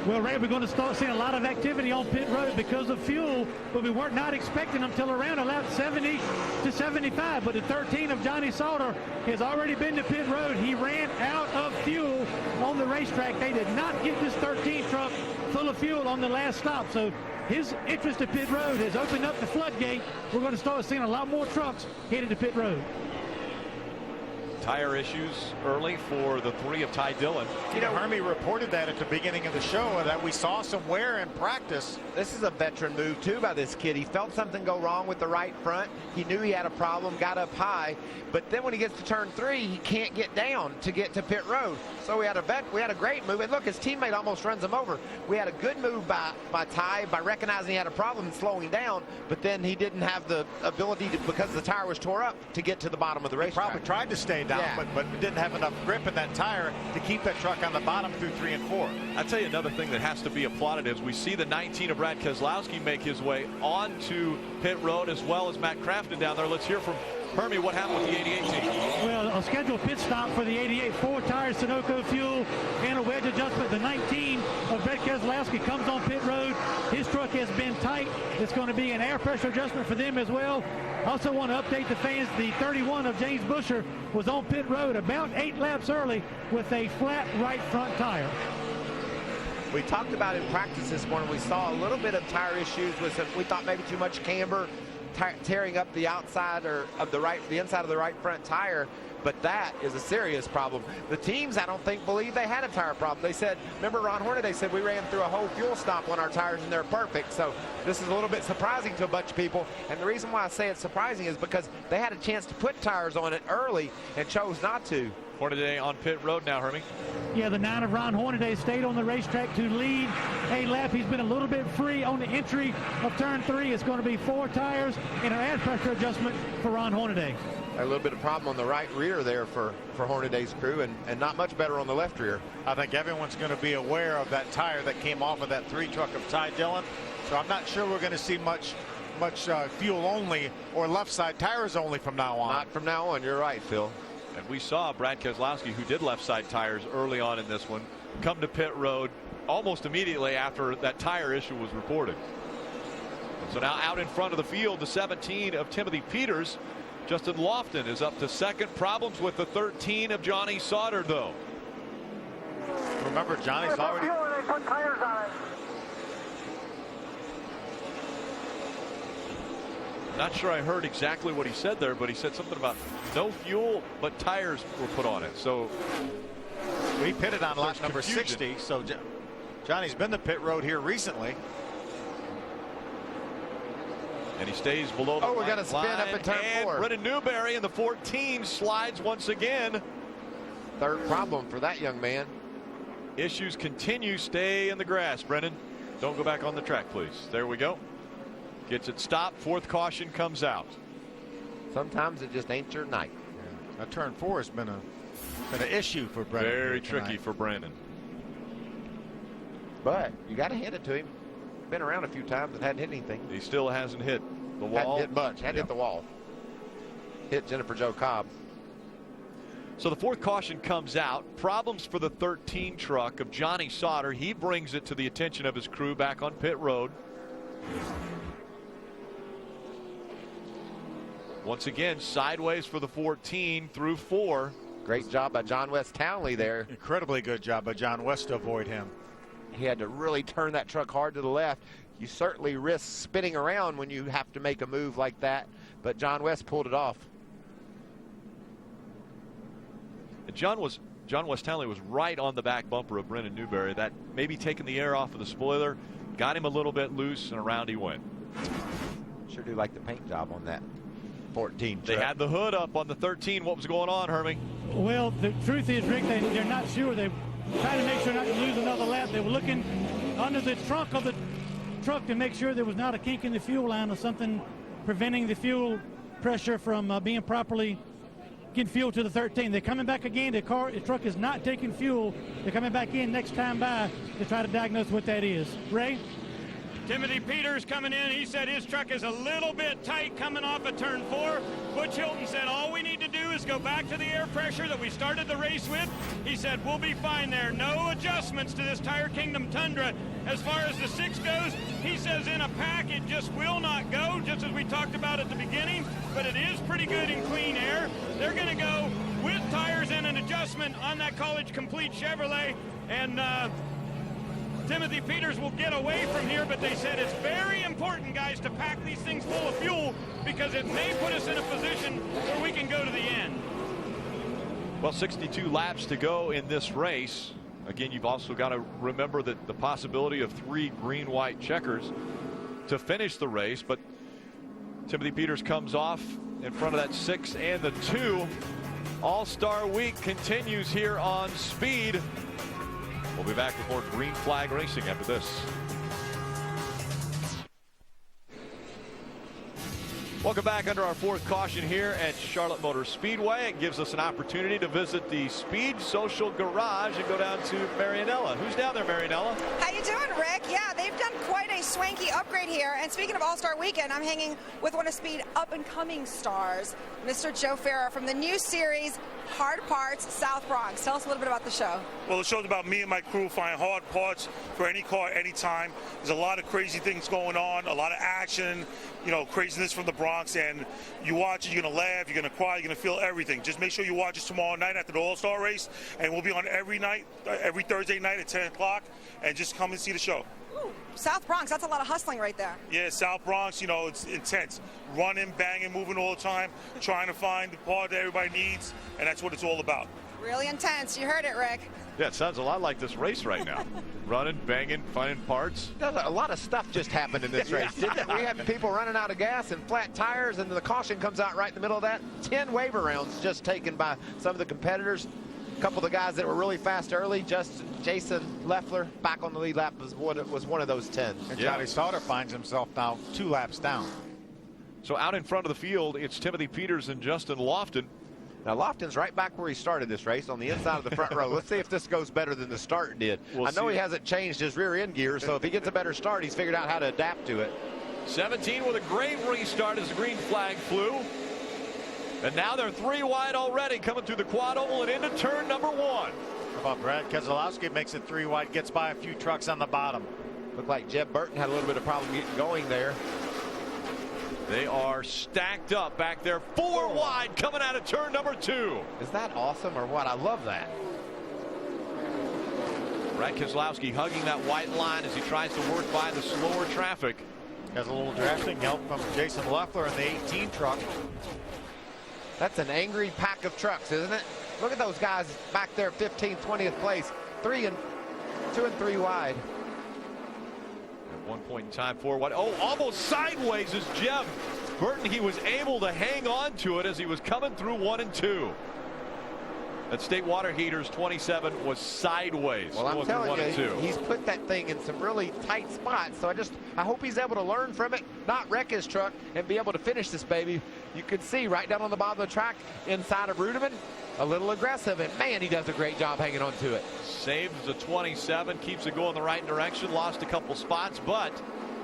Well, Ray, we're going to start seeing a lot of activity on pit road because of fuel, but we weren't not expecting them till around lap 70 to 75. But the 13 of Johnny Sauter has already been to pit road. He ran out of fuel on the racetrack. They did not get this 13 truck full of fuel on the last stop. So his interest to pit road has opened up the floodgate. We're going to start seeing a lot more trucks headed to pit road. Tire issues early for the 3 of Ty Dillon. You know, Hermie reported that at the beginning of the show, that we saw some wear in practice. This is a veteran move, too, by this kid. He felt something go wrong with the right front. He knew he had a problem, got up high. But then when he gets to turn 3, he can't get down to get to pit road. So we had a great move. And look, his teammate almost runs him over. We had a good move by Ty by recognizing he had a problem and slowing down. But then he didn't have the ability to, because the tire was tore up, to get to the bottom of the racetrack. Probably tried to stay down, but didn't have enough grip in that tire to keep that truck on the bottom through 3 and 4. I'll tell you another thing that has to be applauded is we see the 19 of Brad Keselowski make his way onto pit road, as well as Matt Crafton down there. Let's hear from Hermie what happened with the 88 team. Well, a scheduled pit stop for the 88, 4 tires, Sunoco fuel, and a wedge adjustment. The 19 of Brad Keselowski comes on pit road. His truck has been tight. It's going to be an air pressure adjustment for them as well. Also want to update the fans, the 31 of James Busher was on pit road about 8 laps early with a flat right front tire. We talked about in practice this morning, we saw a little bit of tire issues with some, we thought maybe too much camber, tearing up the outside or of the inside of the right front tire. But that is a serious problem. The teams, I don't think, believe they had a tire problem. They said, remember Ron Hornaday said we ran through a whole fuel stop on our tires and they're perfect. So this is a little bit surprising to a bunch of people. And the reason why I say it's surprising is because they had a chance to put tires on it early and chose not to. Hornaday on pit road now, Hermie. Yeah, the 9 of Ron Hornaday stayed on the racetrack to lead a lap. He's been a little bit free on the entry of turn 3. It's going to be 4 tires and an air pressure adjustment for Ron Hornaday. A little bit of problem on the right rear there for Hornaday's crew, and not much better on the left rear. I think everyone's going to be aware of that tire that came off of that 3 truck of Ty Dillon. So I'm not sure we're going to see much fuel only or left side tires only from now on. Not from now on. You're right, Phil. And we saw Brad Keselowski, who did left side tires early on in this one, come to pit road almost immediately after that tire issue was reported. So now out in front of the field, the 17 of Timothy Peters. Justin Lofton is up to second. Problems with the 13 of Johnny Sauter, though. Remember, Johnny's already... They put tires on it. Not sure I heard exactly what he said there, but he said something about no fuel, but tires were put on it. So we pitted on lap number confusion. 60, so Johnny's been to pit road here recently. And he stays below the we're going to spin up in turn 4. Brennan Newberry in the 14 slides once again. Third problem for that young man. Issues continue. Stay in the grass, Brennan. Don't go back on the track, please. There we go. Gets it stopped. Fourth caution comes out. Sometimes it just ain't your night. Now, turn 4 has been an issue for Brennan. Very tricky for Brandon. But you got to hand it to him. Been around a few times and hadn't hit anything. He still hasn't hit the wall. Hadn't hit much. Hadn't hit the wall. Hit Jennifer Jo Cobb. So the fourth caution comes out. Problems for the 13 truck of Johnny Sauter. He brings it to the attention of his crew back on pit road. Once again, sideways for the 14 through 4. Great job by John West Townley there. Incredibly good job by John West to avoid him. He had to really turn that truck hard to the left. You certainly risk spinning around when you have to make a move like that, but John West pulled it off. And John West Townley was right on the back bumper of Brennan Newberry. That maybe taking the air off of the spoiler, got him a little bit loose, and around he went. Sure do like the paint job on that 14 truck. They had the hood up on the 13. What was going on, Hermie? Well, the truth is, Rick, they're not sure. They're trying to make sure not to lose another lap. They were looking under the trunk of the truck to make sure there was not a kink in the fuel line or something preventing the fuel pressure from being properly getting fuel to the 13. They're coming back again. The truck is not taking fuel. They're coming back in next time by to try to diagnose what that is. Ray? Timothy Peters coming in. He said his truck is a little bit tight coming off of turn 4. Butch Hilton said all we need to do is go back to the air pressure that we started the race with. He said we'll be fine there. No adjustments to this Tire Kingdom Tundra. As far as the 6 goes, he says in a pack it just will not go, just as we talked about at the beginning, but it is pretty good in clean air. They're going to go with tires and an adjustment on that College Complete Chevrolet, and Timothy Peters will get away from here, but they said it's very important, guys, to pack these things full of fuel because it may put us in a position where we can go to the end. Well, 62 laps to go in this race. Again, you've also got to remember that the possibility of 3 green-white checkers to finish the race, but Timothy Peters comes off in front of that 6 and the 2. All-Star Week continues here on Speed. We'll be back with more green flag racing after this. Welcome back under our fourth caution here at Charlotte Motor Speedway. It gives us an opportunity to visit the Speed Social Garage and go down to Marianella. Who's down there, Marianella? How you doing, Rick? Yeah, they've done quite a swanky upgrade here. And speaking of All-Star Weekend, I'm hanging with one of Speed up-and-coming stars, Mr. Joe Farah from the new series, Hard Parts South Bronx. Tell us a little bit about the show. Well, the show's about me and my crew finding hard parts for any car, anytime. There's a lot of crazy things going on, a lot of action, you know, craziness from the Bronx, and you watch it, you're going to laugh, you're going to cry, you're going to feel everything. Just make sure you watch us tomorrow night after the All-Star race, and we'll be on every night, every Thursday night at 10 o'clock, and just come and see the show. Ooh, South Bronx, that's a lot of hustling right there. Yeah, South Bronx, you know, it's intense. Running, banging, moving all the time, trying to find the part that everybody needs, and that's what it's all about. Really intense. You heard it, Rick. Yeah, it sounds a lot like this race right now. Running, banging, finding parts. A lot of stuff just happened in this race, didn't it? We had people running out of gas and flat tires, and the caution comes out right in the middle of that. 10 waiver rounds just taken by some of the competitors. A couple of the guys that were really fast early, Jason Leffler back on the lead lap was one of those 10. And Johnny Sauter finds himself now 2 laps down. So out in front of the field, it's Timothy Peters and Justin Lofton. Now Lofton's right back where he started this race, on the inside of the front row. Let's see if this goes better than the start did. I know he hasn't changed his rear end gear, so if he gets a better start, he's figured out how to adapt to it. 17 with a great restart as the green flag flew. And now they're 3 wide already, coming through the quad oval and into turn number 1. How about Brad Keselowski makes it 3 wide, gets by a few trucks on the bottom. Looked like Jeb Burton had a little bit of problem getting going there. They are stacked up back there, 4 wide coming out of turn number 2. Is that awesome or what? I love that. Brett Keselowski hugging that white line as he tries to work by the slower traffic. Has a little drafting help from Jason Leffler in the 18 truck. That's an angry pack of trucks, isn't it? Look at those guys back there, 15th, 20th place, 2 and 3 wide. At one point in time, 4 wide. Oh, almost sideways is Jeb Burton. He was able to hang on to it as he was coming through 1 and 2. That State Water Heaters 27 was sideways. Well, I'm telling 1 and 2. you, he's put that thing in some really tight spots. So I hope he's able to learn from it, not wreck his truck, and be able to finish this baby. You can see right down on the bottom of the track inside of Rudeman, a little aggressive, and man, he does a great job hanging on to it. Saves the 27, keeps it going the right direction, lost a couple spots, but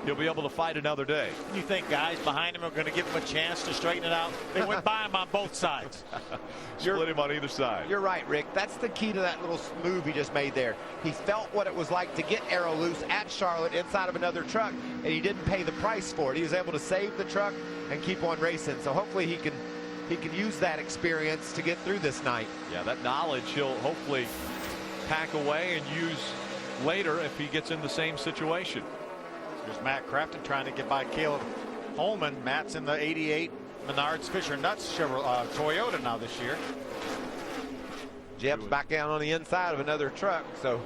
he'll be able to fight another day. You think guys behind him are going to give him a chance to straighten it out? They went by him on both sides. Split him on either side. You're right, Rick. That's the key to that little move he just made there. He felt what it was like to get Arrow loose at Charlotte inside of another truck, and he didn't pay the price for it. He was able to save the truck and keep on racing. So hopefully he can use that experience to get through this night. Yeah, that knowledge he'll hopefully pack away and use later if he gets in the same situation. There's Matt Crafton trying to get by Caleb Holman. Matt's in the 88 Menards Fisher Nuts Toyota now this year. Jeb's back down on the inside of another truck, so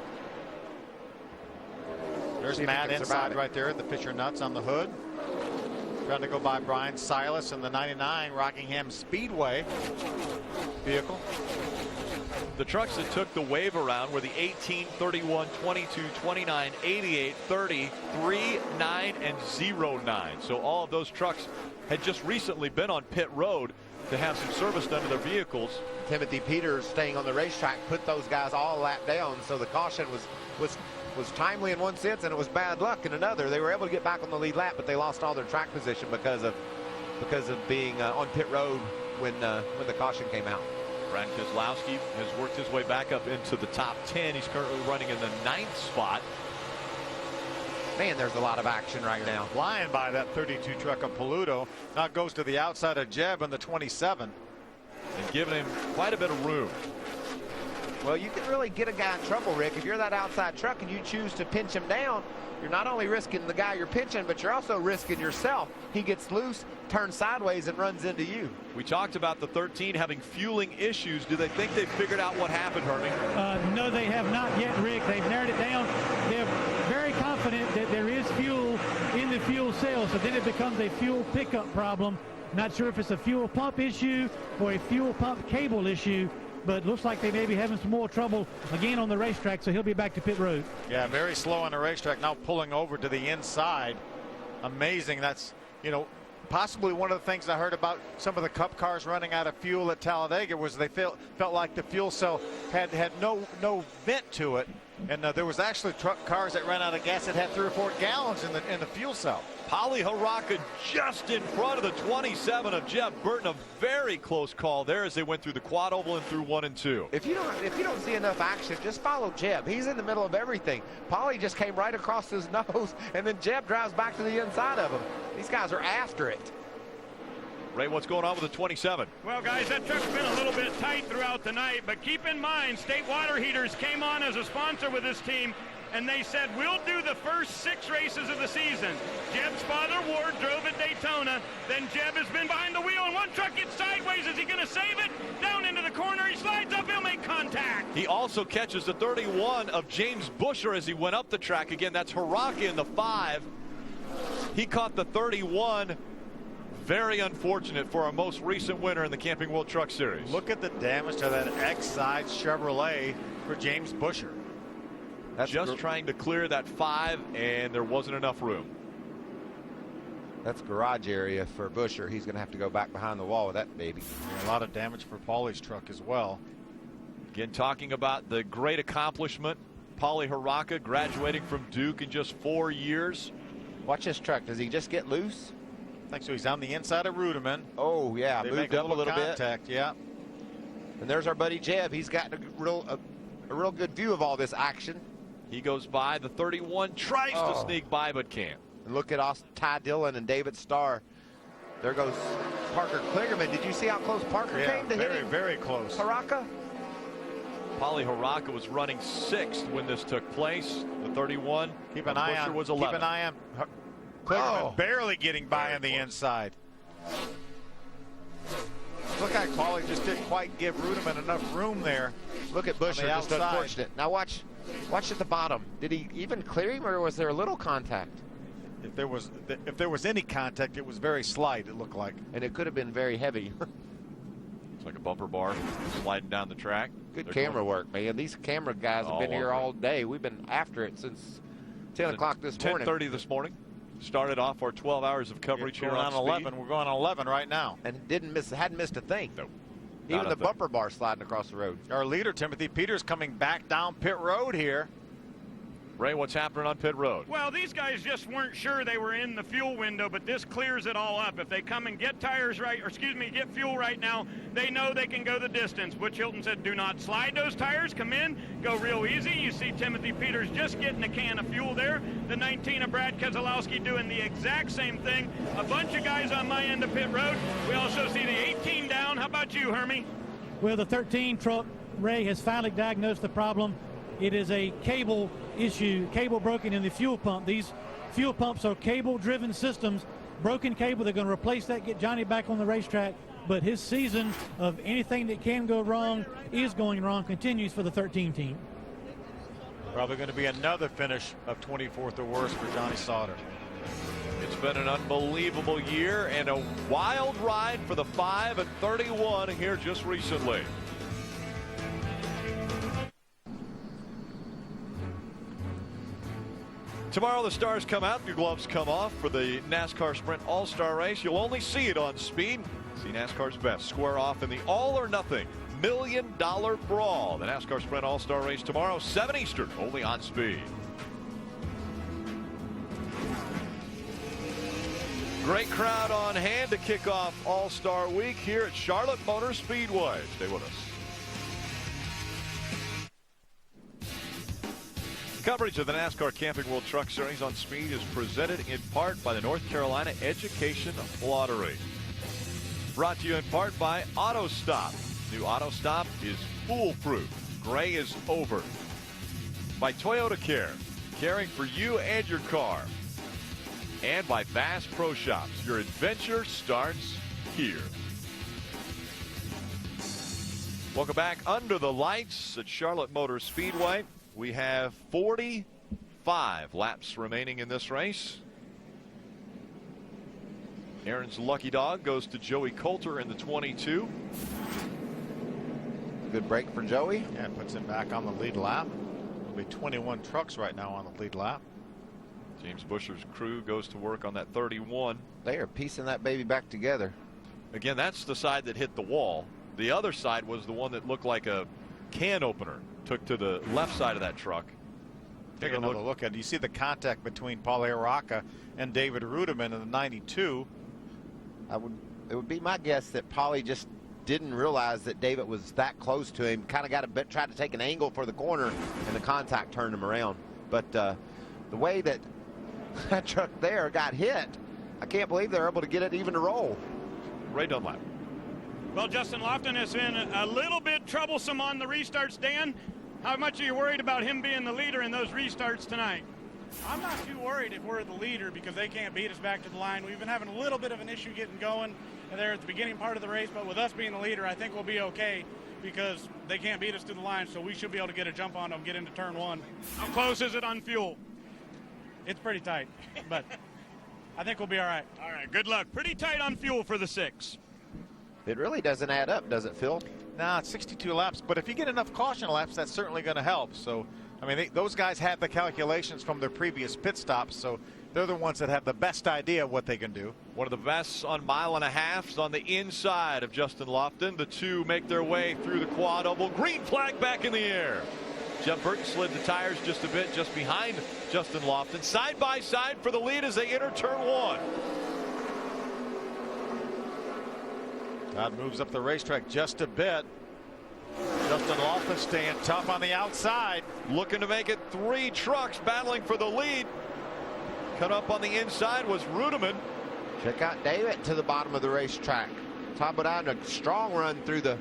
there's Matt inside right there at the Fisher Nuts on the hood. Trying to go by Brian Silas in the 99 Rockingham Speedway vehicle. The trucks that took the wave around were the 18, 31, 22, 29, 88, 30, 3, 9, and 09. So all of those trucks had just recently been on pit road to have some service done to their vehicles. Timothy Peters, staying on the racetrack, put those guys all lapped down, so the caution was timely in one sense and it was bad luck in another. They were able to get back on the lead lap, but they lost all their track position because of being on pit road when the caution came out. Brad Keselowski has worked his way back up into the top 10. He's currently running in the 9th spot. Man, there's a lot of action right now. Flying by that 32 truck of Paludo. Now goes to the outside of Jeb in the 27. And giving him quite a bit of room. Well, you can really get a guy in trouble, Rick. If you're that outside truck and you choose to pinch him down, you're not only risking the guy you're pinching, but you're also risking yourself. He gets loose, turns sideways, and runs into you. We talked about the 13 having fueling issues. Do they think they've figured out what happened, Hermie? No, they have not yet, Rick. They've narrowed it down. They're very confident that there is fuel in the fuel cell, so then it becomes a fuel pickup problem. Not sure if it's a fuel pump issue or a fuel pump cable issue, but looks like they may be having some more trouble again on the racetrack, so he'll be back to pit road. Yeah, very slow on the racetrack, now pulling over to the inside. Amazing. That's, you know, possibly one of the things I heard about some of the Cup cars running out of fuel at Talladega was they felt like the fuel cell had no vent to it, and there was actually truck cars that ran out of gas that had 3 or 4 gallons in the fuel cell. Pauly Haraka just in front of the 27 of Jeb Burton. A very close call there as they went through the quad oval and through 1 and 2. If you don't see enough action, just follow Jeb. He's in the middle of everything. Pauly just came right across his nose, and then Jeb drives back to the inside of him. These guys are after it. Ray, what's going on with the 27? Well, guys, that truck's been a little bit tight throughout the night, but keep in mind, State Water Heaters came on as a sponsor with this team, and they said, we'll do the first 6 races of the season. Jeb's father, Ward, drove at Daytona. Then Jeb has been behind the wheel, and one truck gets sideways. Is he going to save it? Down into the corner. He slides up. He'll make contact. He also catches the 31 of James Busher as he went up the track. Again, that's Haraka in the 5. He caught the 31. Very unfortunate for our most recent winner in the Camping World Truck Series. Look at the damage to that X-side Chevrolet for James Busher. That's just trying to clear that 5, and there wasn't enough room. That's garage area for Busher. He's going to have to go back behind the wall with that baby. A lot of damage for Pauly's truck as well. Again, talking about the great accomplishment, Pauly Haraka graduating from Duke in just 4 years. Watch this truck. Does he just get loose? I think so. He's on the inside of Rudeman. Oh, yeah. They moved up a little contact, bit. Yeah. And there's our buddy Jeb. He's got a real good view of all this action. He goes by the 31, tries to sneak by, but can't. And look at us, Ty Dillon and David Starr There goes Parker Kligerman. Did you see how close Parker came to hitting? Very close. Haraka? Paulie Haraka was running 6th when this took place. The 31. Keep an eye on. Was Keep 11. an eye on. Kligerman barely getting by on the inside. Look like Paulie just didn't quite give Rudeman enough room there. Look at Busher, just outside. unfortunate. Now watch at the bottom. Did he even clear him, or was there a little contact? If there was any contact, it was very slight, it looked like. And it could have been very heavy. It's like a bumper bar sliding down the track. Good camera work, man. These camera guys have been here all day. We've been after it since 10 o'clock this morning. 10:30 this morning. Started off our 12 hours of coverage here on 11. We're going on 11 right now. And hadn't missed a thing. Nope. Even the bumper bar sliding across the road. Our leader, Timothy Peters, coming back down pit road here. Ray, what's happening on pit road? Well, these guys just weren't sure they were in the fuel window, but this clears it all up. If they come and get tires right, or excuse me, get fuel right now, they know they can go the distance. Butch Hilton said, do not slide those tires. Come in, go real easy. You see Timothy Peters just getting a can of fuel there. The 19 of Brad Keselowski doing the exact same thing. A bunch of guys on my end of pit road. We also see the 18 down. How about you, Hermie? Well, the 13 truck, Ray, has finally diagnosed the problem. It is a cable issue, cable broken in the fuel pump. These fuel pumps are cable-driven systems. Broken cable, they're going to replace that, get Johnny back on the racetrack. But his season of anything that can go wrong is going wrong continues for the 13 team. Probably going to be another finish of 24th or worse for Johnny Sauter. It's been an unbelievable year and a wild ride for the 5 and 31 here just recently. Tomorrow the stars come out, your gloves come off for the NASCAR Sprint All-Star Race. You'll only see it on Speed. See NASCAR's best square off in the all-or-nothing $1 million brawl. The NASCAR Sprint All-Star Race tomorrow, 7 Eastern, only on Speed. Great crowd on hand to kick off All-Star Week here at Charlotte Motor Speedway. Stay with us. Coverage of the NASCAR Camping World Truck Series on Speed is presented in part by the North Carolina Education Lottery. Brought to you in part by AutoStop. New AutoStop is foolproof. Gray is over. By Toyota Care, caring for you and your car. And by Bass Pro Shops. Your adventure starts here. Welcome back under the lights at Charlotte Motor Speedway. We have 45 laps remaining in this race. Aaron's lucky dog goes to Joey Coulter in the 22. Good break for Joey. Yeah, puts him back on the lead lap. There'll be 21 trucks right now on the lead lap. James Busher's crew goes to work on that 31. They are piecing that baby back together. Again, that's the side that hit the wall. The other side was the one that looked like a can opener. Took to the left side of that truck. Take another look at it. You see the contact between Paulie Haraka and David Rudeman in the 92. It would be my guess that Paulie just didn't realize that David was that close to him. Kind of got a bit, tried to take an angle for the corner, and the contact turned him around. But the way that that truck there got hit, I can't believe they're able to get it even to roll. Ray Dunlap. Well, Justin Lofton has been a little bit troublesome on the restarts, Dan. How much are you worried about him being the leader in those restarts tonight? I'm not too worried if we're the leader because they can't beat us back to the line. We've been having a little bit of an issue getting going there at the beginning part of the race, but with us being the leader, I think we'll be okay because they can't beat us to the line, so we should be able to get a jump on them, get into turn one. How close is it on fuel? It's pretty tight, but I think we'll be all right. All right, good luck. Pretty tight on fuel for the 6. It really doesn't add up, does it, Phil? Nah, it's 62 laps, but if you get enough caution laps, that's certainly going to help. So, I mean, those guys have the calculations from their previous pit stops, so they're the ones that have the best idea of what they can do. One of the best on 1.5 miles on the inside of Justin Lofton. The two make their way through the quad oval. Green flag back in the air. Jeff Burton slid the tires just a bit just behind Justin Lofton. Side by side for the lead as they enter turn one. Todd moves up the racetrack just a bit. Justin Lofton staying tough on the outside. Looking to make it 3 trucks battling for the lead. Cut up on the inside was Rudeman. Check out David to the bottom of the racetrack. Todd Bodine, a strong run through the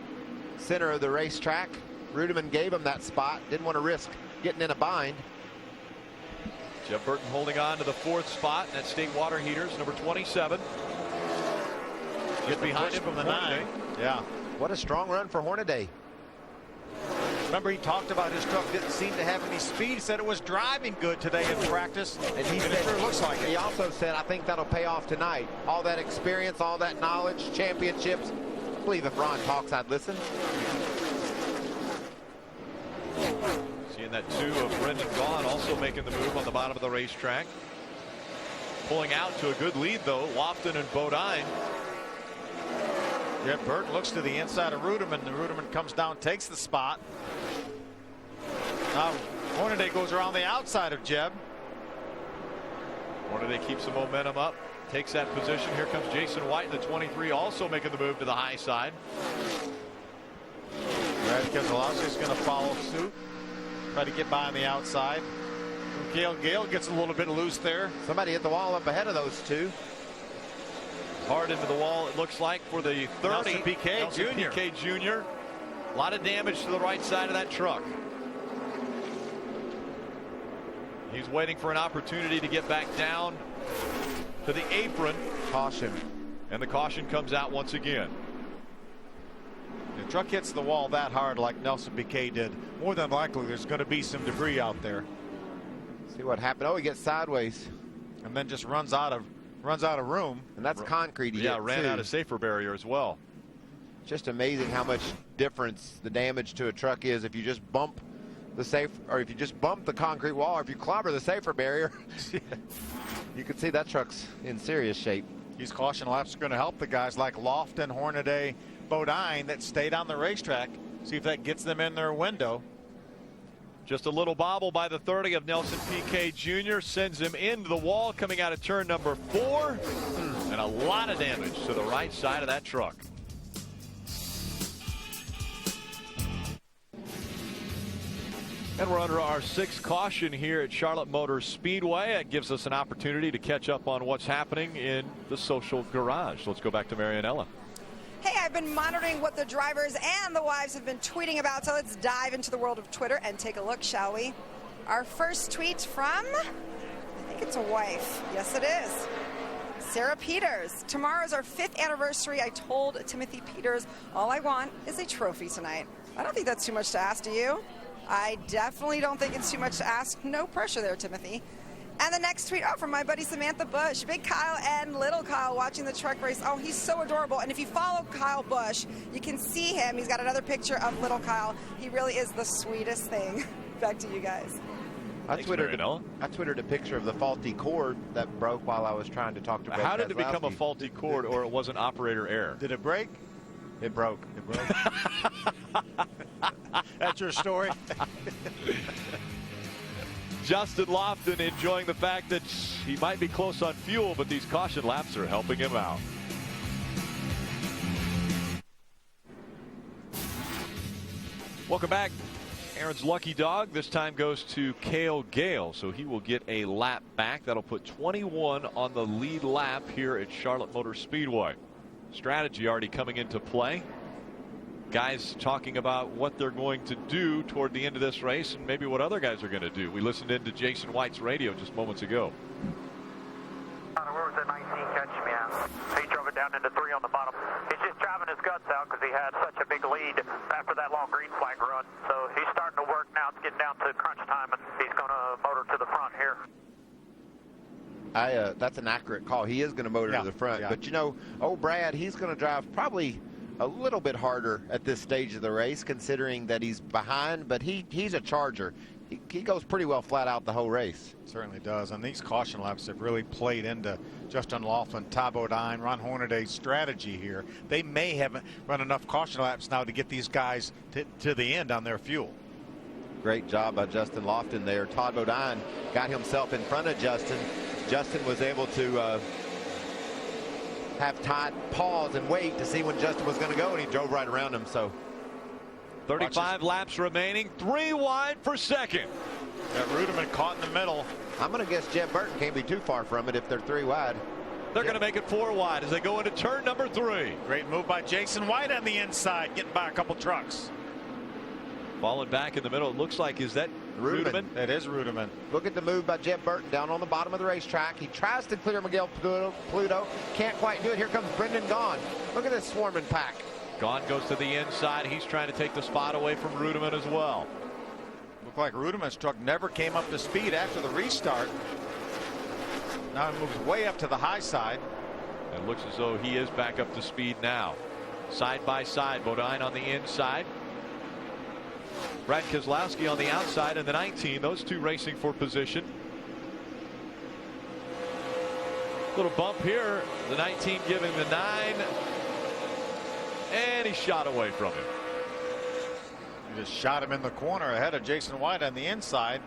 center of the racetrack. Ruderman gave him that spot. Didn't want to risk getting in a bind. Jeff Burton holding on to the 4th spot. That's State Water Heaters, number 27. Get behind him from the 9. Yeah. What a strong run for Hornaday. Remember, he talked about his truck didn't seem to have any speed. He said it was driving good today in practice. And he said, it sure looks like it. He also said, I think that'll pay off tonight. All that experience, all that knowledge, championships. I believe if Ron talks, I'd listen. Seeing that 2 of Brendan Gaughan also making the move on the bottom of the racetrack. Pulling out to a good lead, though, Lofton and Bodine. Yeah, Burton looks to the inside of Ruderman. The Ruderman comes down, takes the spot. Now Hornaday goes around the outside of Jeb. Hornaday keeps the momentum up, takes that position. Here comes Jason White in the 23, also making the move to the high side. Brad Keselowski is going to follow suit, try to get by on the outside. Gale gets a little bit loose there. Somebody hit the wall up ahead of those 2. Hard into the wall, it looks like, for the 30. Nelson Piquet Jr. Piquet Jr. A lot of damage to the right side of that truck. He's waiting for an opportunity to get back down to the apron. Caution. And the caution comes out once again. The truck hits the wall that hard like Nelson Piquet did. More than likely, there's going to be some debris out there. See what happened. Oh, he gets sideways. And then just runs out of room. And that's concrete. Yeah, ran out of safer barrier as well. Just amazing how much difference the damage to a truck is if you just bump the if you just bump the concrete wall, or if you clobber the safer barrier. You can see that truck's in serious shape. These caution laps are going to help the guys like Lofton, Hornaday, Bodine that stayed on the racetrack. See if that gets them in their window. Just a little bobble by the 30 of Nelson Piquet Jr. sends him into the wall coming out of turn number 4. And a lot of damage to the right side of that truck. And we're under our 6th caution here at Charlotte Motor Speedway. It gives us an opportunity to catch up on what's happening in the social garage. Let's go back to Marianella. Hey, I've been monitoring what the drivers and the wives have been tweeting about, so let's dive into the world of Twitter and take a look, shall we? Our first tweet from, I think it's a wife. Yes, it is. Sarah Peters. Tomorrow's our 5th anniversary. I told Timothy Peters, all I want is a trophy tonight. I don't think that's too much to ask, do you? I definitely don't think it's too much to ask. No pressure there, Timothy. And the next tweet, from my buddy Samantha Bush. Big Kyle and little Kyle watching the truck race. Oh, he's so adorable. And if you follow Kyle Bush, you can see him. He's got another picture of little Kyle. He really is the sweetest thing. Back to you guys. I twittered a picture of the faulty cord that broke while I was trying to talk to Brad How did it Keselowski. become a faulty cord, or it wasn't operator error? Did it break? It broke. It broke. That's your story? Justin Lofton enjoying the fact that he might be close on fuel, but these caution laps are helping him out. Welcome back. Aaron's lucky dog this time goes to Cale Gale, so he will get a lap back. That'll put 21 on the lead lap here at Charlotte Motor Speedway. Strategy already coming into play. Guys talking about what they're going to do toward the end of this race and maybe what other guys are going to do. We listened into Jason White's radio just moments ago. Where was that 19 catching me at? He drove it down into 3 on the bottom. He's just driving his guts out because he had such a big lead after that long green flag run. So he's starting to work now. It's getting down to crunch time, and he's going to motor to the front here. That's an accurate call. He is going to motor to the front. Yeah. But, you know, Brad, he's going to drive probably a little bit harder at this stage of the race, considering that he's behind. But he's a charger. He goes pretty well flat out the whole race. Certainly does. And these caution laps have really played into Justin Laughlin, Todd Bodine, Ron Hornaday's strategy here. They may have run enough caution laps now to get these guys to the end on their fuel. Great job by Justin Laughlin there. Todd Bodine got himself in front of Justin. Justin was able to have Todd pause and wait to see when Justin was going to go, and he drove right around him. So 35 laps remaining, 3 wide for second. That Ruderman caught in the middle. I'm going to guess Jeff Burton can't be too far from it if they're 3 wide. They're going to make it 4 wide as they go into turn number 3. Great move by Jason White on the inside, getting by a couple trucks. Falling back in the middle, it looks like, is that Rudiman? It is Rudiman. Look at the move by Jeb Burton down on the bottom of the racetrack. He tries to clear Miguel Pluto. Can't quite do it. Here comes Brendan Gaughan. Look at this swarming pack. Gaughan goes to the inside. He's trying to take the spot away from Rudiman as well. Looked like Rudiman's truck never came up to speed after the restart. Now it moves way up to the high side. It looks as though he is back up to speed now. Side by side, Bodine on the inside. Brad Keselowski on the outside in the 19. Those two racing for position. Little bump here. The 19 giving the 9. And he shot away from him. He just shot him in the corner ahead of Jason White on the inside.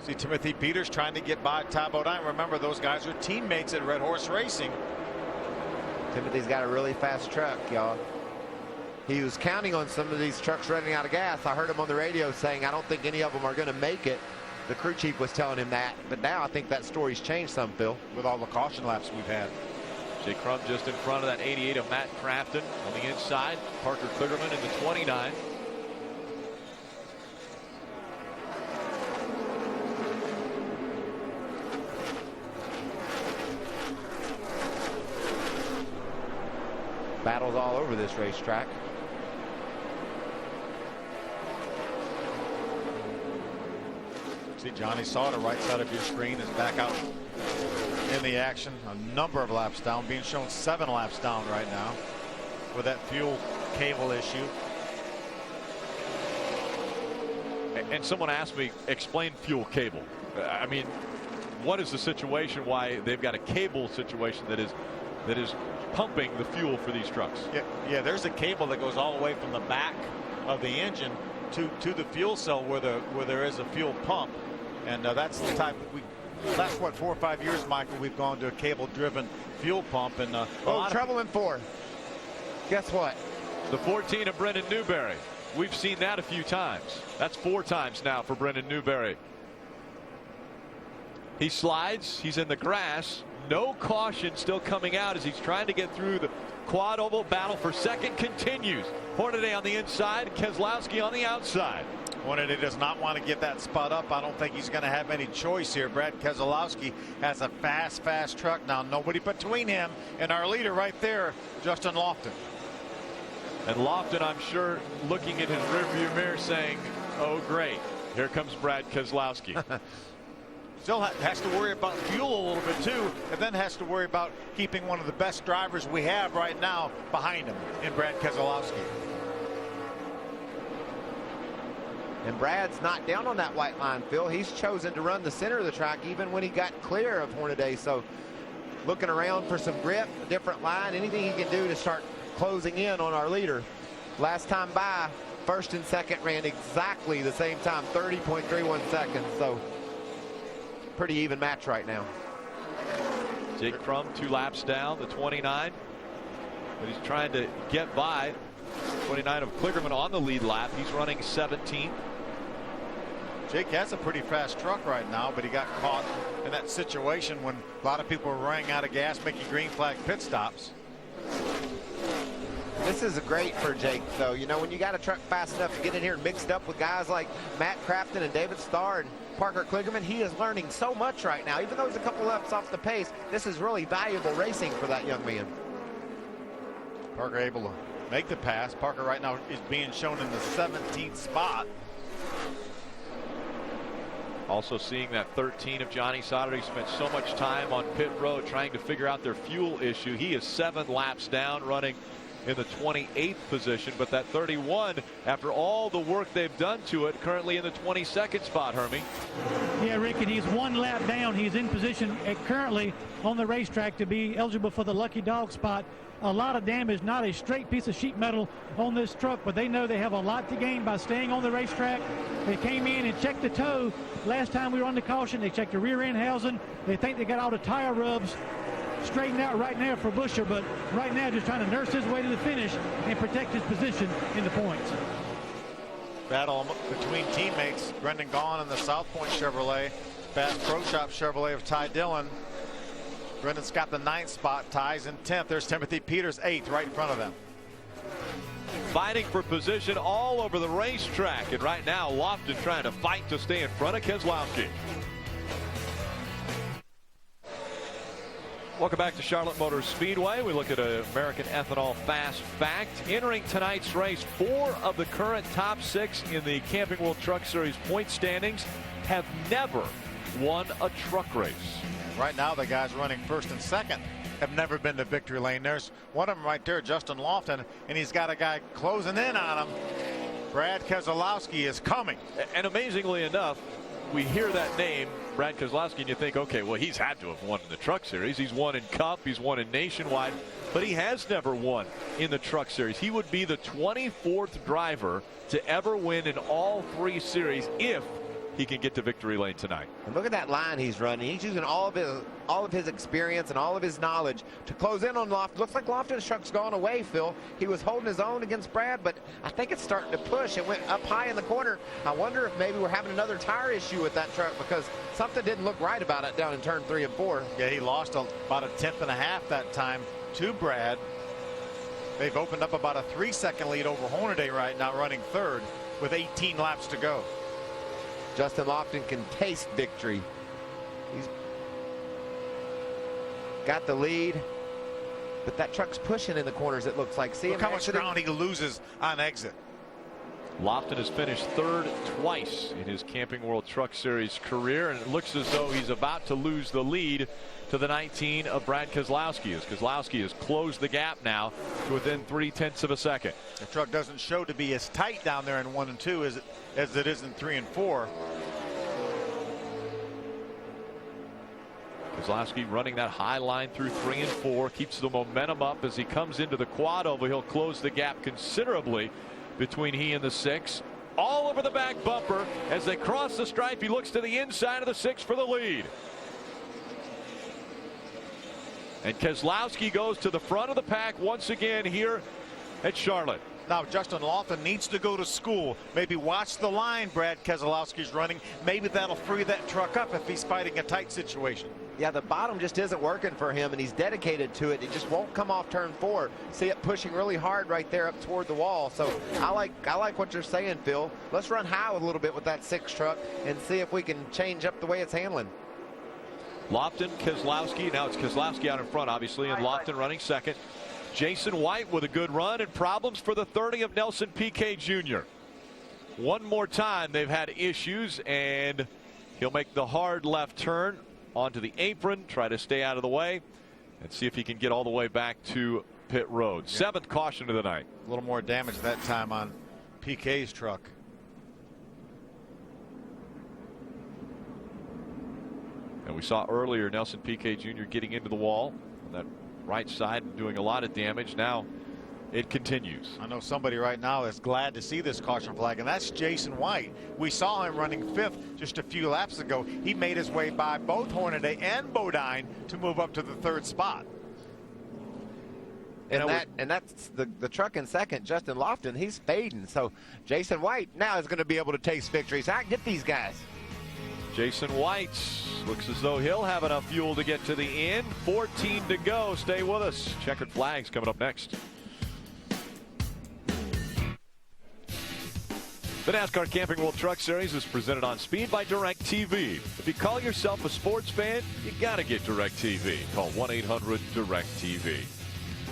See Timothy Peters trying to get by Ty Bodine. Remember, those guys are teammates at Red Horse Racing. Timothy's got a really fast truck, y'all. He was counting on some of these trucks running out of gas. I heard him on the radio saying, I don't think any of them are going to make it. The crew chief was telling him that. But now I think that story's changed some, Phil. With all the caution laps we've had. Jake Crum just in front of that 88 of Matt Crafton on the inside. Parker Kligerman in the 29. Battles all over this racetrack. See Johnny Sauter, right side of your screen, is back out in the action. A number of laps down, being shown 7 laps down right now with that fuel cable issue. And someone asked me, explain fuel cable. I mean, what is the situation? Why they've got a cable situation that is pumping the fuel for these trucks? Yeah, there's a cable that goes all the way from the back of the engine to the fuel cell where there is a fuel pump, and that's the type that's what 4 or 5 years, Michael, we've gone to a cable-driven fuel pump, and trouble in 4. Guess what? The 14 of Brendan Newberry. We've seen that a few times. That's 4 times now for Brendan Newberry. He slides. He's in the grass. No caution still coming out as he's trying to get through. The quad oval battle for second continues. Hornaday on the inside, Keselowski on the outside. Hornaday does not want to give that spot up. I don't think he's going to have any choice here. Brad Keselowski has a fast truck now. Nobody between him and our leader right there, Justin Lofton. And Lofton, I'm sure, looking at his rearview mirror saying, oh, great. Here comes Brad Keselowski. Still has to worry about fuel a little bit too, and then has to worry about keeping one of the best drivers we have right now behind him in Brad Keselowski. And Brad's not down on that white line, Phil. He's chosen to run the center of the track even when he got clear of Hornaday. So looking around for some grip, a different line, anything he can do to start closing in on our leader. Last time by, first and second ran exactly the same time, 30.31 seconds. So pretty even match right now. Jake Crum 2 laps down, the 29. But he's trying to get by. 29 of Kligerman on the lead lap. He's running 17th. Jake has a pretty fast truck right now, but he got caught in that situation when a lot of people were running out of gas, making green flag pit stops. This is great for Jake, though. You know, when you got a truck fast enough to get in here mixed up with guys like Matt Crafton and David Starr and Parker Kligerman, he is learning so much right now. Even though he's a couple laps off the pace, this is really valuable racing for that young man. Parker able to make the pass. Parker right now is being shown in the 17th spot. Also seeing that 13 of Johnny Sauter. He spent so much time on pit road trying to figure out their fuel issue. He is 7 laps down, running in the 28th position, but that 31, after all the work they've done to it, currently in the 22nd spot, Hermie. Yeah, Rick, and he's 1 lap down. He's in position currently on the racetrack to be eligible for the lucky dog spot. A lot of damage, not a straight piece of sheet metal on this truck, but they know they have a lot to gain by staying on the racetrack. They came in and checked the toe. Last time we were on the caution, they checked the rear end housing. They think they got all the tire rubs straightened out right now for Buescher, but right now just trying to nurse his way to the finish and protect his position in the points. Battle between teammates, Brendan Gaughan and the South Point Chevrolet, Bass Pro Shop Chevrolet of Ty Dillon. Brendan's got the 9th spot, ties in 10th. There's Timothy Peters, 8th, right in front of them. Fighting for position all over the racetrack, and right now Lofton trying to fight to stay in front of Keselowski. Welcome back to Charlotte Motor Speedway. We look at an American Ethanol Fast Fact. Entering tonight's race, 4 of the current top 6 in the Camping World Truck Series point standings have never won a truck race. Right now, the guys running first and second have never been to victory lane. There's one of them right there, Justin Lofton, and he's got a guy closing in on him. Brad Keselowski is coming. And amazingly enough, we hear that name, Brad Keselowski, and you think, okay, well, he's had to have won in the Truck Series. He's won in Cup, he's won in Nationwide, but he has never won in the Truck Series. He would be the 24th driver to ever win in all 3 series if he can get to victory lane tonight. And look at that line he's running. He's using all of his experience and all of his knowledge to close in on Lofton. Looks like Lofton's truck's gone away, Phil. He was holding his own against Brad, but I think it's starting to push. It went up high in the corner. I wonder if maybe we're having another tire issue with that truck because something didn't look right about it down in turn 3 and 4. Yeah, he lost about a 1/10 and a half that time to Brad. They've opened up about a 3-second lead over Hornaday right now, running third with 18 laps to go. Justin Lofton can taste victory. He's got the lead, but that truck's pushing in the corners, it looks like. See Look how much ground he loses on exit. Lofton has finished 3rd twice in his Camping World Truck Series career, and it looks as though he's about to lose the lead to the 19 of Brad Keselowski, as Keselowski has closed the gap now to within 0.3 of a second. The truck doesn't show to be as tight down there in 1 and 2 as it is in 3 and 4. Keselowski running that high line through 3 and 4, keeps the momentum up as he comes into the quad oval. He'll close the gap considerably between he and the 6. All over the back bumper as they cross the stripe. He looks to the inside of the 6 for the lead. And Keselowski goes to the front of the pack once again here at Charlotte. Now Justin Lofton needs to go to school. Maybe watch the line Brad Keselowski's running. Maybe that'll free that truck up if he's fighting a tight situation. Yeah, the bottom just isn't working for him, and he's dedicated to it. It just won't come off turn 4. See it pushing really hard right there up toward the wall. So I like what you're saying, Phil. Let's run high a little bit with that 6 truck and see if we can change up the way it's handling. Lofton, Keselowski. Now it's Keselowski out in front, obviously, and Lofton running second. Jason White with a good run, and problems for the 30 of Nelson Piquet Jr. One more time they've had issues, and he'll make the hard left turn onto the apron, try to stay out of the way, and see if he can get all the way back to pit road. Yeah. 7th caution of the night. A little more damage that time on Piquet's truck. And we saw earlier Nelson Piquet Jr. getting into the wall on that right side and doing a lot of damage. Now it continues. I know somebody right now is glad to see this caution flag, and that's Jason White. We saw him running 5th just a few laps ago. He made his way by both Hornaday and Bodine to move up to the 3rd spot. And that's the truck in second, Justin Lofton. He's fading. So Jason White now is going to be able to taste victory. So I can get these guys. Jason White looks as though he'll have enough fuel to get to the end. 14 to go. Stay with us. Checkered flags coming up next. The NASCAR Camping World Truck Series is presented on Speed by DirecTV. If you call yourself a sports fan, you got to get DirecTV. Call 1-800-DirecTV.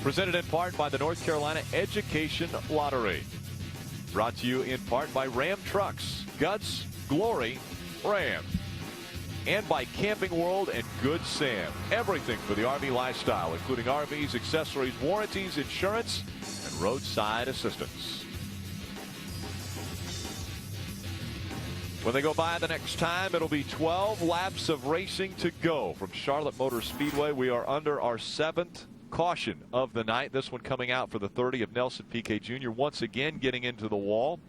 Presented in part by the North Carolina Education Lottery. Brought to you in part by Ram Trucks. Guts, glory, Ram. And by Camping World and Good Sam. Everything for the RV lifestyle, including RVs, accessories, warranties, insurance, and roadside assistance. When they go by the next time, it'll be 12 laps of racing to go from Charlotte Motor Speedway. We are under our 7th caution of the night. This one coming out for the 30 of Nelson Piquet Jr. Once again getting into the wall.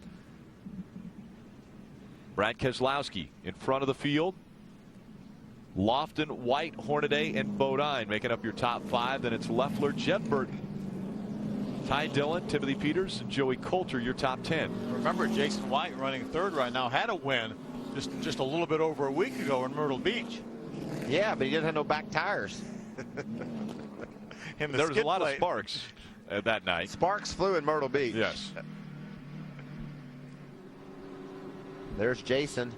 Brad Keselowski in front of the field. Lofton, White, Hornaday, and Bodine making up your top 5. Then it's Leffler, Jed Burton, Ty Dillon, Timothy Peters, and Joey Coulter, your top 10. Remember, Jason White running 3rd right now had a win just a little bit over a week ago in Myrtle Beach. Yeah, but he didn't have no back tires. There was a lot of sparks that night. Sparks flew in Myrtle Beach. Yes. There's Jason.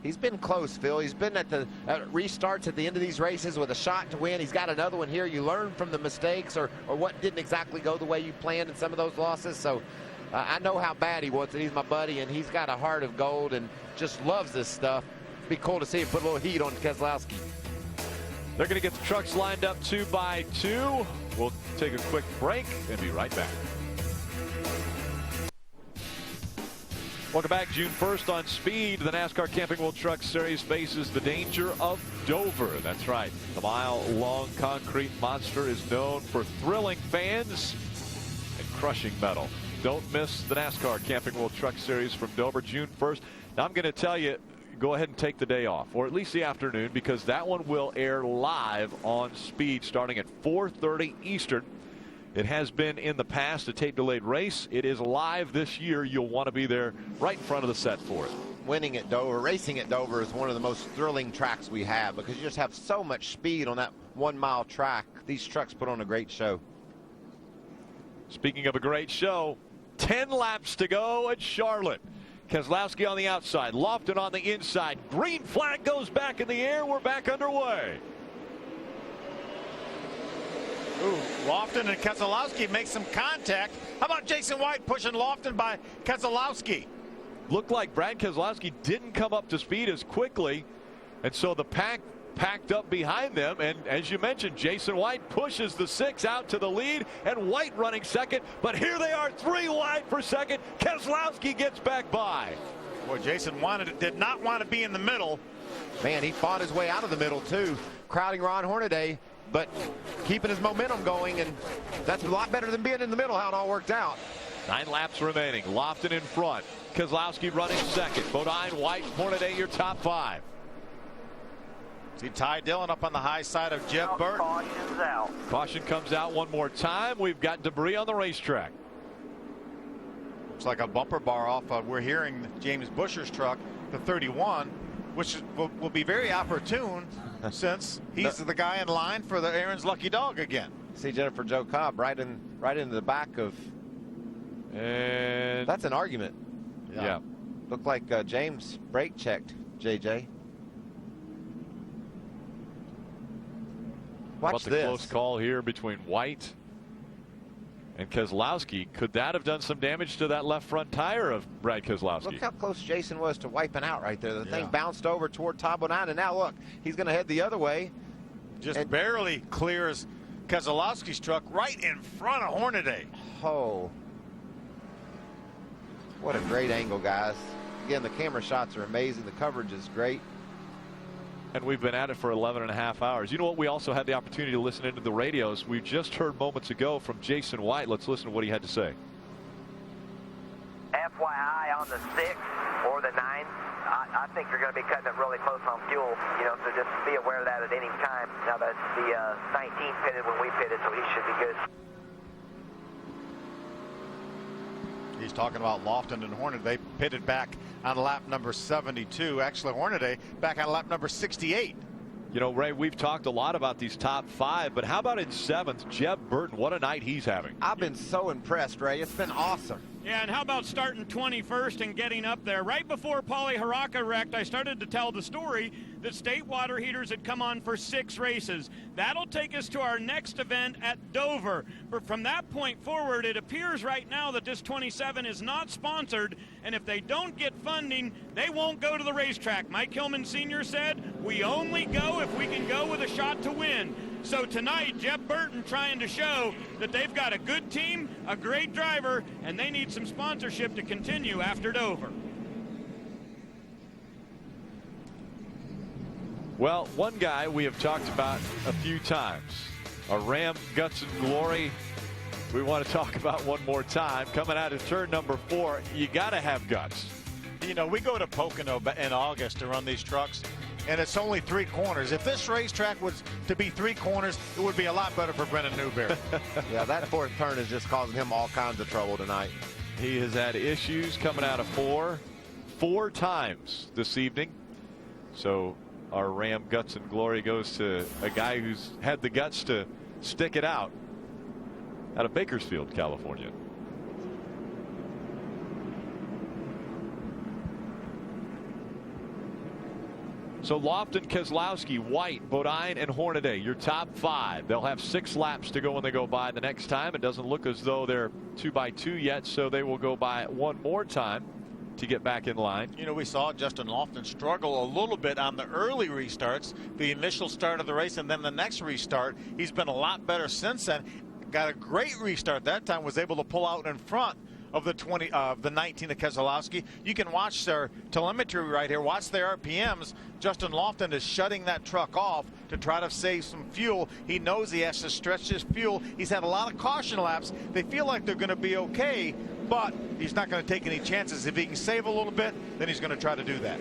He's been close, Phil. He's been at the restarts at the end of these races with a shot to win. He's got another one here. You learn from the mistakes or what didn't exactly go the way you planned in some of those losses. So I know how bad he wants it. He's my buddy, and he's got a heart of gold and just loves this stuff. It'd be cool to see him put a little heat on Keselowski. They're going to get the trucks lined up 2 by 2. We'll take a quick break and be right back. Welcome back. June 1st on Speed. The NASCAR Camping World Truck Series faces the danger of Dover. That's right. The mile-long concrete monster is known for thrilling fans and crushing metal. Don't miss the NASCAR Camping World Truck Series from Dover, June 1st. Now, I'm going to tell you, go ahead and take the day off, or at least the afternoon, because that one will air live on Speed starting at 4:30 Eastern. It has been in the past a tape-delayed race. It is live this year. You'll want to be there right in front of the set for it. Winning at Dover, racing at Dover is one of the most thrilling tracks we have because you just have so much speed on that 1 mile track. These trucks put on a great show. Speaking of a great show, 10 laps to go at Charlotte. Keselowski on the outside, Lofton on the inside. Green flag goes back in the air. We're back underway. Ooh, Lofton and Keselowski make some contact. How about Jason White pushing Lofton by Keselowski? Looked like Brad Keselowski didn't come up to speed as quickly, and so the pack packed up behind them. And as you mentioned, Jason White pushes the 6 out to the lead, and White running second. But here they are, 3 wide for second. Keselowski gets back by. Boy, Jason did not want to be in the middle. Man, he fought his way out of the middle, too, crowding Ron Hornaday, but keeping his momentum going, and that's a lot better than being in the middle, how it all worked out. 9 laps remaining. Lofton in front. Keselowski running second. Bodine, White, Hornaday, your top 5. See Ty Dillon up on the high side of Jeb Burton. Caution's out. Caution comes out one more time. We've got debris on the racetrack. Looks like a bumper bar off. We're hearing James Busher's truck, the 31, which will be very opportune since he's the guy in line for the Aaron's Lucky Dog again. See Jennifer Joe Cobb right into the back of. And that's an argument. Yeah. Looked like James brake checked, JJ. Watch the this. Close call here between White and Keselowski. Could that have done some damage to that left front tire of Brad Keselowski? Look how close Jason was to wiping out right there. The thing bounced over toward Todd Bodine, and now look, he's going to head the other way. Just barely clears Keselowski's truck right in front of Hornaday. Oh. What a great angle, guys. Again, the camera shots are amazing. The coverage is great. And we've been at it for 11.5 hours. You know what? We also had the opportunity to listen into the radios. We just heard moments ago from Jason White. Let's listen to what he had to say. FYI on the 6 or the 9, I think you're going to be cutting it really close on fuel, so just be aware of that at any time. Now that the 19 pitted when we pitted, so he should be good. He's talking about Lofton and Hornaday. They pitted back on lap number 72. Actually, Hornaday back on lap number 68. You know, Ray, we've talked a lot about these top 5, but how about in 7th, Jeb Burton? What a night he's having. I've been so impressed, Ray. It's been awesome. Yeah, and how about starting 21st and getting up there? Right before Paulie Haraka wrecked, I started to tell the story that State Water Heaters had come on for 6 races. That'll take us to our next event at Dover. But from that point forward, it appears right now that this 27 is not sponsored, and if they don't get funding, they won't go to the racetrack. Mike Hillman Sr. said, we only go if we can go with a shot to win. So tonight, Jeb Burton trying to show that they've got a good team, a great driver, and they need some sponsorship to continue after Dover. Well, one guy we have talked about a few times, a Ram guts and glory. We want to talk about one more time. Coming out of turn number 4, you got to have guts. You know, we go to Pocono in August to run these trucks, and it's only 3 corners. If this racetrack was to be 3 corners, it would be a lot better for Brendan Newberry. Yeah, that 4th turn is just causing him all kinds of trouble tonight. He has had issues coming out of 4 times this evening. So Our Ram Guts and Glory goes to a guy who's had the guts to stick it out of Bakersfield, California. So Lofton, Keselowski, White, Bodine, and Hornaday, your top 5. They'll have 6 laps to go when they go by the next time. It doesn't look as though they're 2x2 yet, so they will go by one more time to get back in line. You know, we saw Justin Lofton struggle a little bit on the early restarts, the initial start of the race, and then the next restart. He's been a lot better since then. Got a great restart that time, was able to pull out in front of the 19 of Keselowski. You can watch their telemetry right here. Watch their RPMs. Justin Lofton is shutting that truck off to try to save some fuel. He knows he has to stretch his fuel. He's had a lot of caution laps. They feel like they're going to be okay, but he's not going to take any chances. If he can save a little bit, then he's going to try to do that.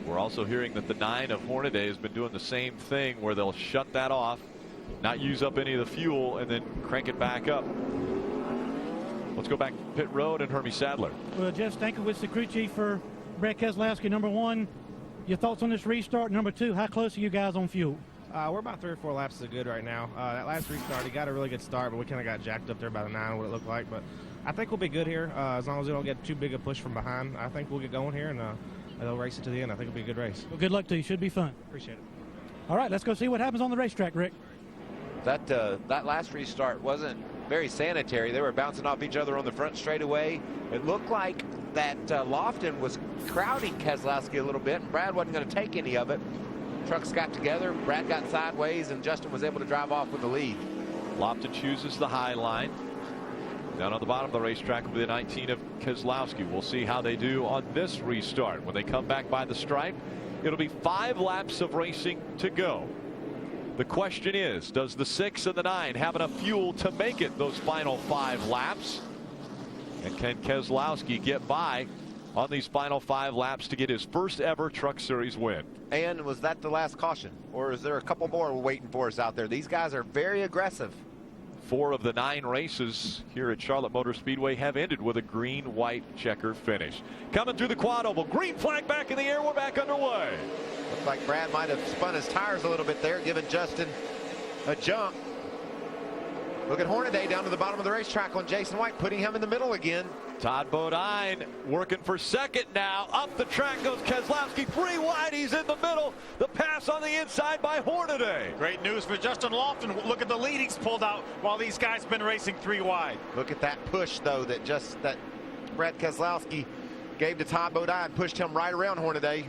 We're also hearing that the 9 of Hornaday has been doing the same thing, where they'll shut that off, not use up any of the fuel, and then crank it back up. Let's go back to pit road and Hermie Sadler. Well, Jeff Stankiewicz, the crew chief for Brad Keselowski. Number 1, your thoughts on this restart? Number 2, how close are you guys on fuel? We're about 3 or 4 laps is good right now. That last restart, he got a really good start, but we kind of got jacked up there by the 9, what it looked like. But I think we'll be good here as long as we don't get too big a push from behind. I think we'll get going here, and they'll race it to the end. I think it'll be a good race. Well, good luck to you. Should be fun. Appreciate it. All right, let's go see what happens on the racetrack, Rick. That last restart wasn't very sanitary. They were bouncing off each other on the front straightaway. It looked like that Lofton was crowding Keselowski a little bit, and Brad wasn't going to take any of it. Trucks got together, Brad got sideways, and Justin was able to drive off with the lead. Lofton chooses the high line. Down on the bottom of the racetrack will be the 19 of Keselowski. We'll see how they do on this restart. When they come back by the stripe, it'll be 5 laps of racing to go. The question is, does the 6 and the 9 have enough fuel to make it those final 5 laps? And can Keselowski get by on these final 5 laps to get his first ever Truck Series win? And was that the last caution, or is there a couple more waiting for us out there? These guys are very aggressive. 4 of the 9 races here at Charlotte Motor Speedway have ended with a green-white checker finish. Coming through the quad oval, green flag back in the air. We're back underway. Looks like Brad might have spun his tires a little bit there, giving Justin a jump. Look at Hornaday down to the bottom of the racetrack on Jason White, putting him in the middle again. Todd Bodine working for second now. Up the track goes Keselowski, 3 wide. He's in the middle. The pass on the inside by Hornaday. Great news for Justin Lofton. Look at the lead he's pulled out while these guys been racing 3 wide. Look at that push, though, that Brad Keselowski gave to Todd Bodine, pushed him right around Hornaday.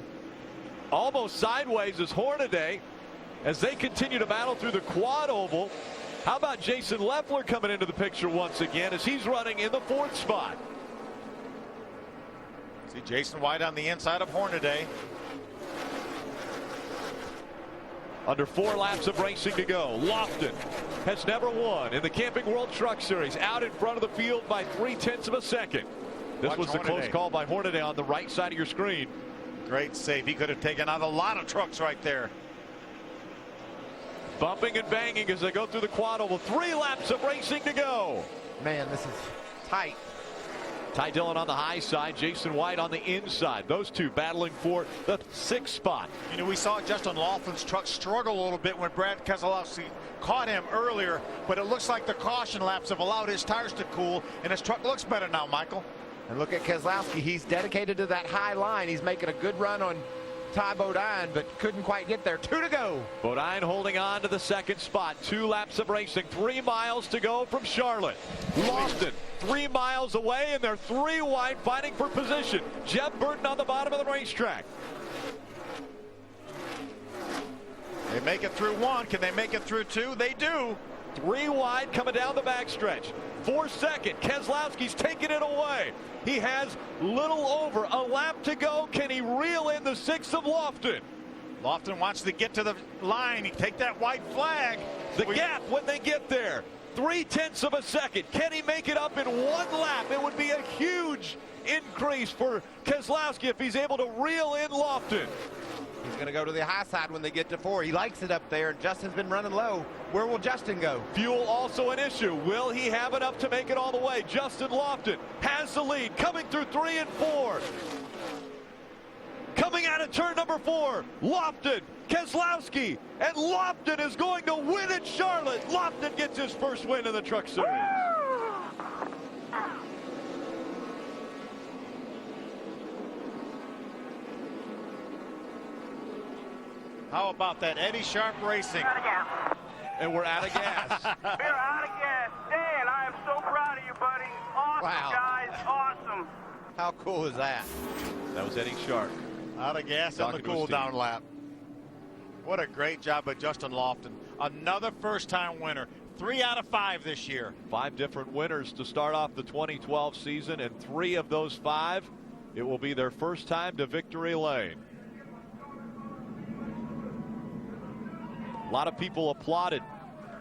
Almost sideways is Hornaday as they continue to battle through the quad oval. How about Jason Leffler coming into the picture once again as he's running in the 4th spot? See Jason White on the inside of Hornaday. Under 4 laps of racing to go. Lofton has never won in the Camping World Truck Series, out in front of the field by 0.3 of a second. This was the close call by Hornaday on the right side of your screen. Great save. He could have taken out a lot of trucks right there. Bumping and banging as they go through the quad oval. 3 laps of racing to go. Man, this is tight. Ty Dillon on the high side, Jason White on the inside. Those 2 battling for the 6th spot. You know, we saw Justin Lofton's truck struggle a little bit when Brad Keselowski caught him earlier, but it looks like the caution laps have allowed his tires to cool, and his truck looks better now, Michael. And look at Keselowski. He's dedicated to that high line. He's making a good run on Ty Bodine, but couldn't quite get there. 2 to go. Bodine holding on to the 2nd spot. 2 laps of racing. 3 miles to go from Charlotte. Lofton 3 miles away, and they're 3 wide fighting for position. Jeff Burton on the bottom of the racetrack. They make it through 1. Can they make it through 2? They do. 3 wide coming down the backstretch. 4 second. Keselowski's taking it away. He has little over a lap to go. Can he reel in the 6 of Lofton? Lofton wants to get to the line. He take that white flag. The gap when they get there, 0.3 of a second. Can he make it up in 1 lap? It would be a huge increase for Keselowski if he's able to reel in Lofton. He's going to go to the high side when they get to 4. He likes it up there. Justin's been running low. Where will Justin go? Fuel also an issue. Will he have enough to make it all the way? Justin Lofton has the lead, coming through 3 and 4. Coming out of turn number 4, Lofton Keselowski, and Lofton is going to win at Charlotte. Lofton gets his first win in the Truck Series. How about that? Eddie Sharp Racing. And we're out of gas. We're out of gas. Dan, I am so proud of you, buddy. Awesome, Wow. guys. Awesome. How cool is that? That was Eddie Sharp. Out of gas on the Talking to his cool down team. lap. What a great job by Justin Lofton. Another first-time winner. 3 out of 5 this year. 5 different winners to start off the 2012 season, and 3 of those 5, it will be their first time to victory lane. A lot of people applauded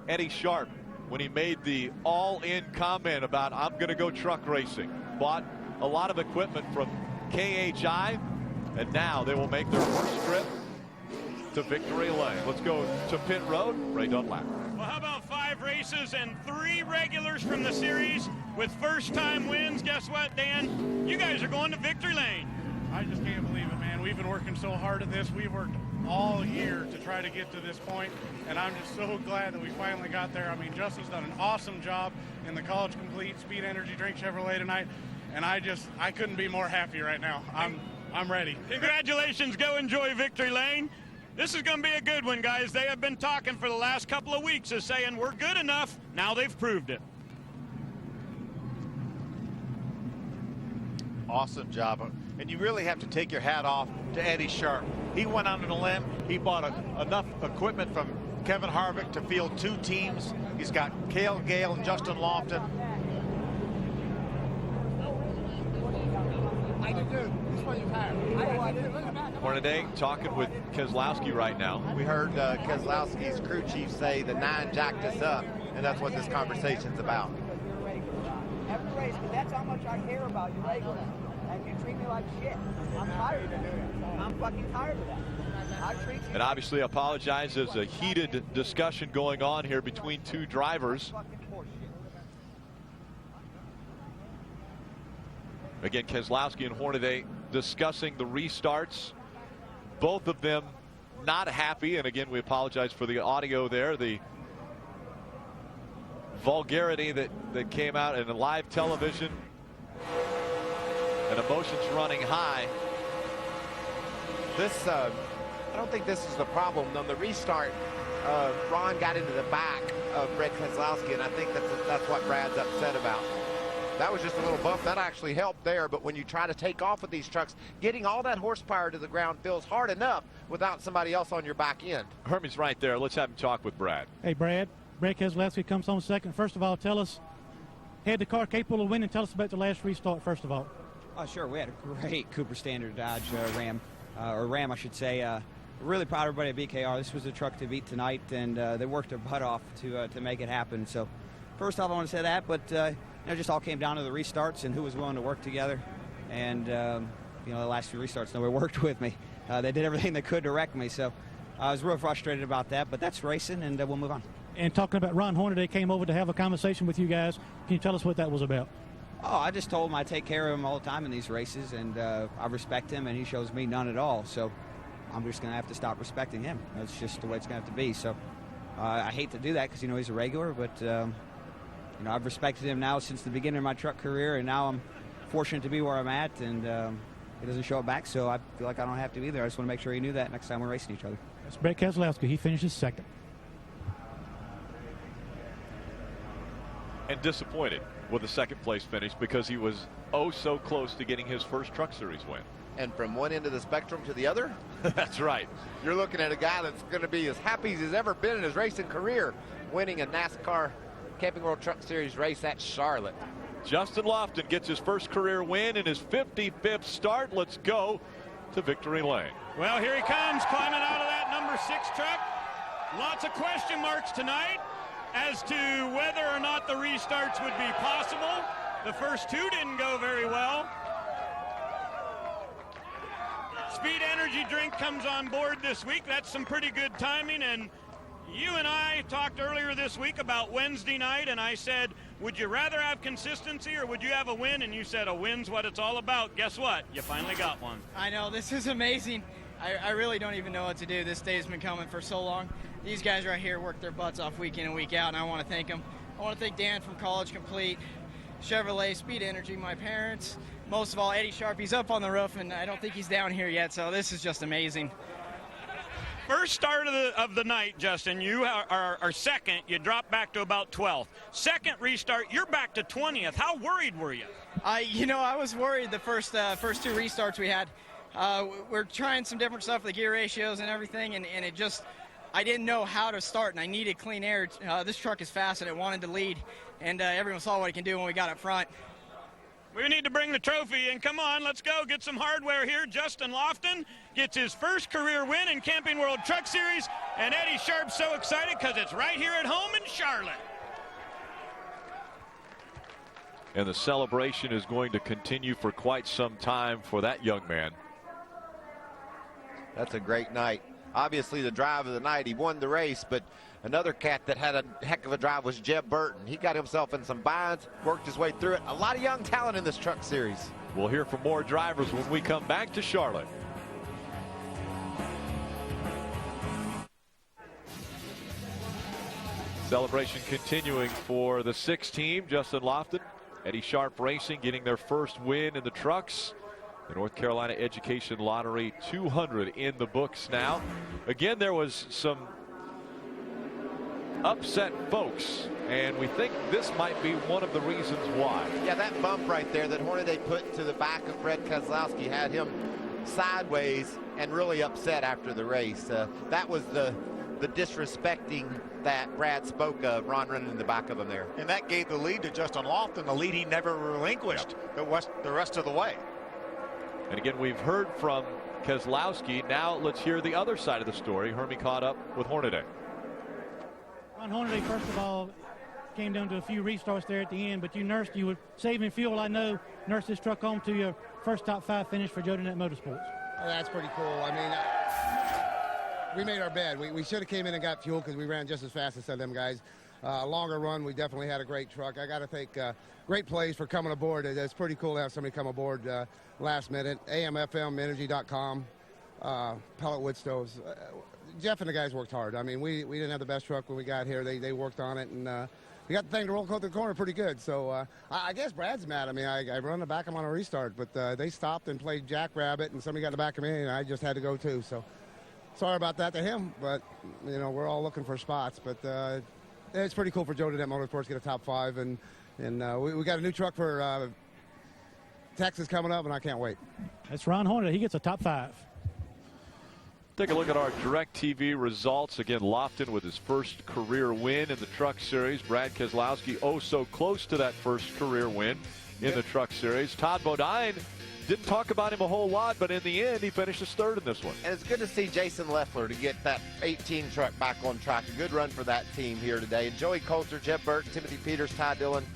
Eddie Sharp when he made the all-in comment about, I'm going to go truck racing. Bought a lot of equipment from KHI, and now they will make their first trip to victory lane. Let's go to pit road. Ray Dunlap. Well, how about 5 races and 3 regulars from the series with first-time wins? Guess what, Dan? You guys are going to victory lane. I just can't believe it, man. We've been working so hard at this. We've worked all year to try to get to this point, and I'm just so glad that we finally got there. I mean, Justin's done an awesome job in the College Complete Speed Energy Drink Chevrolet tonight, and I couldn't be more happy right now. I'm ready. Congratulations. Go enjoy victory lane. This is going to be a good one, guys. They have been talking for the last couple of weeks of saying we're good enough. Now they've proved it. Awesome job. And you really have to take your hat off to Eddie Sharp. He went out on a limb. He bought enough equipment from Kevin Harvick to field 2 teams. He's got Cale Gale and Justin Lofton. Hornaday talking with Keselowski right now. We heard Keselowski's crew chief say the 9 jacked us up, and that's what this conversation's about. Every race, but that's how much I care about you regularly. And you treat me like shit. I'm tired of it. I'm fucking tired of that. I treat you. And obviously apologizes. A heated discussion going on here between 2 drivers. Again, Keselowski and Hornaday discussing the restarts. Both of them not happy. And again, we apologize for the audio there. The vulgarity that came out in the live television. And emotions running high. This, I don't think this is the problem. On the restart, Ron got into the back of Brad Keselowski, and I think that's what Brad's upset about. That was just a little bump. That actually helped there, but when you try to take off with these trucks, getting all that horsepower to the ground feels hard enough without somebody else on your back end. Hermie's right there. Let's have him talk with Brad. Hey, Brad Keselowski comes home second. First of all, tell us, had the car capable of winning? Tell us about the last restart, first of all. Oh, sure. We had a great Cooper Standard Dodge Ram, I should say. Really proud of everybody at BKR. This was a truck to beat tonight, and they worked their butt off to make it happen. So, first off, I want to say that, but it just all came down to the restarts and who was willing to work together. And the last few restarts, nobody worked with me. They did everything they could to wreck me. So, I was real frustrated about that, but that's racing, and we'll move on. And talking about Ron Hornaday came over to have a conversation with you guys. Can you tell us what that was about? Oh, I just told him I take care of him all the time in these races, and I respect him, and he shows me none at all. So I'm just going to have to stop respecting him. That's just the way it's going to have to be. So I hate to do that because, he's a regular, but, I've respected him now since the beginning of my truck career, and now I'm fortunate to be where I'm at, and he doesn't show it back, so I feel like I don't have to be there. I just want to make sure he knew that next time we're racing each other. That's Brad Keselowski. He finishes second. And disappointed with the second place finish because he was so close to getting his first Truck Series win. And from one end of the spectrum to the other? That's right. You're looking at a guy that's going to be as happy as he's ever been in his racing career, winning a NASCAR Camping World Truck Series race at Charlotte. Justin Lofton gets his first career win in his 55th start. Let's go to victory lane. Well, here he comes, climbing out of that number 6 truck. Lots of question marks tonight as to whether or not the restarts would be possible. The first 2 didn't go very well. Speed Energy Drink comes on board this week. That's some pretty good timing. And you and I talked earlier this week about Wednesday night, and I said, would you rather have consistency or would you have a win? And you said a win's what it's all about. Guess what? You finally got one. I know, this is amazing. I really don't even know what to do. This day's been coming for so long. These guys right here work their butts off week in and week out, and I want to thank them. I want to thank Dan from College Complete, Chevrolet, Speed Energy, my parents. Most of all, Eddie Sharp. He's up on the roof, and I don't think he's down here yet, so this is just amazing. First start of the night, Justin, you are second. You drop back to about 12th. Second restart, you're back to 20th. How worried were you? I was worried the first two restarts we had. We're trying some different stuff, the gear ratios and everything, and it just, I didn't know how to start, and I needed clean air. This truck is fast, and it wanted to lead, and everyone saw what it can do when we got up front. We need to bring the trophy in. Come on, let's go get some hardware here. Justin Lofton gets his first career win in Camping World Truck Series, and Eddie Sharp's so excited because it's right here at home in Charlotte. And the celebration is going to continue for quite some time for that young man. That's a great night. Obviously the drive of the night, he won the race, but another cat that had a heck of a drive was Jeb Burton. He got himself in some binds, worked his way through it. A lot of young talent in this truck series. We'll hear from more drivers when we come back to Charlotte. Celebration continuing for the 6th team. Justin Lofton, Eddie Sharp Racing getting their first win in the trucks. The North Carolina Education Lottery, 200 in the books now. Again, there was some upset folks, and we think this might be one of the reasons why. Yeah, that bump right there that Hornaday put to the back of Brad Keselowski had him sideways and really upset after the race. That was the disrespecting that Brad spoke of, Ron running in the back of him there. And that gave the lead to Justin Lofton, the lead he never relinquished the rest of the way. And again, we've heard from Keselowski. Now let's hear the other side of the story. Hermie caught up with Hornaday. Ron Hornaday, first of all, came down to a few restarts there at the end, but you were saving fuel, I know, nursed this truck home to your first top 5 finish for Jody Net Motorsports. Oh, that's pretty cool. I mean, we made our bed. We should have came in and got fuel because we ran just as fast as some of them guys. Longer run, we definitely had a great truck. I got to thank Great Plays for coming aboard. It's pretty cool to have somebody come aboard last minute. AMFMenergy.com, pellet wood stoves. Jeff and the guys worked hard. I mean, we didn't have the best truck when we got here. They worked on it, and we got the thing to roll coat the corner pretty good. So I guess Brad's mad. I mean, I run the back of him on a restart, but they stopped and played Jackrabbit, and somebody got the back of me, and I just had to go too. So sorry about that to him, but, you know, we're all looking for spots. But it's pretty cool for Jody Net Motorsports to get a top 5, and we got a new truck for Texas coming up, and I can't wait. That's Ron Hornaday. He gets a top 5. Take a look at our DirecTV results. Again, Lofton with his first career win in the Truck Series. Brad Keselowski, oh so close to that first career win in the Truck Series. Todd Bodine, didn't talk about him a whole lot, but in the end, he finished as 3rd in this one. And it's good to see Jason Leffler to get that 18 truck back on track. A good run for that team here today. And Joey Coulter, Jeb Burton, Timothy Peters, Ty Dillon.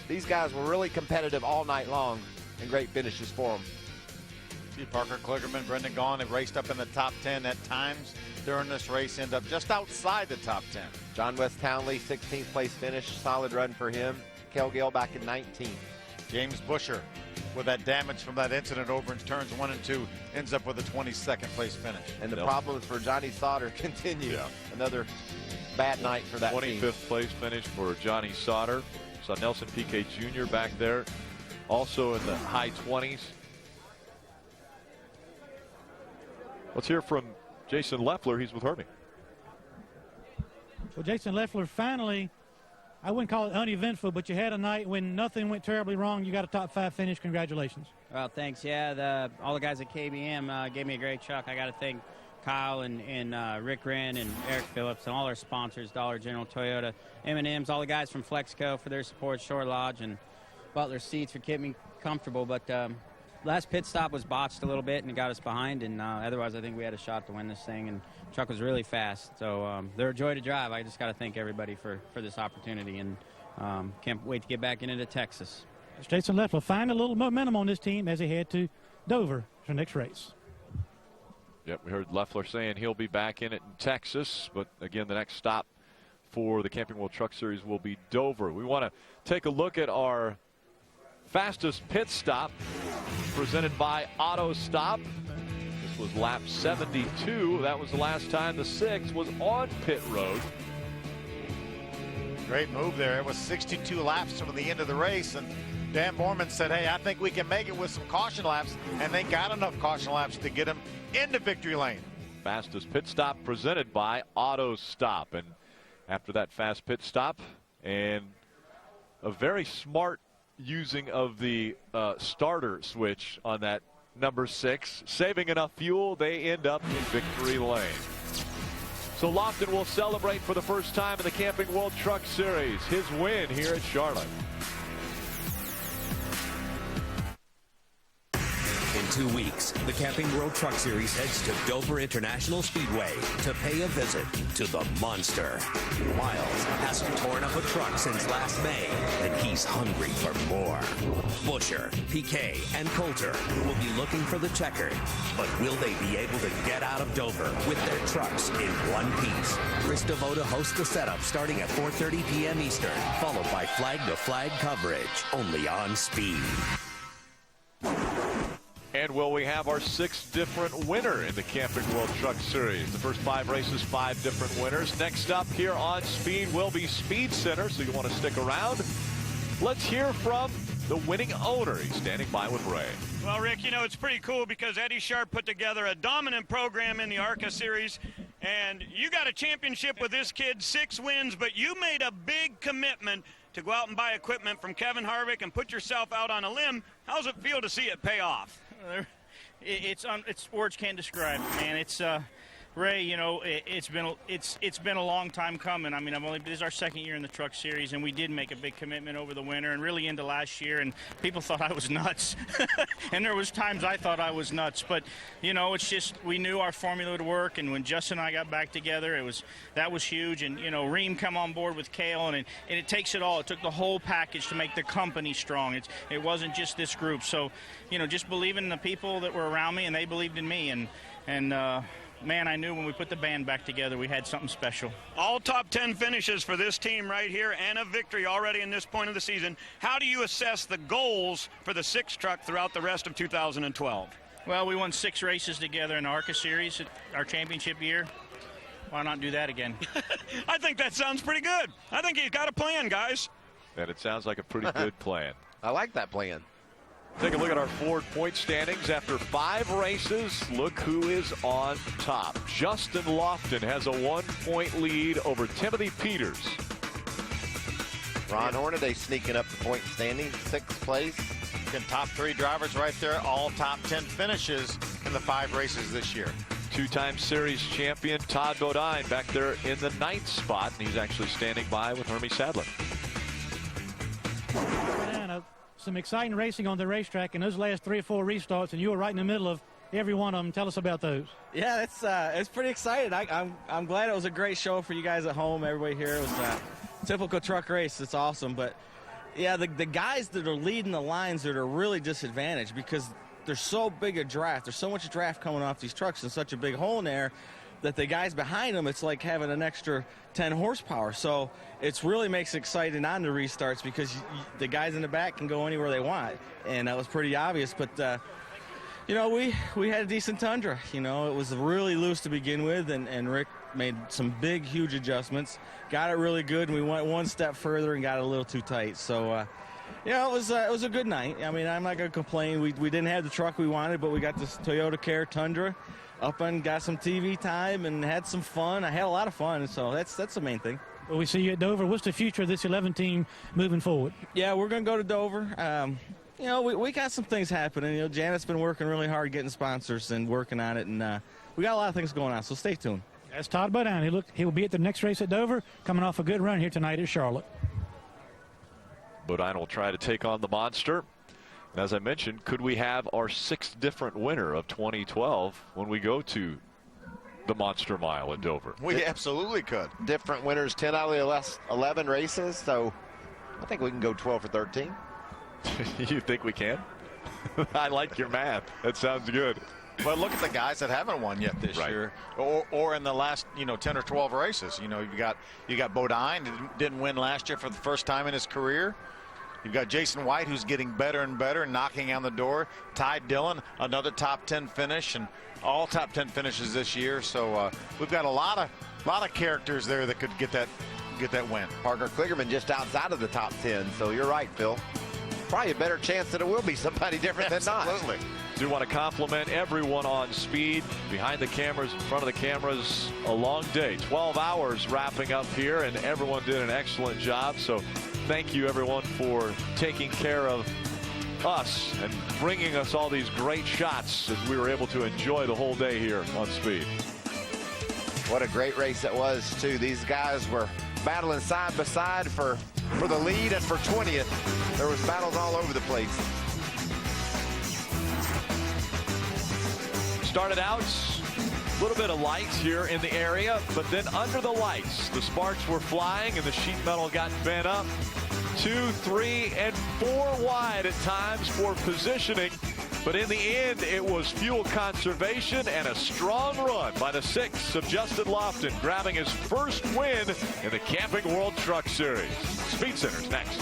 These guys were really competitive all night long, and great finishes for them. See Parker Kligerman, Brendan Gaughan have raced up in the top 10 at times during this race, end up just outside the top 10. John West Townley, 16th place finish. Solid run for him. Kel Gale back in 19th. James Busher, with that damage from that incident over in turns 1 and 2, ends up with a 22nd place finish. And the problems for Johnny Sauter continue. Yeah. Another bad night for that 25th team. place finish for Johnny Sauter. Saw Nelson Piquet Jr. back there, also in the high 20s. Let's hear from Jason Leffler. He's with Hermie. Well, Jason Leffler finally, I wouldn't call it uneventful, but you had a night when nothing went terribly wrong. You got a top 5 finish. Congratulations. Well, thanks. Yeah, all the guys at KBM gave me a great truck. I got to thank Kyle and Rick Wren and Eric Phillips and all our sponsors, Dollar General, Toyota, M&M's, all the guys from Flexco for their support, Shore Lodge, and Butler Seats for keeping me comfortable. But last pit stop was botched a little bit and it got us behind, and otherwise I think we had a shot to win this thing, and the truck was really fast. So they're a joy to drive. I just got to thank everybody for this opportunity, and can't wait to get back into Texas. Jason Leffler find a little momentum on this team as they head to Dover for the next race. Yep, we heard Leffler saying he'll be back in it in Texas, but again, the next stop for the Camping World Truck Series will be Dover. We want to take a look at our fastest pit stop presented by Auto Stop. This which was lap 72. That was the last time the 6 was on pit road. Great move there. It was 62 laps from the end of the race, and Dan Borman said, hey, I think we can make it with some caution laps, and they got enough caution laps to get him into victory lane. Fastest pit stop presented by Auto Stop. And after that fast pit stop and a very smart using of the starter switch on that number 6, saving enough fuel, they end up in victory lane. So Lofton will celebrate for the first time in the Camping World Truck Series his win here at Charlotte. In 2 weeks, the Camping World Truck Series heads to Dover International Speedway to pay a visit to the Monster. Miles hasn't torn up a truck since last May, and he's hungry for more. Buescher, Piquet, and Coulter will be looking for the checker, but will they be able to get out of Dover with their trucks in one piece? Chris Devoda hosts the setup starting at 4:30 p.m. Eastern, followed by flag-to-flag coverage, only on Speed. And will we have our 6th different winner in the Camping World Truck Series? The first 5 races, 5 different winners. Next up here on Speed will be Speed Center, so you want to stick around. Let's hear from the winning owner. He's standing by with Ray. Well, Rick, you know, it's pretty cool because Eddie Sharp put together a dominant program in the ARCA Series, and you got a championship with this kid, 6 wins, but you made a big commitment to go out and buy equipment from Kevin Harvick and put yourself out on a limb. How's it feel to see it pay off? It's words can't describe it, man. It's Ray, you know, it's been a long time coming. I mean, this is our 2nd year in the Truck Series, and we did make a big commitment over the winter and really into last year, and people thought I was nuts. And there was times I thought I was nuts, but you know, it's just we knew our formula would work, and when Justin and I got back together, that was huge. And you know, Reem come on board with Cale, and it takes it all. It took the whole package to make the company strong. It wasn't just this group. So, you know, just believing in the people that were around me, and they believed in me, and man, I knew when we put the band back together we had something special. All top 10 finishes for this team right here and a victory already in this point of the season. How do you assess the goals for the 6 truck throughout the rest of 2012? Well, we won 6 races together in the ARCA Series, our championship year. Why not do that again? I think that sounds pretty good. I think he's got a plan, guys. And it sounds like a pretty good plan. I like that plan. Take a look at our Ford point standings. After 5 races, look who is on top. Justin Lofton has a 1-point lead over Timothy Peters. Ron Hornaday sneaking up the point standings, 6th place. Top 3 drivers right there, all top 10 finishes in the 5 races this year. 2-time series champion Todd Bodine back there in the 9th spot, and he's actually standing by with Hermie Sadler. Some exciting racing on the racetrack in those last 3 or 4 restarts, and you were right in the middle of every one of them. Tell us about those. Yeah, it's pretty exciting. I'm glad it was a great show for you guys at home. Everybody here, it was a typical truck race. It's awesome, but yeah, the guys that are leading the lines that are really disadvantaged because there's so big a draft. There's so much draft coming off these trucks and such a big hole in there that the guys behind them, it's like having an extra 10 horsepower. So it really makes it exciting on the restarts because the guys in the back can go anywhere they want. And that was pretty obvious. But, you know, we had a decent Tundra. You know, it was really loose to begin with, and Rick made some big, huge adjustments. Got it really good, and we went one step further and got it a little too tight. So, yeah, it was a good night. I mean, I'm not going to complain. We didn't have the truck we wanted, but we got this Toyota Care Tundra up and got some TV time and had some fun. I had a lot of fun, so that's the main thing. Well, we see you at Dover. What's the future of this 11 team moving forward? Yeah, we're going to go to Dover. You know, we got some things happening. You know, Janet's been working really hard getting sponsors and working on it, and we got a lot of things going on, so stay tuned. That's Todd Bodine. He will be at the next race at Dover, coming off a good run here tonight at Charlotte. Bodine will try to take on the Monster. And as I mentioned, could we have our 6th different winner of 2012 when we go to the Monster Mile at Dover? We absolutely could. Different winners, 10 out of the 11 races, so I think we can go 12 for 13. You think we can? I like your math. That sounds good. But look at the guys that haven't won yet this year, or in the last 10 or 12 races. You know, you got Bodine didn't win last year for the first time in his career. You've got Jason White, who's getting better and better, knocking on the door. Ty Dillon, another top 10 finish, and all top 10 finishes this year. So we've got a lot of characters there that could get that win. Parker Kligerman just outside of the top 10. So you're right, Phil. Probably a better chance that it will be somebody different than not. Absolutely. Do want to compliment everyone on speed, behind the cameras, in front of the cameras. A long day, 12 hours wrapping up here, and everyone did an excellent job. So thank you, everyone, for taking care of us and bringing us all these great shots as we were able to enjoy the whole day here on Speed. What a great race it was, too. These guys were battling side by side for the lead and for 20th. There was battles all over the place. Started out a little bit of lights here in the area, but then under the lights, the sparks were flying and the sheet metal got bent up. 2, 3, and 4 wide at times for positioning. But in the end, it was fuel conservation and a strong run by the 6 of Justin Lofton, grabbing his first win in the Camping World Truck Series. Speed Center's next.